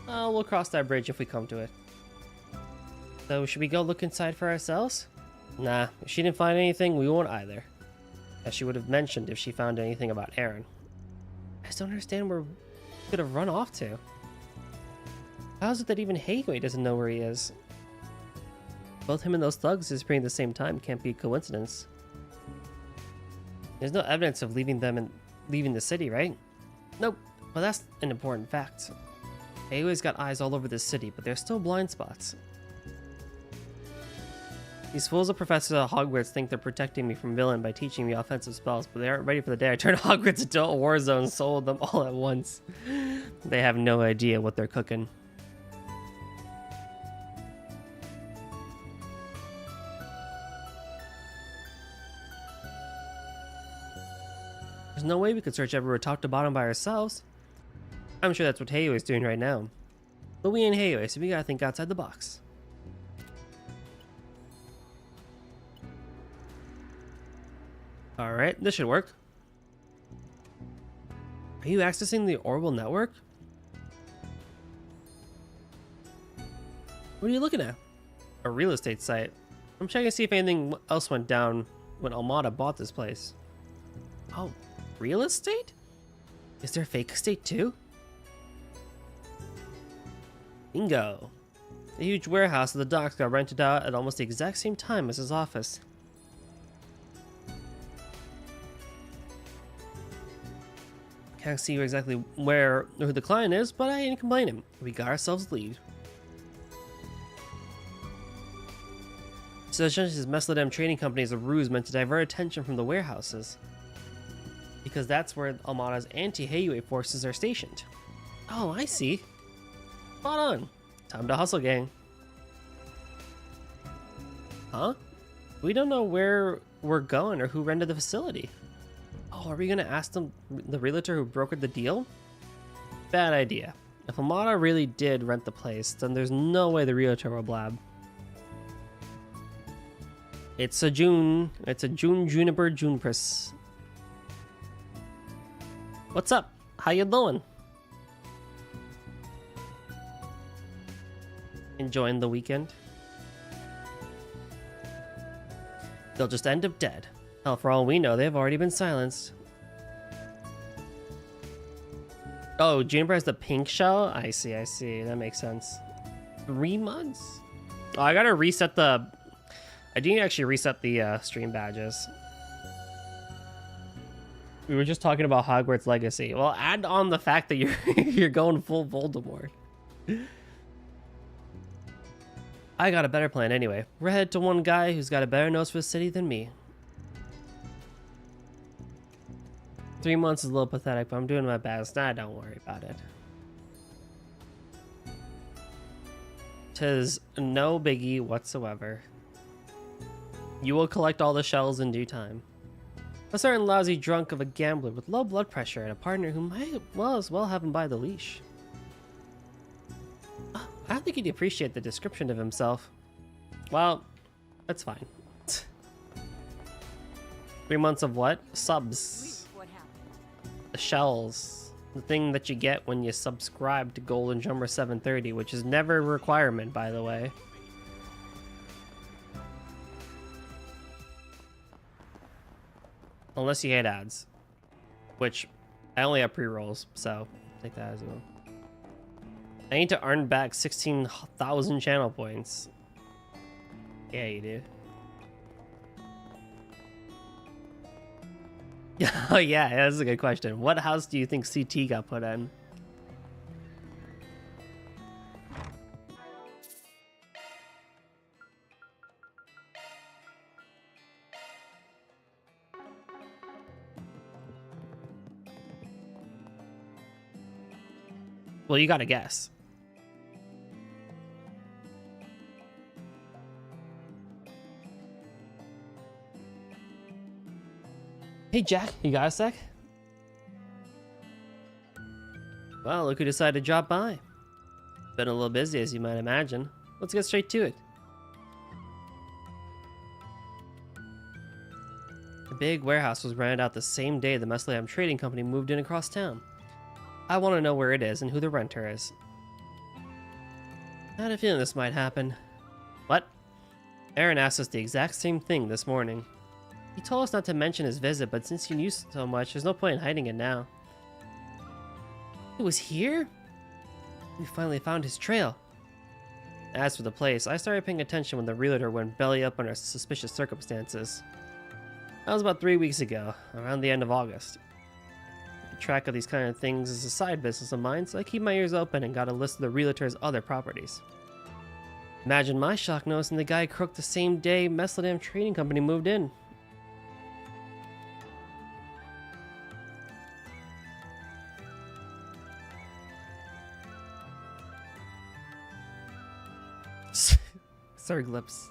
We'll cross that bridge if we come to it. So, should we go look inside for ourselves? Nah, if she didn't find anything, we won't either. As she would have mentioned if she found anything about Aaron. I just don't understand where we could have run off to. How is it that even Headway doesn't know where he is? Both him and those thugs disappearing at the same time can't be a coincidence. There's no evidence of leaving the city, right? Nope, but that's an important fact. Headway's got eyes all over this city, but there's still blind spots. These fools of professors at Hogwarts think they're protecting me from villain by teaching me offensive spells, but they aren't ready for the day I turn Hogwarts into a war zone and sold them all at once. They have no idea what they're cooking. There's no way we could search everywhere top to bottom by ourselves. I'm sure that's what Headway's doing right now. But we ain't Headway, so we gotta think outside the box. Alright, this should work. Are you accessing the Orbital network? What are you looking at? A real estate site. I'm checking to see if anything else went down when Almada bought this place. Oh, real estate? Is there a fake estate too? Bingo. The huge warehouse at the docks got rented out at almost the exact same time as his office. Can't see exactly who the client is, but I ain't complaining. We got ourselves a lead. So essentially, this Mesledem trading company is a ruse meant to divert attention from the warehouses. Because that's where Almada's anti-Headway forces are stationed. Oh, I see. Spot on. Time to hustle, gang. Huh? We don't know where we're going or who rented the facility. Oh, are we gonna ask them, the realtor who brokered the deal? Bad idea. If Almada really did rent the place, then there's no way the realtor will blab. It's a Juniper Junipers. What's up? How you doing? Enjoying the weekend? They'll just end up dead. Hell, for all we know, they've already been silenced. Oh, Juniper has the pink shell? I see. That makes sense. 3 months? Oh, I gotta reset the... I do need to actually reset the stream badges. We were just talking about Hogwarts Legacy. Well, add on the fact that you're going full Voldemort. I got a better plan anyway. We're headed to one guy who's got a better nose for the city than me. 3 months is a little pathetic, but I'm doing my best. Nah, don't worry about it. 'Tis no biggie whatsoever. You will collect all the shells in due time. A certain lousy drunk of a gambler with low blood pressure and a partner who might as well have him by the leash. Oh, I don't think he'd appreciate the description of himself. Well, that's fine. 3 months of what? Subs. The shells. The thing that you get when you subscribe to Golden Jumper 730, which is never a requirement, by the way. Unless you hate ads. Which, I only have pre-rolls, so take that as well. I need to earn back 16,000 channel points. Yeah, you do. Oh yeah, that's a good question. What house do you think CT got put in? Well, you gotta guess. Hey Jack, you got a sec? Well, look who decided to drop by. Been a little busy, as you might imagine. Let's get straight to it. big warehouse was rented out the same day the Mesliam Trading Company moved in across town. I want to know where it is and who the renter is. I had a feeling this might happen. What? Aaron asked us the exact same thing this morning. He told us not to mention his visit, but since you knew so much, there's no point in hiding it now. He was here? We finally found his trail. As for the place, I started paying attention when the realtor went belly up under suspicious circumstances. That was about 3 weeks ago, around the end of August. Keeping track of these kind of things is a side business of mine, so I keep my ears open and got a list of the realtor's other properties. Imagine my shock noticing the guy croaked the same day Mesliam Trading Company moved in. Surglips.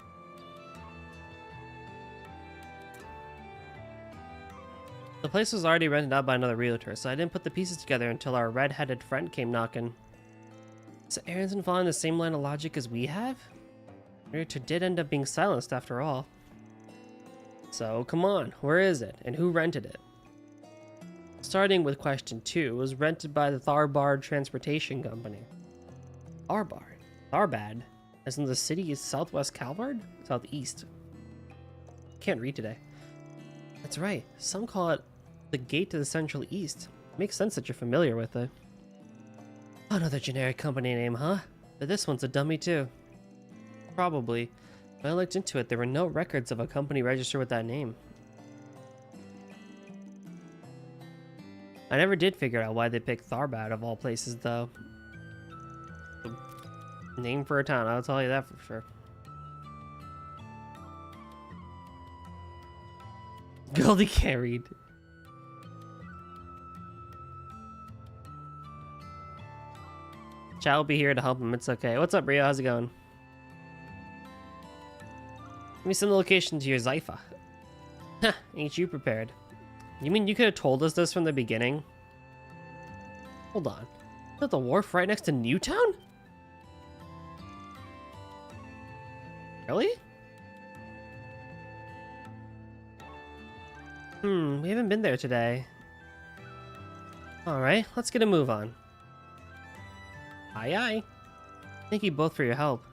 The place was already rented out by another realtor, so I didn't put the pieces together until our red-headed friend came knocking. So Aaron's been following the same line of logic as we have? The realtor did end up being silenced after all. So, come on, where is it, and who rented it? Starting with question 2, it was rented by the Tharbad Transportation Company. Tharbad? As in the city is Southwest Calvard? Southeast. Can't read today. That's right, some call it the gate to the Central East. Makes sense that you're familiar with it. Another generic company name, huh? But this one's a dummy too. Probably. When I looked into it, there were no records of a company registered with that name. I never did figure out why they picked Tharbad of all places, though. Name for a town, I'll tell you that for sure. Goldie can't read. Chad will be here to help him, it's okay. What's up, Rio? How's it going? Give me some location to your Zypha. Huh, ain't you prepared? You mean you could have told us this from the beginning? Hold on. Is that the wharf right next to Newtown? Really? We haven't been there today. Alright, let's get a move on. Aye aye. Thank you both for your help.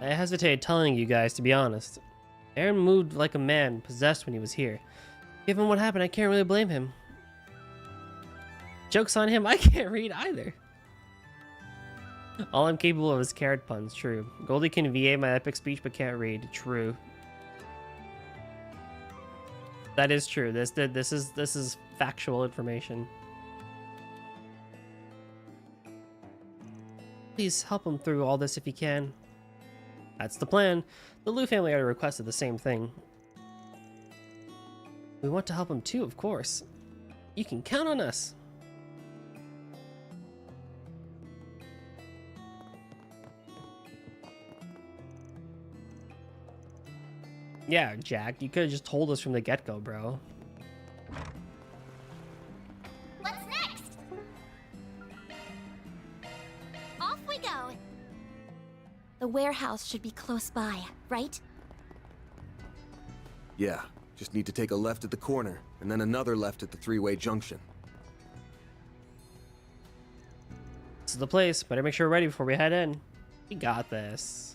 I hesitated telling you guys, to be honest. Aaron moved like a man possessed when he was here. Given what happened, I can't really blame him. Joke's on him, I can't read either. All I'm capable of is carrot puns, true. Goldie can VA my epic speech but can't read, true. That is true. This is factual information. Please help him through all this if you can. That's the plan. The Liu family already requested the same thing. We want to help him too, of course. You can count on us. Yeah, Jack, you could have just told us from the get-go, bro. What's next? Off we go. The warehouse should be close by, right? Yeah, just need to take a left at the corner, and then another left at the three-way junction. This is the place. Better make sure we're ready before we head in. We got this.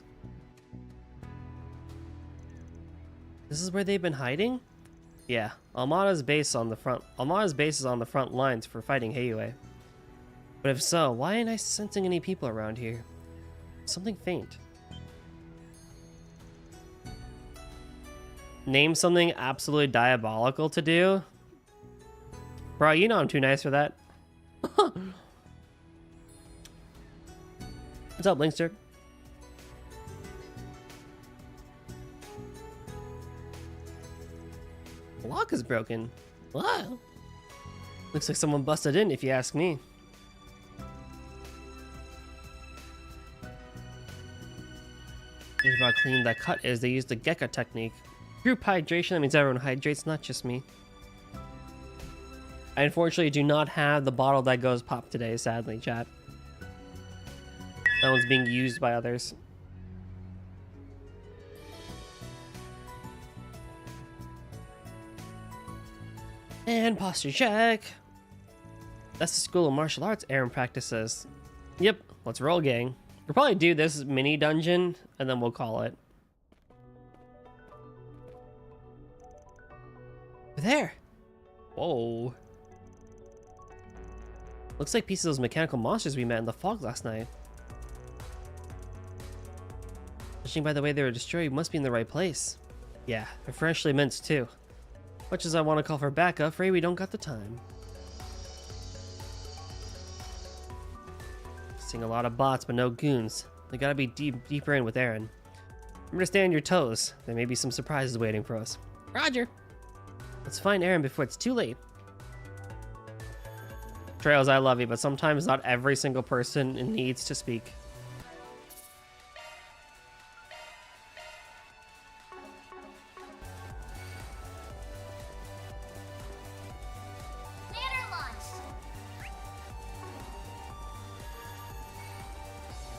This is where they've been hiding? Yeah, Almada's base is on the front lines for fighting Heiyue. But if so, why ain't I sensing any people around here? Something faint. Name something absolutely diabolical to do? Bro, you know I'm too nice for that. What's up, Linkster? Lock is broken. Wow. Looks like someone busted in, if you ask me. Here's how clean that cut is. They used the Gekka technique. Group hydration, that means everyone hydrates, not just me. I unfortunately do not have the bottle that goes pop today, sadly, chat. That one's being used by others. And posture check. That's the school of martial arts Aaron practices. Yep, let's roll, gang. We'll probably do this mini dungeon, and then we'll call it. There. Whoa. Looks like pieces of those mechanical monsters we met in the fog last night. Judging by the way they were destroyed, you must be in the right place. Yeah, they're freshly minced too. Much as I want to call for backup, afraid we don't got the time. Seeing a lot of bots, but no goons. They gotta be deeper in with Aaron. Remember to stay on your toes. There may be some surprises waiting for us. Roger. Let's find Aaron before it's too late. Trails, I love you, but sometimes not every single person needs to speak.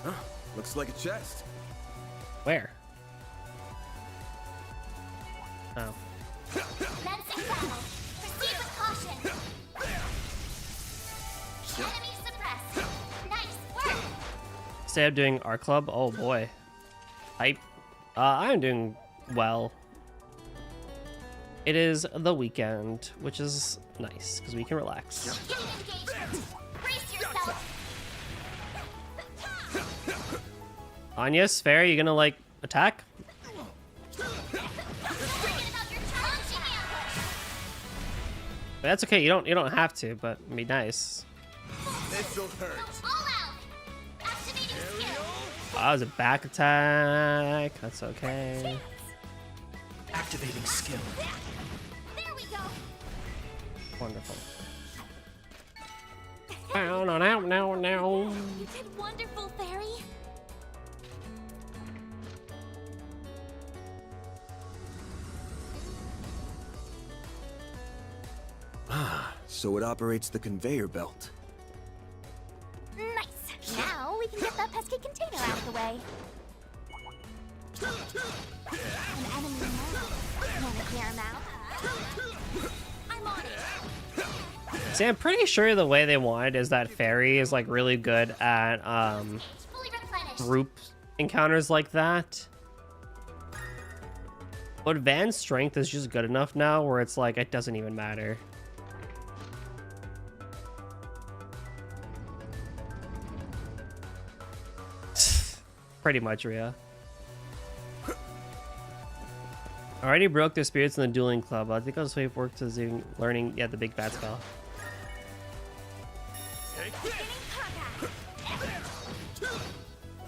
Huh, looks like a chest. Where? Oh. Commencing battle. Proceed with caution. Enemy suppressed. Nice work. Instead of doing our club, oh boy. I'm doing well. It is the weekend, which is nice because we can relax. Brace yourself. Anya's fair. You gonna like attack? That's okay. You don't have to, but it'd be nice. This'll hurt. Oh, that was a back attack. That's okay. Activating skill. There we go. Wonderful. No. You did wonderful, Fairy. Ah, so it operates the conveyor belt. Nice. Now we can get that pesky container out of the way. An enemy now. Wanna clear him out? I'm on it. See, I'm pretty sure the way they want it is that Fairy is like really good at Fully replenished. group encounters like that. But Van's strength is just good enough now where it's like it doesn't even matter. Pretty much, Rhea. Already broke their spirits in the dueling club. I think I'll just wait for work to learning the big bad spell.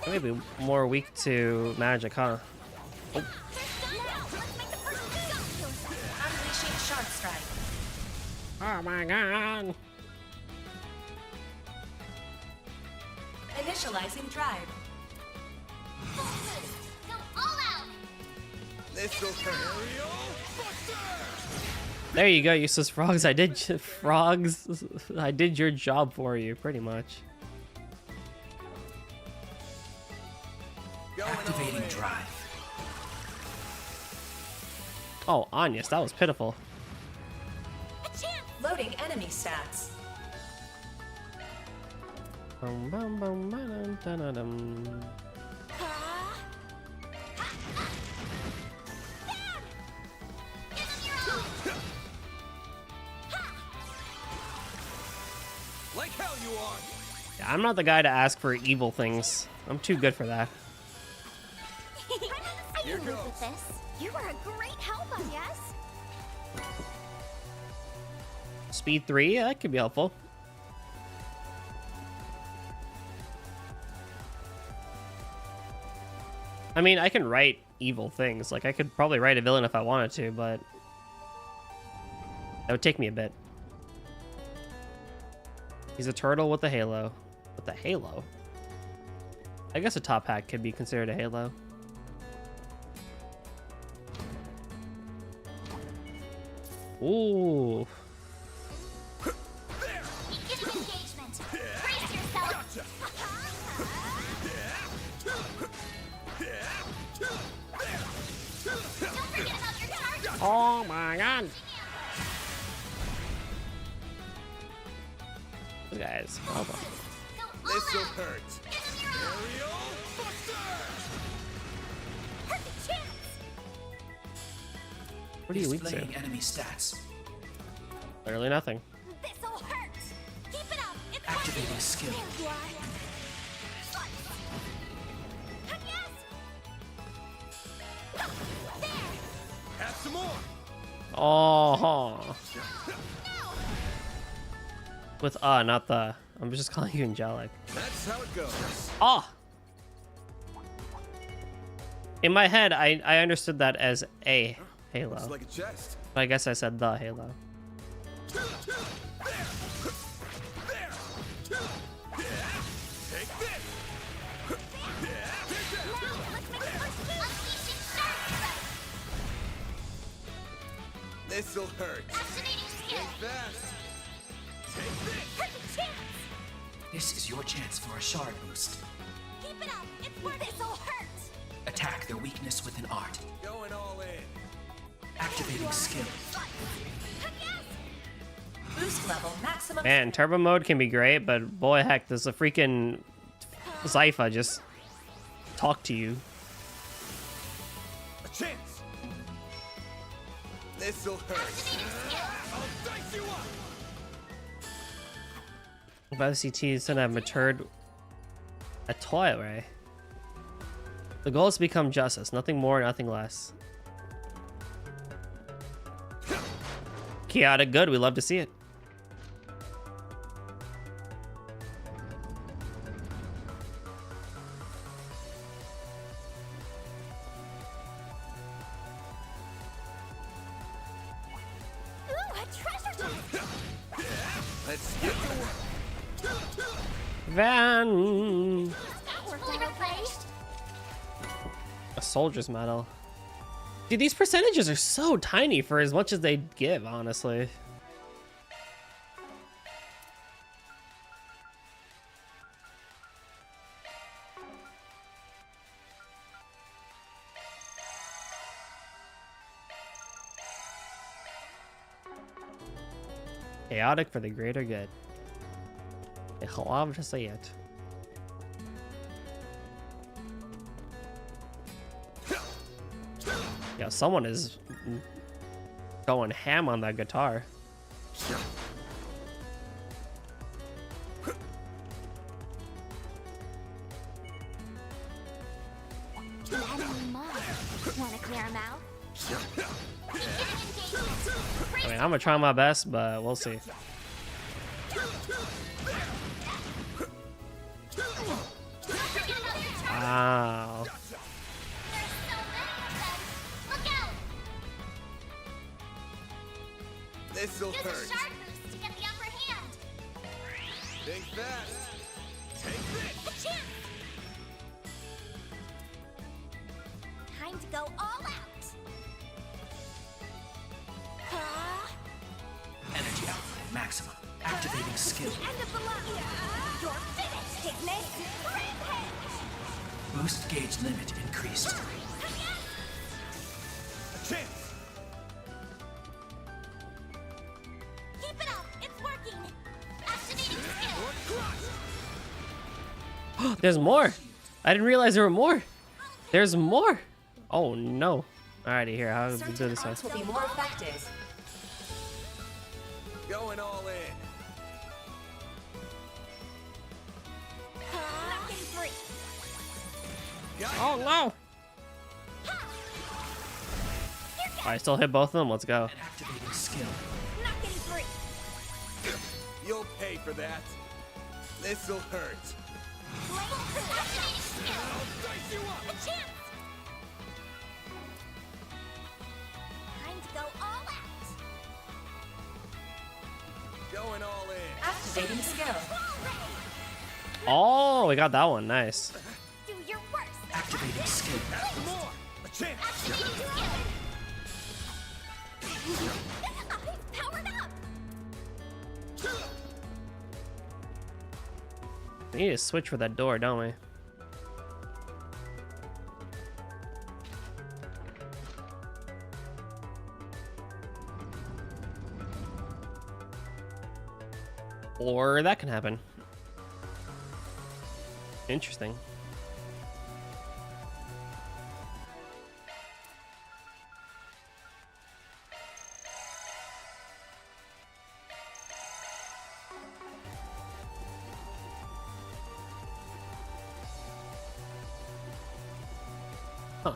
Maybe more weak to magic, huh? Oh. Unleashing Sharp Strike. Oh my god. Initializing Drive. Go all out. This'll hurt. There you go, useless frogs. I did frogs. I did your job for you, pretty much. Activating Drive. Oh, Anyas, that was pitiful. Loading enemy stats. Bum, bum, bum, ba-dum, da-da-dum. Like hell you are. Yeah, I'm not the guy to ask for evil things. I'm too good for that. I can live with this. You were a great help, I guess. Speed 3, yeah, that could be helpful. I mean, I can write evil things. Like, I could probably write a villain if I wanted to, but that would take me a bit. He's a turtle with a halo. With a halo? I guess a top hat could be considered a halo. Ooh. Beginning engagement. Brace yourself. Don't forget about your target. Oh my god. Those guys. Oh, This'll hurt. what are you weak to? Enemy stats. Clearly nothing. This'll hurt. Keep it up. It's Activating skill. There you are. Have some more. Oh. With not the. I'm just calling you angelic. That's how it goes. Oh. In my head, I understood that as a Halo. Looks like a chest. But I guess I said the Halo. This'll hurt. Take that. Take this. This is your chance for a shard boost. Keep it up. It's worth it. This'll hurt. Attack their weakness with an art. Going all in. Activating skill. Boost level maximum. Man, turbo mode can be great, but boy heck, does the freaking Zypha just talk to you. A chance. This'll hurt. I'll dice you up. By the CTs to have matured a toy ray. The goal is to become justice, nothing more, nothing less. Chaotic good, we love to see it. Let's get to work. Van. A soldier's medal. Dude, these percentages are so tiny for as much as they give, honestly. Chaotic for the greater good. I love to see it. Yeah, someone is going ham on that guitar. Wanna clear him out? I mean, I'm gonna try my best, but we'll see. Wow. This'll Use a hurt. sharp boost to get the upper hand. Think fast. Take this. Time to go all out. Energy output maximum. Activating skill. End of the line. You're finished, Ignis. Rampage. Boost gauge limit increased. A chance. Keep it up. It's working. Activating skill. There's more. I didn't realize there were more. There's more. Oh no. Alrighty, here. How do we do this one? Will be more effective. Going all in. Knocking free. Oh no. I still hit both of them. Let's go. Activating skill. Knocking free. You'll pay for that. This'll hurt. Activating skill. I'll dice you up. A chance. Time to go all out. Going all in. Activating skill. Oh, we got that one. Nice. Do your worst. Activating skill. Have more. A chance. Activating skill. I've powered up. We need to switch for that door, don't we? Or that can happen. Interesting. Huh.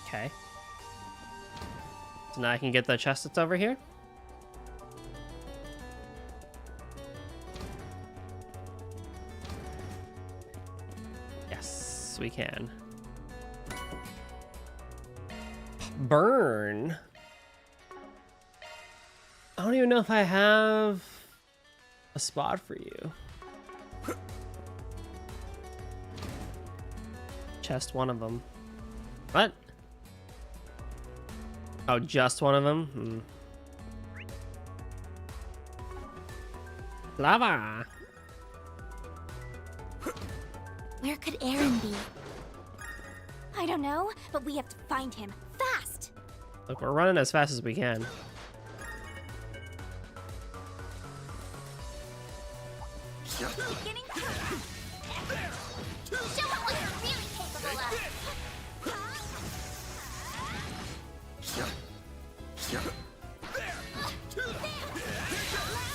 Okay. So now I can get the chest that's over here. Yes, we can. Burn. I don't even know if I have a spot for you. Chest, one of them. What? Oh, just one of them? Lava! Where could Aaron be? I don't know, but we have to find him fast. Look, we're running as fast as we can. Beginning to show what we're really capable of.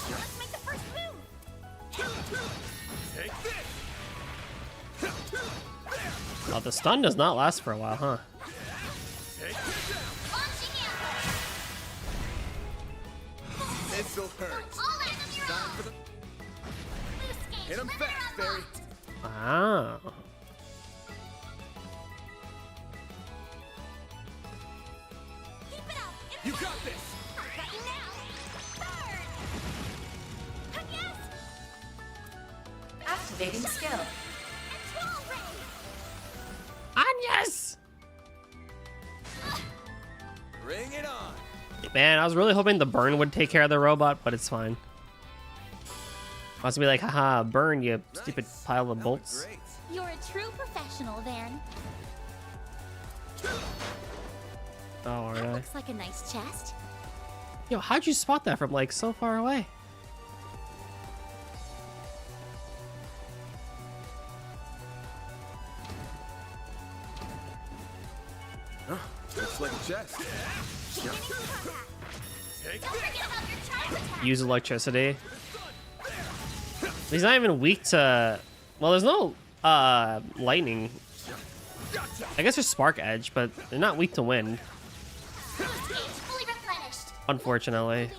Let's make the first move. Oh, the stun does not last for a while, huh? This'll hurt. Hit him fast, Barry. Wow. You got this. Activating skill. Yes! Bring it on. Man, I was really hoping the burn would take care of the robot, but it's fine. I was gonna be like, haha, burn, you stupid pile of bolts. You're a true professional, then. Oh, aren't I? Looks like a nice chest. Yo, how'd you spot that from like so far away? Oh, looks like a chest. Use electricity. He's not even weak to... Well, there's no lightning. I guess there's spark edge, but they're not weak to wind. Unfortunately.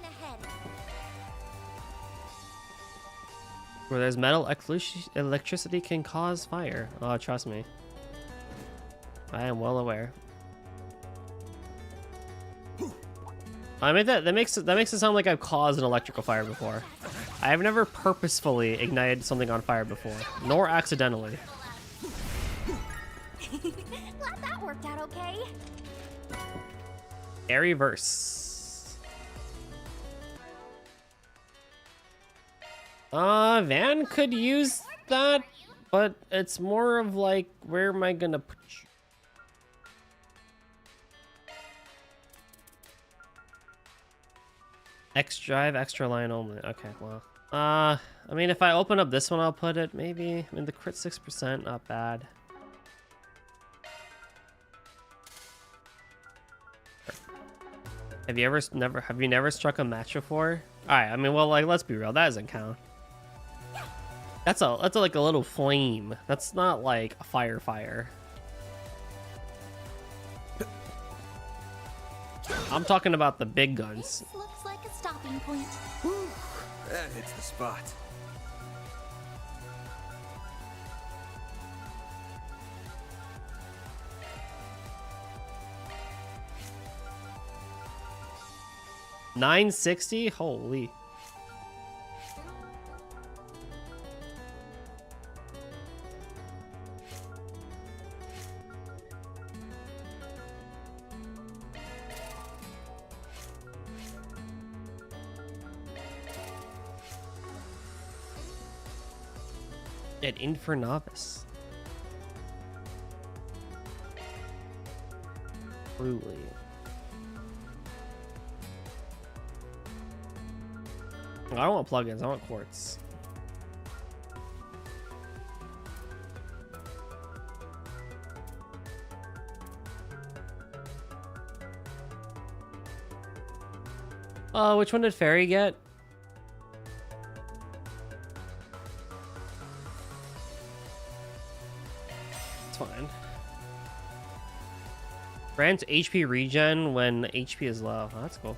Where there's metal, electricity can cause fire. Oh, trust me. I am well aware. I mean that makes it sound like I've caused an electrical fire before. I have never purposefully ignited something on fire before, nor accidentally. Glad that worked out okay. Airy verse. Van could use that, but it's more of like, where am I gonna put you? X drive, extra line only. Okay, well. I mean, if I open up this one, I'll put it, maybe. I mean, the crit 6%, not bad. Have you never struck a match before? Alright, I mean, well, like, let's be real, that doesn't count. That's like a little flame. That's not like a fire. I'm talking about the big guns. This looks like a stopping point. Whew, that hits the spot. $960? Holy. At Infernovis. Truly. I don't want plugins, I want quartz. Oh, which one did Fairy get? It's fine. Grants HP regen when HP is low. Oh, that's cool.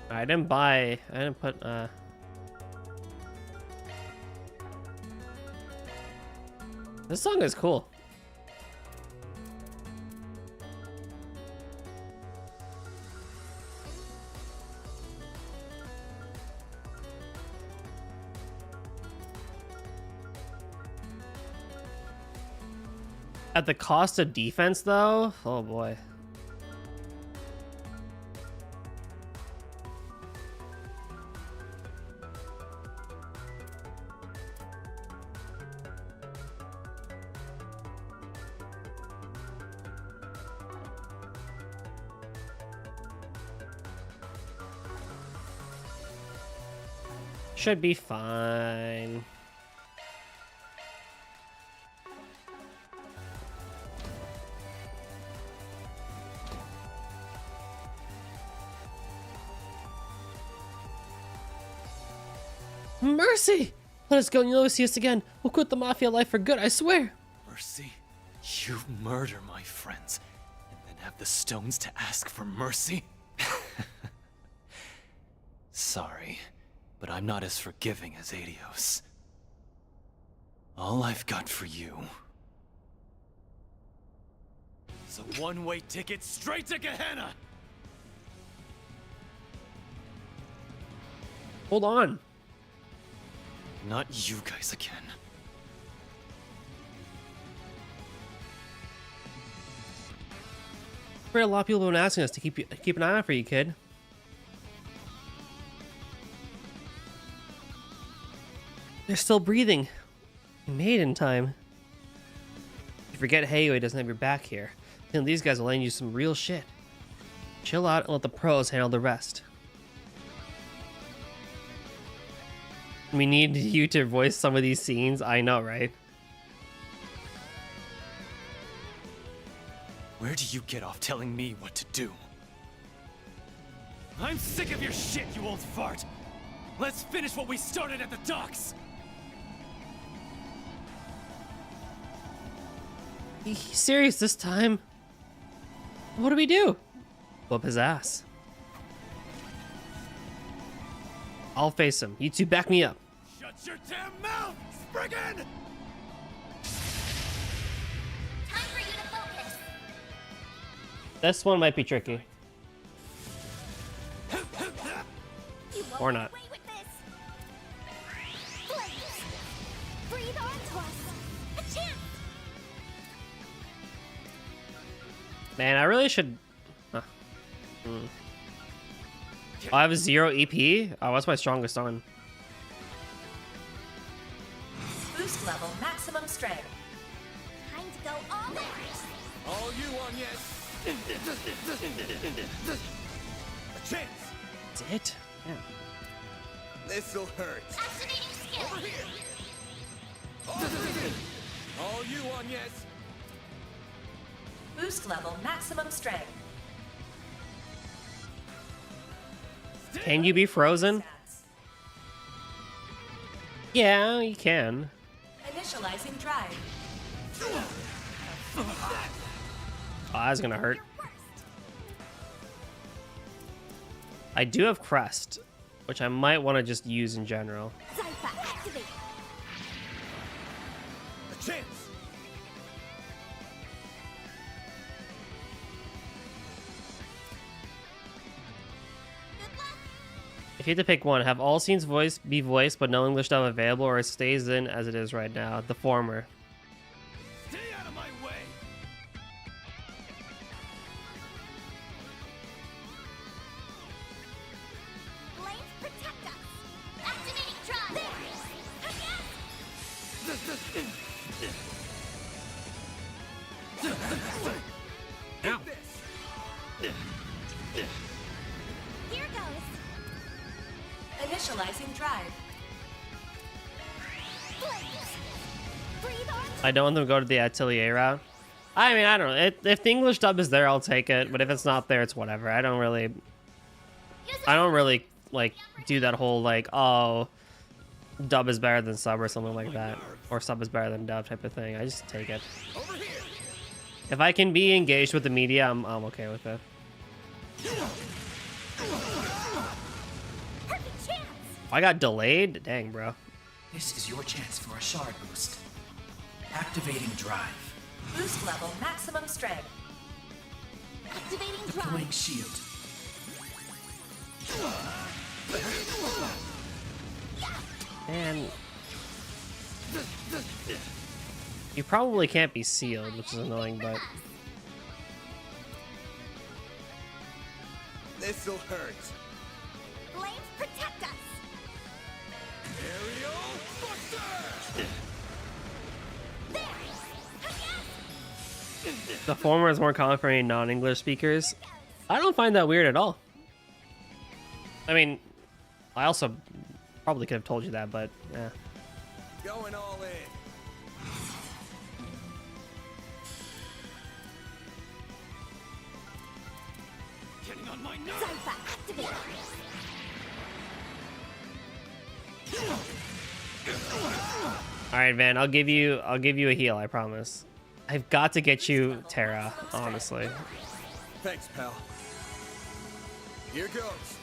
I didn't put, this song is cool. At the cost of defense, though? Oh boy. Should be fine. Mercy! Let us go and you'll never see us again. We'll quit the mafia life for good, I swear. Mercy? You murder my friends and then have the stones to ask for mercy? Sorry, but I'm not as forgiving as Adios. All I've got for you is a one-way ticket straight to Gehenna! Hold on. Not you guys again. A lot of people have been asking us to keep an eye out for you, kid. They're still breathing. You made it in time. You forget Headway doesn't have your back here. Then these guys will lend you some real shit. Chill out and let the pros handle the rest. We need you to voice some of these scenes. I know, right? Where do you get off telling me what to do? I'm sick of your shit, you old fart! Let's finish what we started at the docks! He's serious this time. What do we do? Whoop his ass. I'll face him. You two back me up. Shut your damn mouth, Spriggan! Time for you to focus. This one might be tricky. You won't Or get not. away with this. Please, breathe onto us. A chance. Man, I really should... Huh. I have a 0 EP? Oh, that's my strongest on. Boost level maximum strength. Time to go all in. All you want yet? A chance! That's it? Yeah. This'll hurt. Activating skill. Over here! All you want yet? Boost level maximum strength. Can you be frozen? Yeah, you can. Initializing drive. Oh, that's gonna hurt. I do have Crest, which I might want to just use in general. Zypha, activate. A chance! If you had to pick one, have all scenes be voiced but no English dub available, or it stays in as it is right now? The former. Stay out of my way. Flames protect us. Activating drive. Ow. Here goes. Initializing drive. Flames. Breathe on. I don't want them to go to the Atelier route. I mean, I don't know. If the English dub is there, I'll take it. But if it's not there, it's whatever. I don't really like do that whole like, oh, dub is better than sub or something like that, or sub is better than dub type of thing. I just take it. If I can be engaged with the media, I'm okay with it. I got delayed? Dang, bro. This is your chance for a shard boost. Activating drive. Boost level maximum strength. Activating Deploying drive. shield. Man. You probably can't be sealed, which is annoying, but... This'll hurt. Flames protect us. Aerial Buster! The former is more common for any non-English speakers. I don't find that weird at all. I mean, I also probably could have told you that, but yeah. Going all in. Getting on my nerves. Cypher, activate. All right, Van. I'll give you a heal. I promise. I've got to get you Terra, honestly. Thanks, pal. Here goes.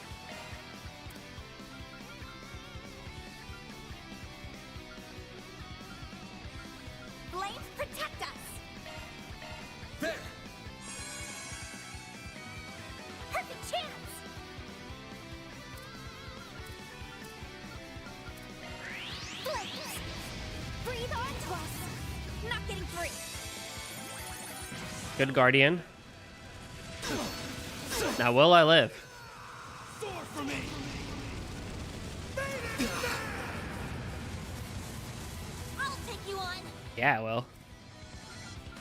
Flames protect us. There. Perfect chance. Flames. Breathe onto us. Not getting free. Good guardian. Now will I live? Soar for me. I'll take you on. Yeah, I will.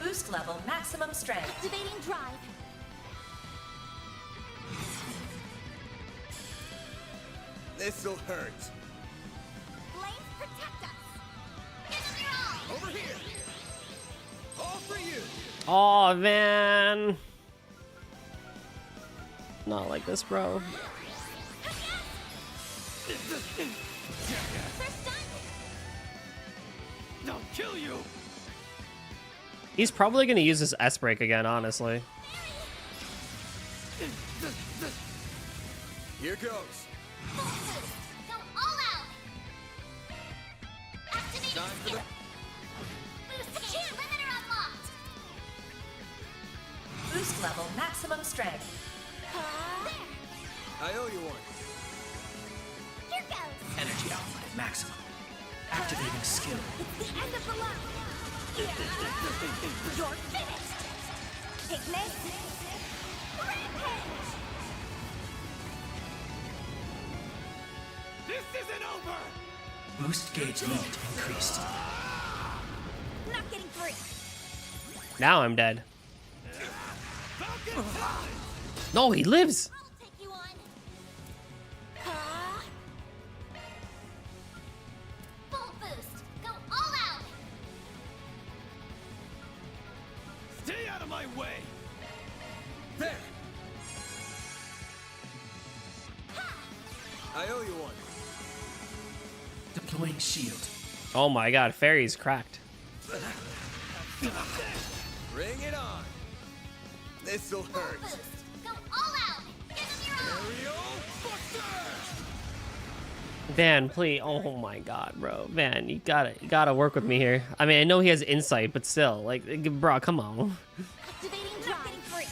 Boost level maximum strength. Activating drive. This'll hurt. Flames protect us. Give them your all. Over here. All for you. Oh man. Not like this, bro. I'll kill you. He's probably gonna use this S break again, honestly. Here goes. Go all out. Activating Time for skill. the Boost gauge. Limiter unlocked. Boost level maximum strength. I owe you one. Here goes. Energy output at maximum. Activating skill. It's the end of the line. You're finished. Take this. Rampage. This isn't over. Boost gauge limit increased. Not getting free. Now I'm dead. Falcon time. No, he lives. I'll take you on. Full boost. Go all out. Stay out of my way. There. I owe you one. Deploying shield. Oh my god, Fairy's cracked. Bring it on. This'll hurt. Boost. Go all out. Give them your all. Aerial Buster. Van, please. Oh my god, bro. Van, you gotta work with me here. I mean, I know he has insight, but still, like, bro, come on. Activating drive. Not getting free.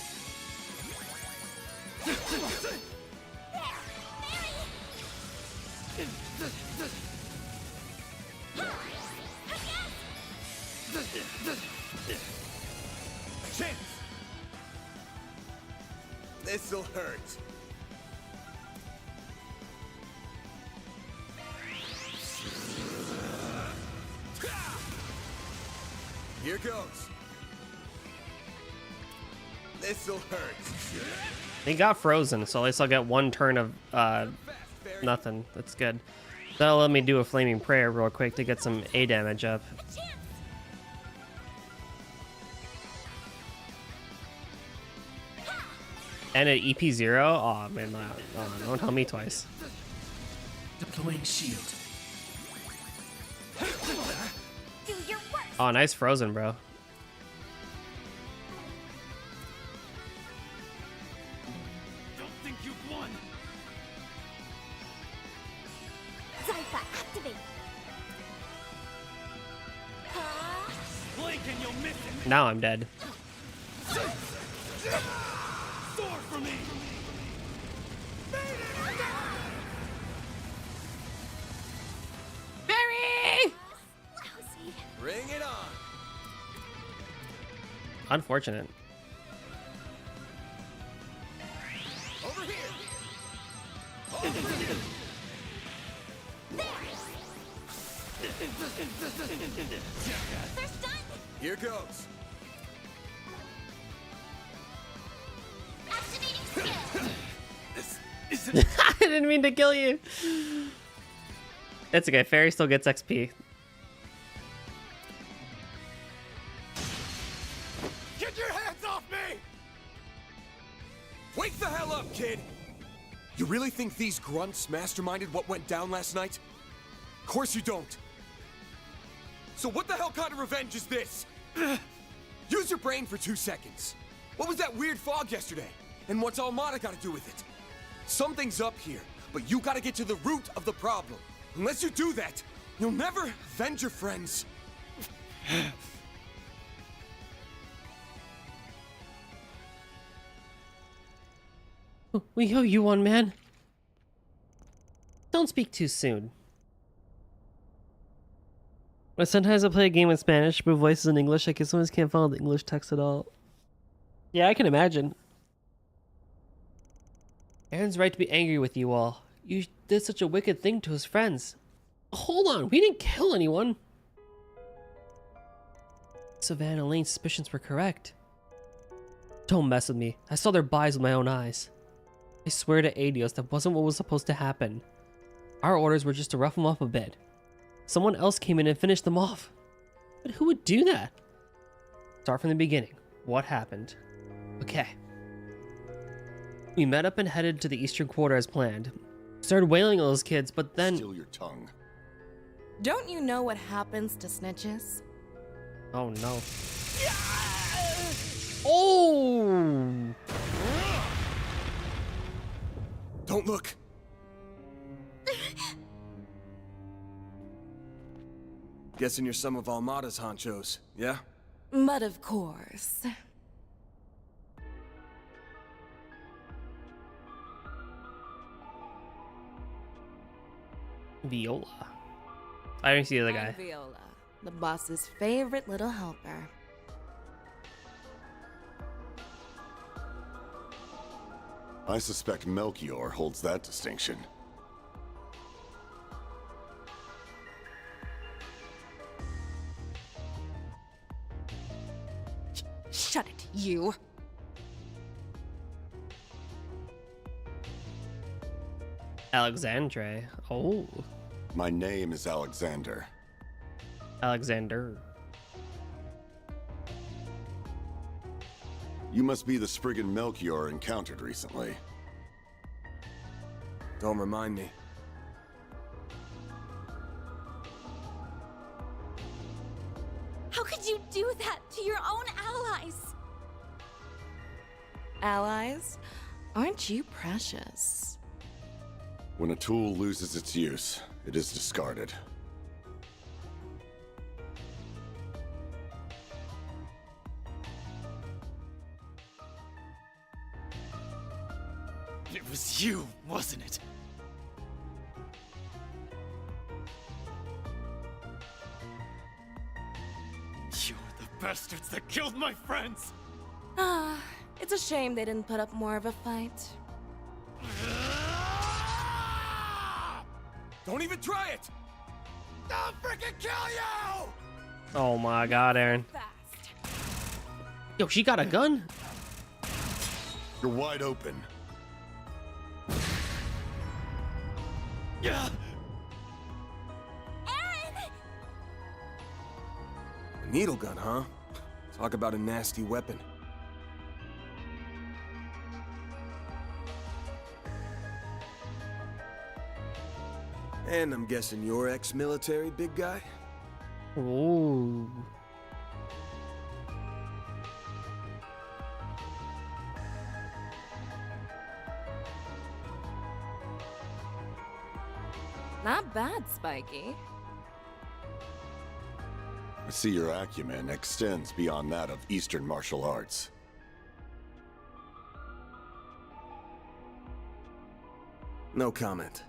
Chance! This'll hurt. Here goes. This'll hurt. He got frozen, so at least I'll get one turn of nothing. That's good. That'll let me do a flaming prayer real quick to get some A damage up. And at EP 0? Oh man, don't tell me twice. Deploying shield. Do your worst. Oh, nice frozen, bro. Don't think you've won. Zypha, activate. Blink and you'll miss it. Now I'm dead. Sword for me. Barry! Lousy. Bring it on. Unfortunate. Over here. First done. Here goes. Activating skill. This isn't. I didn't mean to kill you. It's okay. Fairy still gets XP. Get your hands off me! Wake the hell up, kid! You really think these grunts masterminded what went down last night? Of course you don't. So what the hell kind of revenge is this? Use your brain for 2 seconds. What was that weird fog yesterday? And what's Almada got to do with it? Something's up here, but you gotta get to the root of the problem. Unless you do that, you'll never avenge your friends. We owe you one, man. Don't speak too soon. But sometimes I play a game in Spanish, but voices in English. I sometimes can't follow the English text at all. Yeah, I can imagine. Aaron's right to be angry with you all. You did such a wicked thing to his friends. Hold on, we didn't kill anyone. Savannah and Elaine's suspicions were correct. Don't mess with me. I saw their bodies with my own eyes. I swear to Adios, that wasn't what was supposed to happen. Our orders were just to rough them up a bit. Someone else came in and finished them off. But who would do that? Start from the beginning. What happened? Okay. We met up and headed to the eastern quarter as planned. Started wailing on those kids, but then... Still your tongue. Don't you know what happens to snitches? Oh no. Oh! Don't look. Guessing you're some of Almada's honchos, yeah? But of course. Viola. I didn't see the other guy. I'm Viola, the boss's favorite little helper. I suspect Melchior holds that distinction. Shut it, you. Alexandre. Oh. My name is Alexander. Alexander. You must be the Spriggan Melchior encountered recently. Don't remind me. How could you do that to your own allies? Allies? Aren't you precious? When a tool loses its use, it is discarded. It was you, wasn't it? bastards that killed my friends! Ah, it's a shame they didn't put up more of a fight. Don't even try it! I'll freaking kill you! Oh my god, Aaron. Yo, she got a gun? You're wide open. Yeah. A needle gun, huh? Talk about a nasty weapon. And I'm guessing you're ex-military, big guy? Ooh. Not bad, Spiky. I see your acumen extends beyond that of Eastern martial arts. No comment.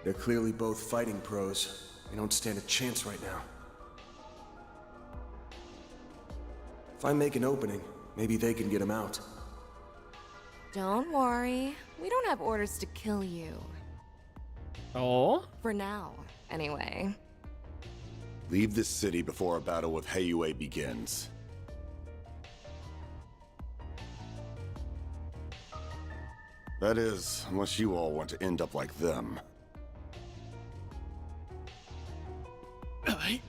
They're clearly both fighting pros. They don't stand a chance right now. If I make an opening, maybe they can get him out. Don't worry. We don't have orders to kill you. Oh? For now, anyway. Leave this city before a battle with Headway begins. That is, unless you all want to end up like them. I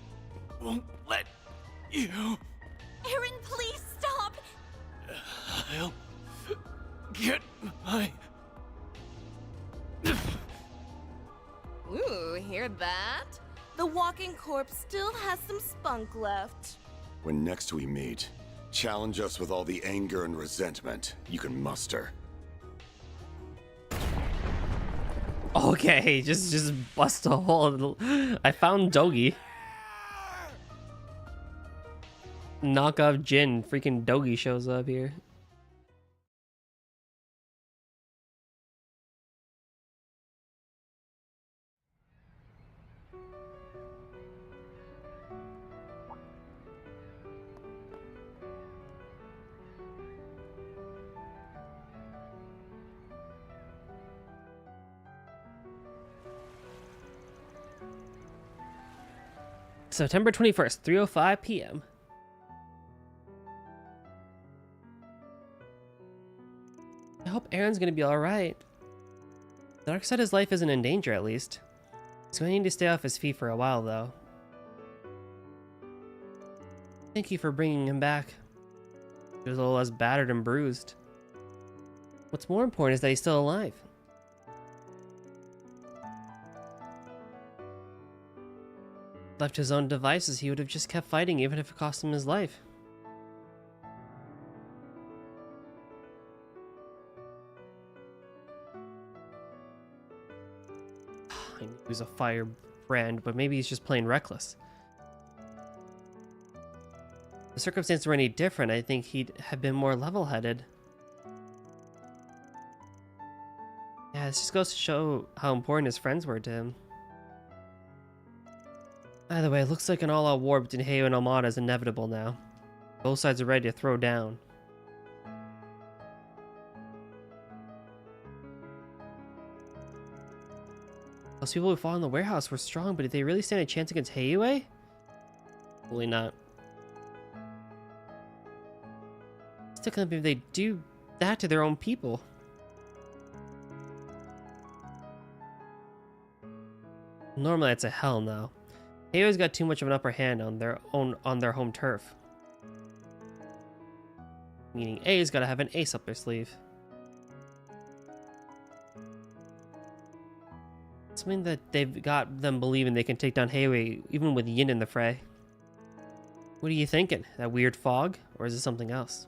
won't let you. Aaron, please stop! I'll get my... Ooh, hear that? The walking corpse still has some spunk left. When next we meet, challenge us with all the anger and resentment you can muster. Okay, just bust a hole. I found Dogi. Knockoff Jin, freaking Dogi shows up here. September 21st, 3:05 p.m. I hope Aaron's gonna be alright. The dark side of his life isn't in danger, at least. He's going to need to stay off his feet for a while, though. Thank you for bringing him back. He was a little less battered and bruised. What's more important is that he's still alive. Left to his own devices, he would have just kept fighting even if it cost him his life. I knew he was a firebrand, but maybe he's just plain reckless. If the circumstances were any different, I think he'd have been more level-headed. Yeah, this just goes to show how important his friends were to him. Either way, it looks like an all-out war between Heyo and Almada is inevitable now. Both sides are ready to throw down. Those people who fought in the warehouse were strong, but did they really stand a chance against Heyo? Probably not. Still can't believe they do that to their own people. Normally, it's a hell no. Heyo's got too much of an upper hand on their home turf. Meaning A's gotta have an ace up their sleeve. Something that they've got them believing they can take down Heyo even with Yin in the fray. What are you thinking? That weird fog? Or is it something else?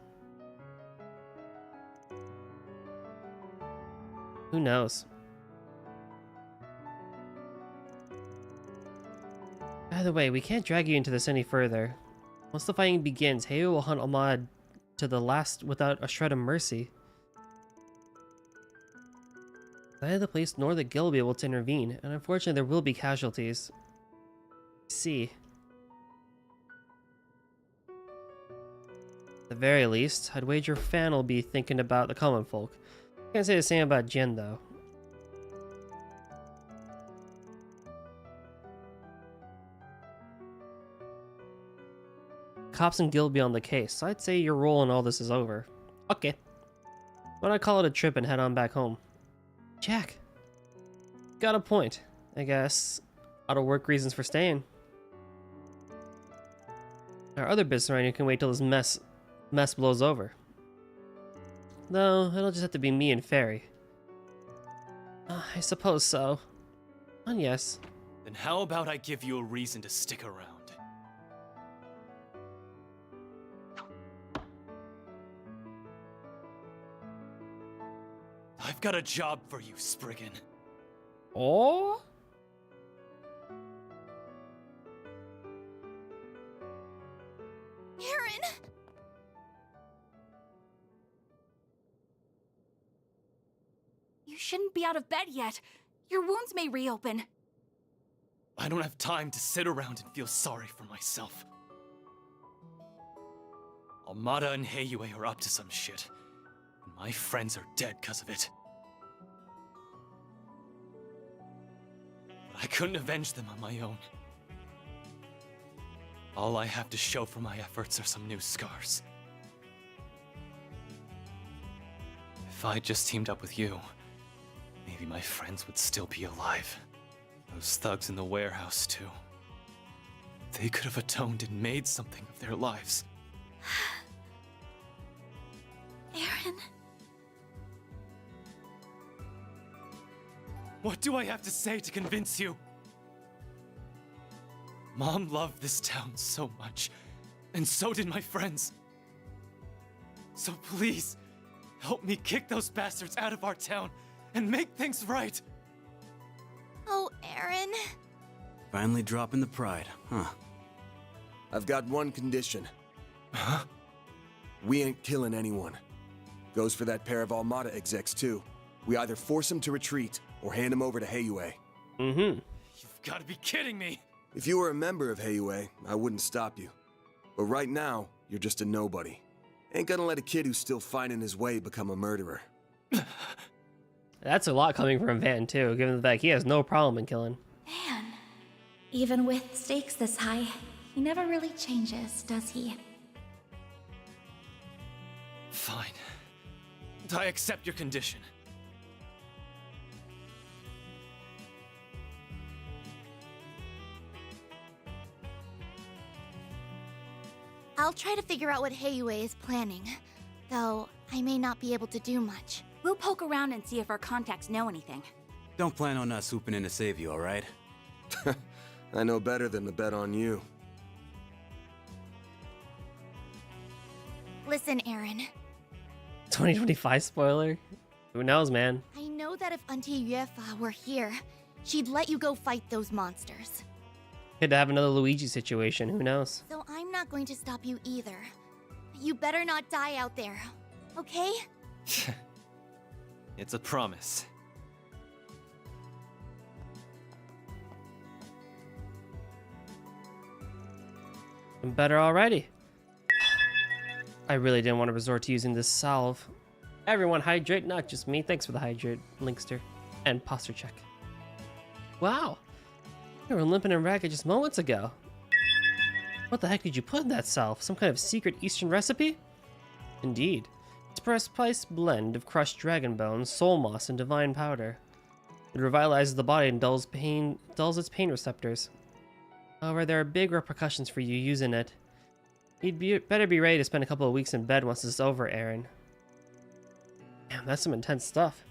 Who knows? By the way, we can't drag you into this any further. Once the fighting begins, Heyo will hunt Almada to the last without a shred of mercy. Neither the police nor the guild will be able to intervene, and unfortunately there will be casualties. See. At the very least, I'd wager Fan will be thinking about the common folk. Can't say the same about Jin, though. Cops and Guild be on the case, so I'd say your role in all this is over. Okay. Why don't I call it a trip and head on back home? Jack. Got a point, I guess. Out of work reasons for staying. Our other business around here can wait till this mess blows over. Though, it'll just have to be me and Fairy. I suppose so. And yes. Then how about I give you a reason to stick around? I've got a job for you, Spriggan. Oh? Aaron! You shouldn't be out of bed yet. Your wounds may reopen. I don't have time to sit around and feel sorry for myself. Almada and Heiyue are up to some shit. And my friends are dead because of it. But I couldn't avenge them on my own. All I have to show for my efforts are some new scars. If I just teamed up with you, maybe my friends would still be alive. Those thugs in the warehouse, too. They could have atoned and made something of their lives. Aaron. What do I have to say to convince you? Mom loved this town so much, and so did my friends. So please, help me kick those bastards out of our town and make things right. Oh, Aaron. Finally dropping the pride, huh? I've got one condition. Huh? We ain't killing anyone. Goes for that pair of Almada execs, too. We either force them to retreat, or hand them over to Heiyue. Mm-hmm. You've got to be kidding me! If you were a member of Heiyue, I wouldn't stop you. But right now, you're just a nobody. Ain't gonna let a kid who's still finding his way become a murderer. That's a lot coming from Van, too, given the fact he has no problem in killing. Man. Even with stakes this high, he never really changes, does he? Fine. I accept your condition. I'll try to figure out what Heiyue is planning, though I may not be able to do much. We'll poke around and see if our contacts know anything. Don't plan on us swooping in to save you, alright? I know better than to bet on you. Listen, Aaron. 2025 spoiler? Who knows, man? I know that if Auntie Yuefa were here, she'd let you go fight those monsters. Could have another Luigi situation, who knows? So I'm not going to stop you either. You better not die out there, okay? It's a promise. I'm better already. I really didn't want to resort to using this salve. Everyone hydrate, not just me. Thanks for the hydrate, Linkster. And posture check. Wow. You were limping and ragged just moments ago. What the heck did you put in that salve? Some kind of secret Eastern recipe? Indeed. It's a precise blend of crushed dragon bones, soul moss, and divine powder. It revitalizes the body and dulls its pain receptors. However, there are big repercussions for you using it. You'd better be ready to spend a couple of weeks in bed once this is over, Aaron. Damn, that's some intense stuff.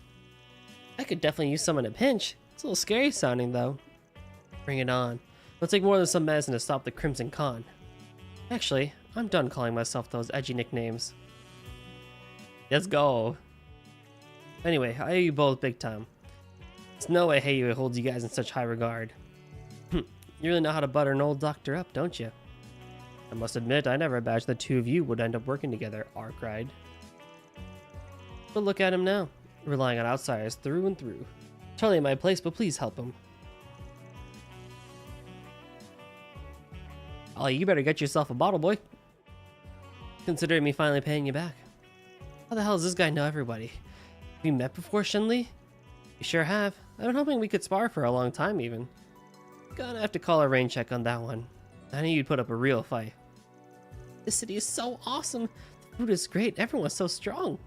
I could definitely use some in a pinch. It's a little scary sounding, though. Bring it on. It'll take more than some medicine to stop the Crimson Khan. Actually, I'm done calling myself those edgy nicknames. Let's go. Anyway, I owe you both big time. There's no way Heiyue holds you guys in such high regard. You really know how to butter an old doctor up, don't you? I must admit, I never imagined the two of you would end up working together, R cried. But look at him now, relying on outsiders through and through. Totally in my place, but please help him. Oh, you better get yourself a bottle, boy. Considering me finally paying you back. How the hell does this guy know everybody? Have you met before, Shinli? You sure have. I've been hoping we could spar for a long time, even. Gonna have to call a rain check on that one. I knew you'd put up a real fight. This city is so awesome. The food is great. Everyone's so strong.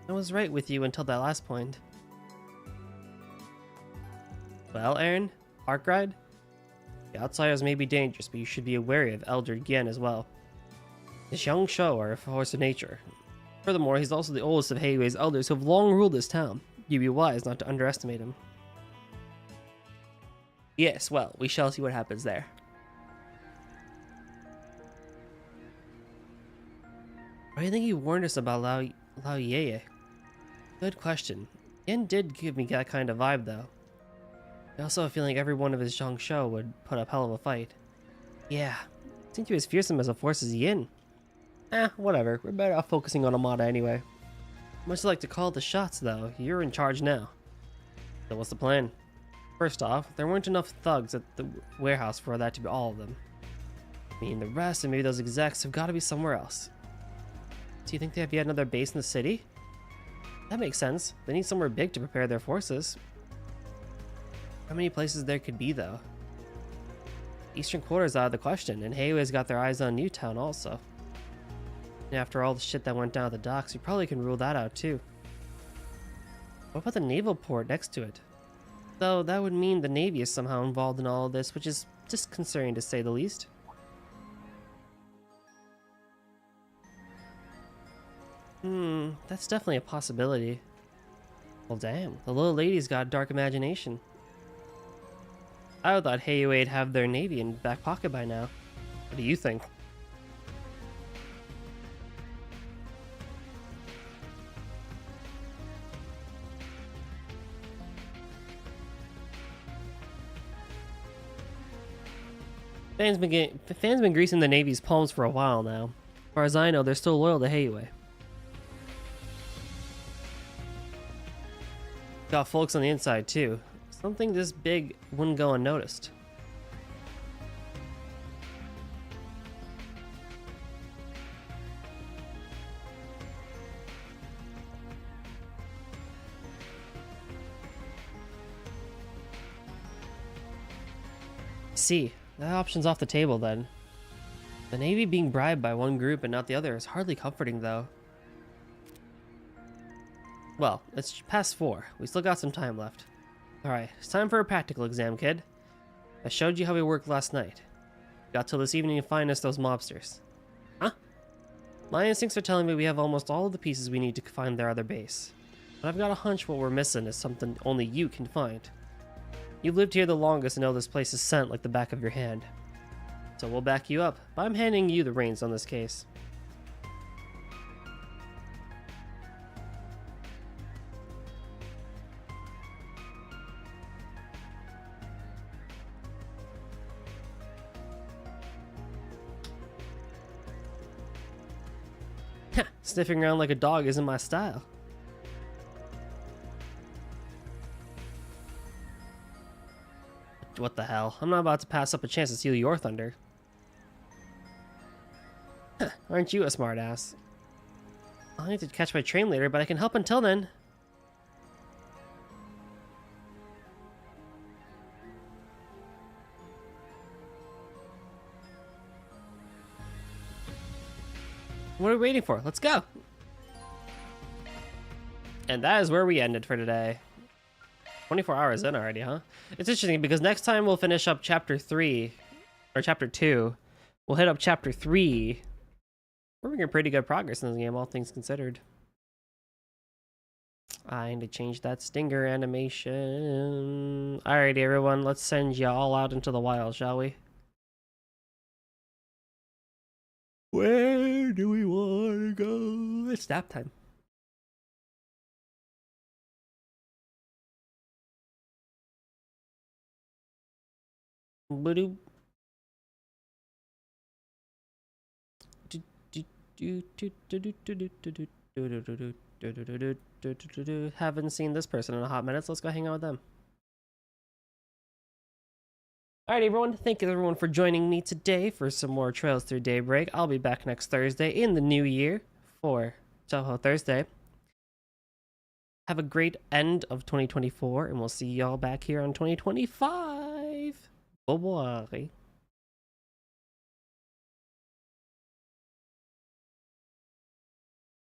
I was right with you until that last point. Well, Aaron, park ride? The outsiders may be dangerous, but you should be wary of Elder Gien as well. This young Shou are a force of nature. Furthermore, he's also the oldest of Heywei's elders who have long ruled this town. You'd be wise not to underestimate him. Yes, well, we shall see what happens there. Why do you think he warned us about Lao Yeye? Good question. Yen did give me that kind of vibe, though. I also have a feeling every one of his Zhang Shou would put up hell of a fight. Yeah, seemed to be as fearsome as a force as Yin. Whatever. We're better off focusing on Amada anyway. Much like to call the shots, though. You're in charge now. So what's the plan? First off, there weren't enough thugs at the warehouse for that to be all of them. I mean, the rest and maybe those execs have got to be somewhere else. Do you think they have yet another base in the city? That makes sense. They need somewhere big to prepare their forces. How many places there could be, though? Eastern Quarter's out of the question, and Heywei's got their eyes on Newtown also. And after all the shit that went down at the docks, you probably can rule that out too. What about the naval port next to it? Though that would mean the Navy is somehow involved in all of this, which is disconcerting to say the least. That's definitely a possibility. Well, damn, the little lady's got a dark imagination. I would thought Heywei'd have their Navy in back pocket by now. What do you think? Fans been greasing the Navy's palms for a while now. As far as I know, they're still loyal to Heywei. Got folks on the inside too. Something this big wouldn't go unnoticed. See, that option's off the table then. The Navy being bribed by one group and not the other is hardly comforting though. Well, it's past 4. We still got some time left. Alright, it's time for a practical exam, kid. I showed you how we worked last night. Got till this evening to find us those mobsters. Huh? My instincts are telling me we have almost all of the pieces we need to find their other base. But I've got a hunch what we're missing is something only you can find. You've lived here the longest and know this place is scent like the back of your hand. So we'll back you up, but I'm handing you the reins on this case. Sniffing around like a dog isn't my style. What the hell? I'm not about to pass up a chance to steal your thunder. Aren't you a smartass? I'll need to catch my train later, but I can help until then. What are we waiting for? Let's go! And that is where we ended for today. 24 hours in already, huh? It's interesting because next time we'll finish up chapter 3, or chapter 2. We'll hit up chapter 3. We're making pretty good progress in this game, all things considered. I need to change that stinger animation. Alrighty, everyone, let's send you all out into the wild, shall we? Where do we want to go? It's nap time. Ba-doop. Haven't seen this person in a hot minute, so let's go hang out with them. Alright, everyone. Thank you, everyone, for joining me today for some more Trails Through Daybreak. I'll be back next Thursday in the new year for Toho Thursday. Have a great end of 2024, and we'll see y'all back here on 2025. Bye-bye.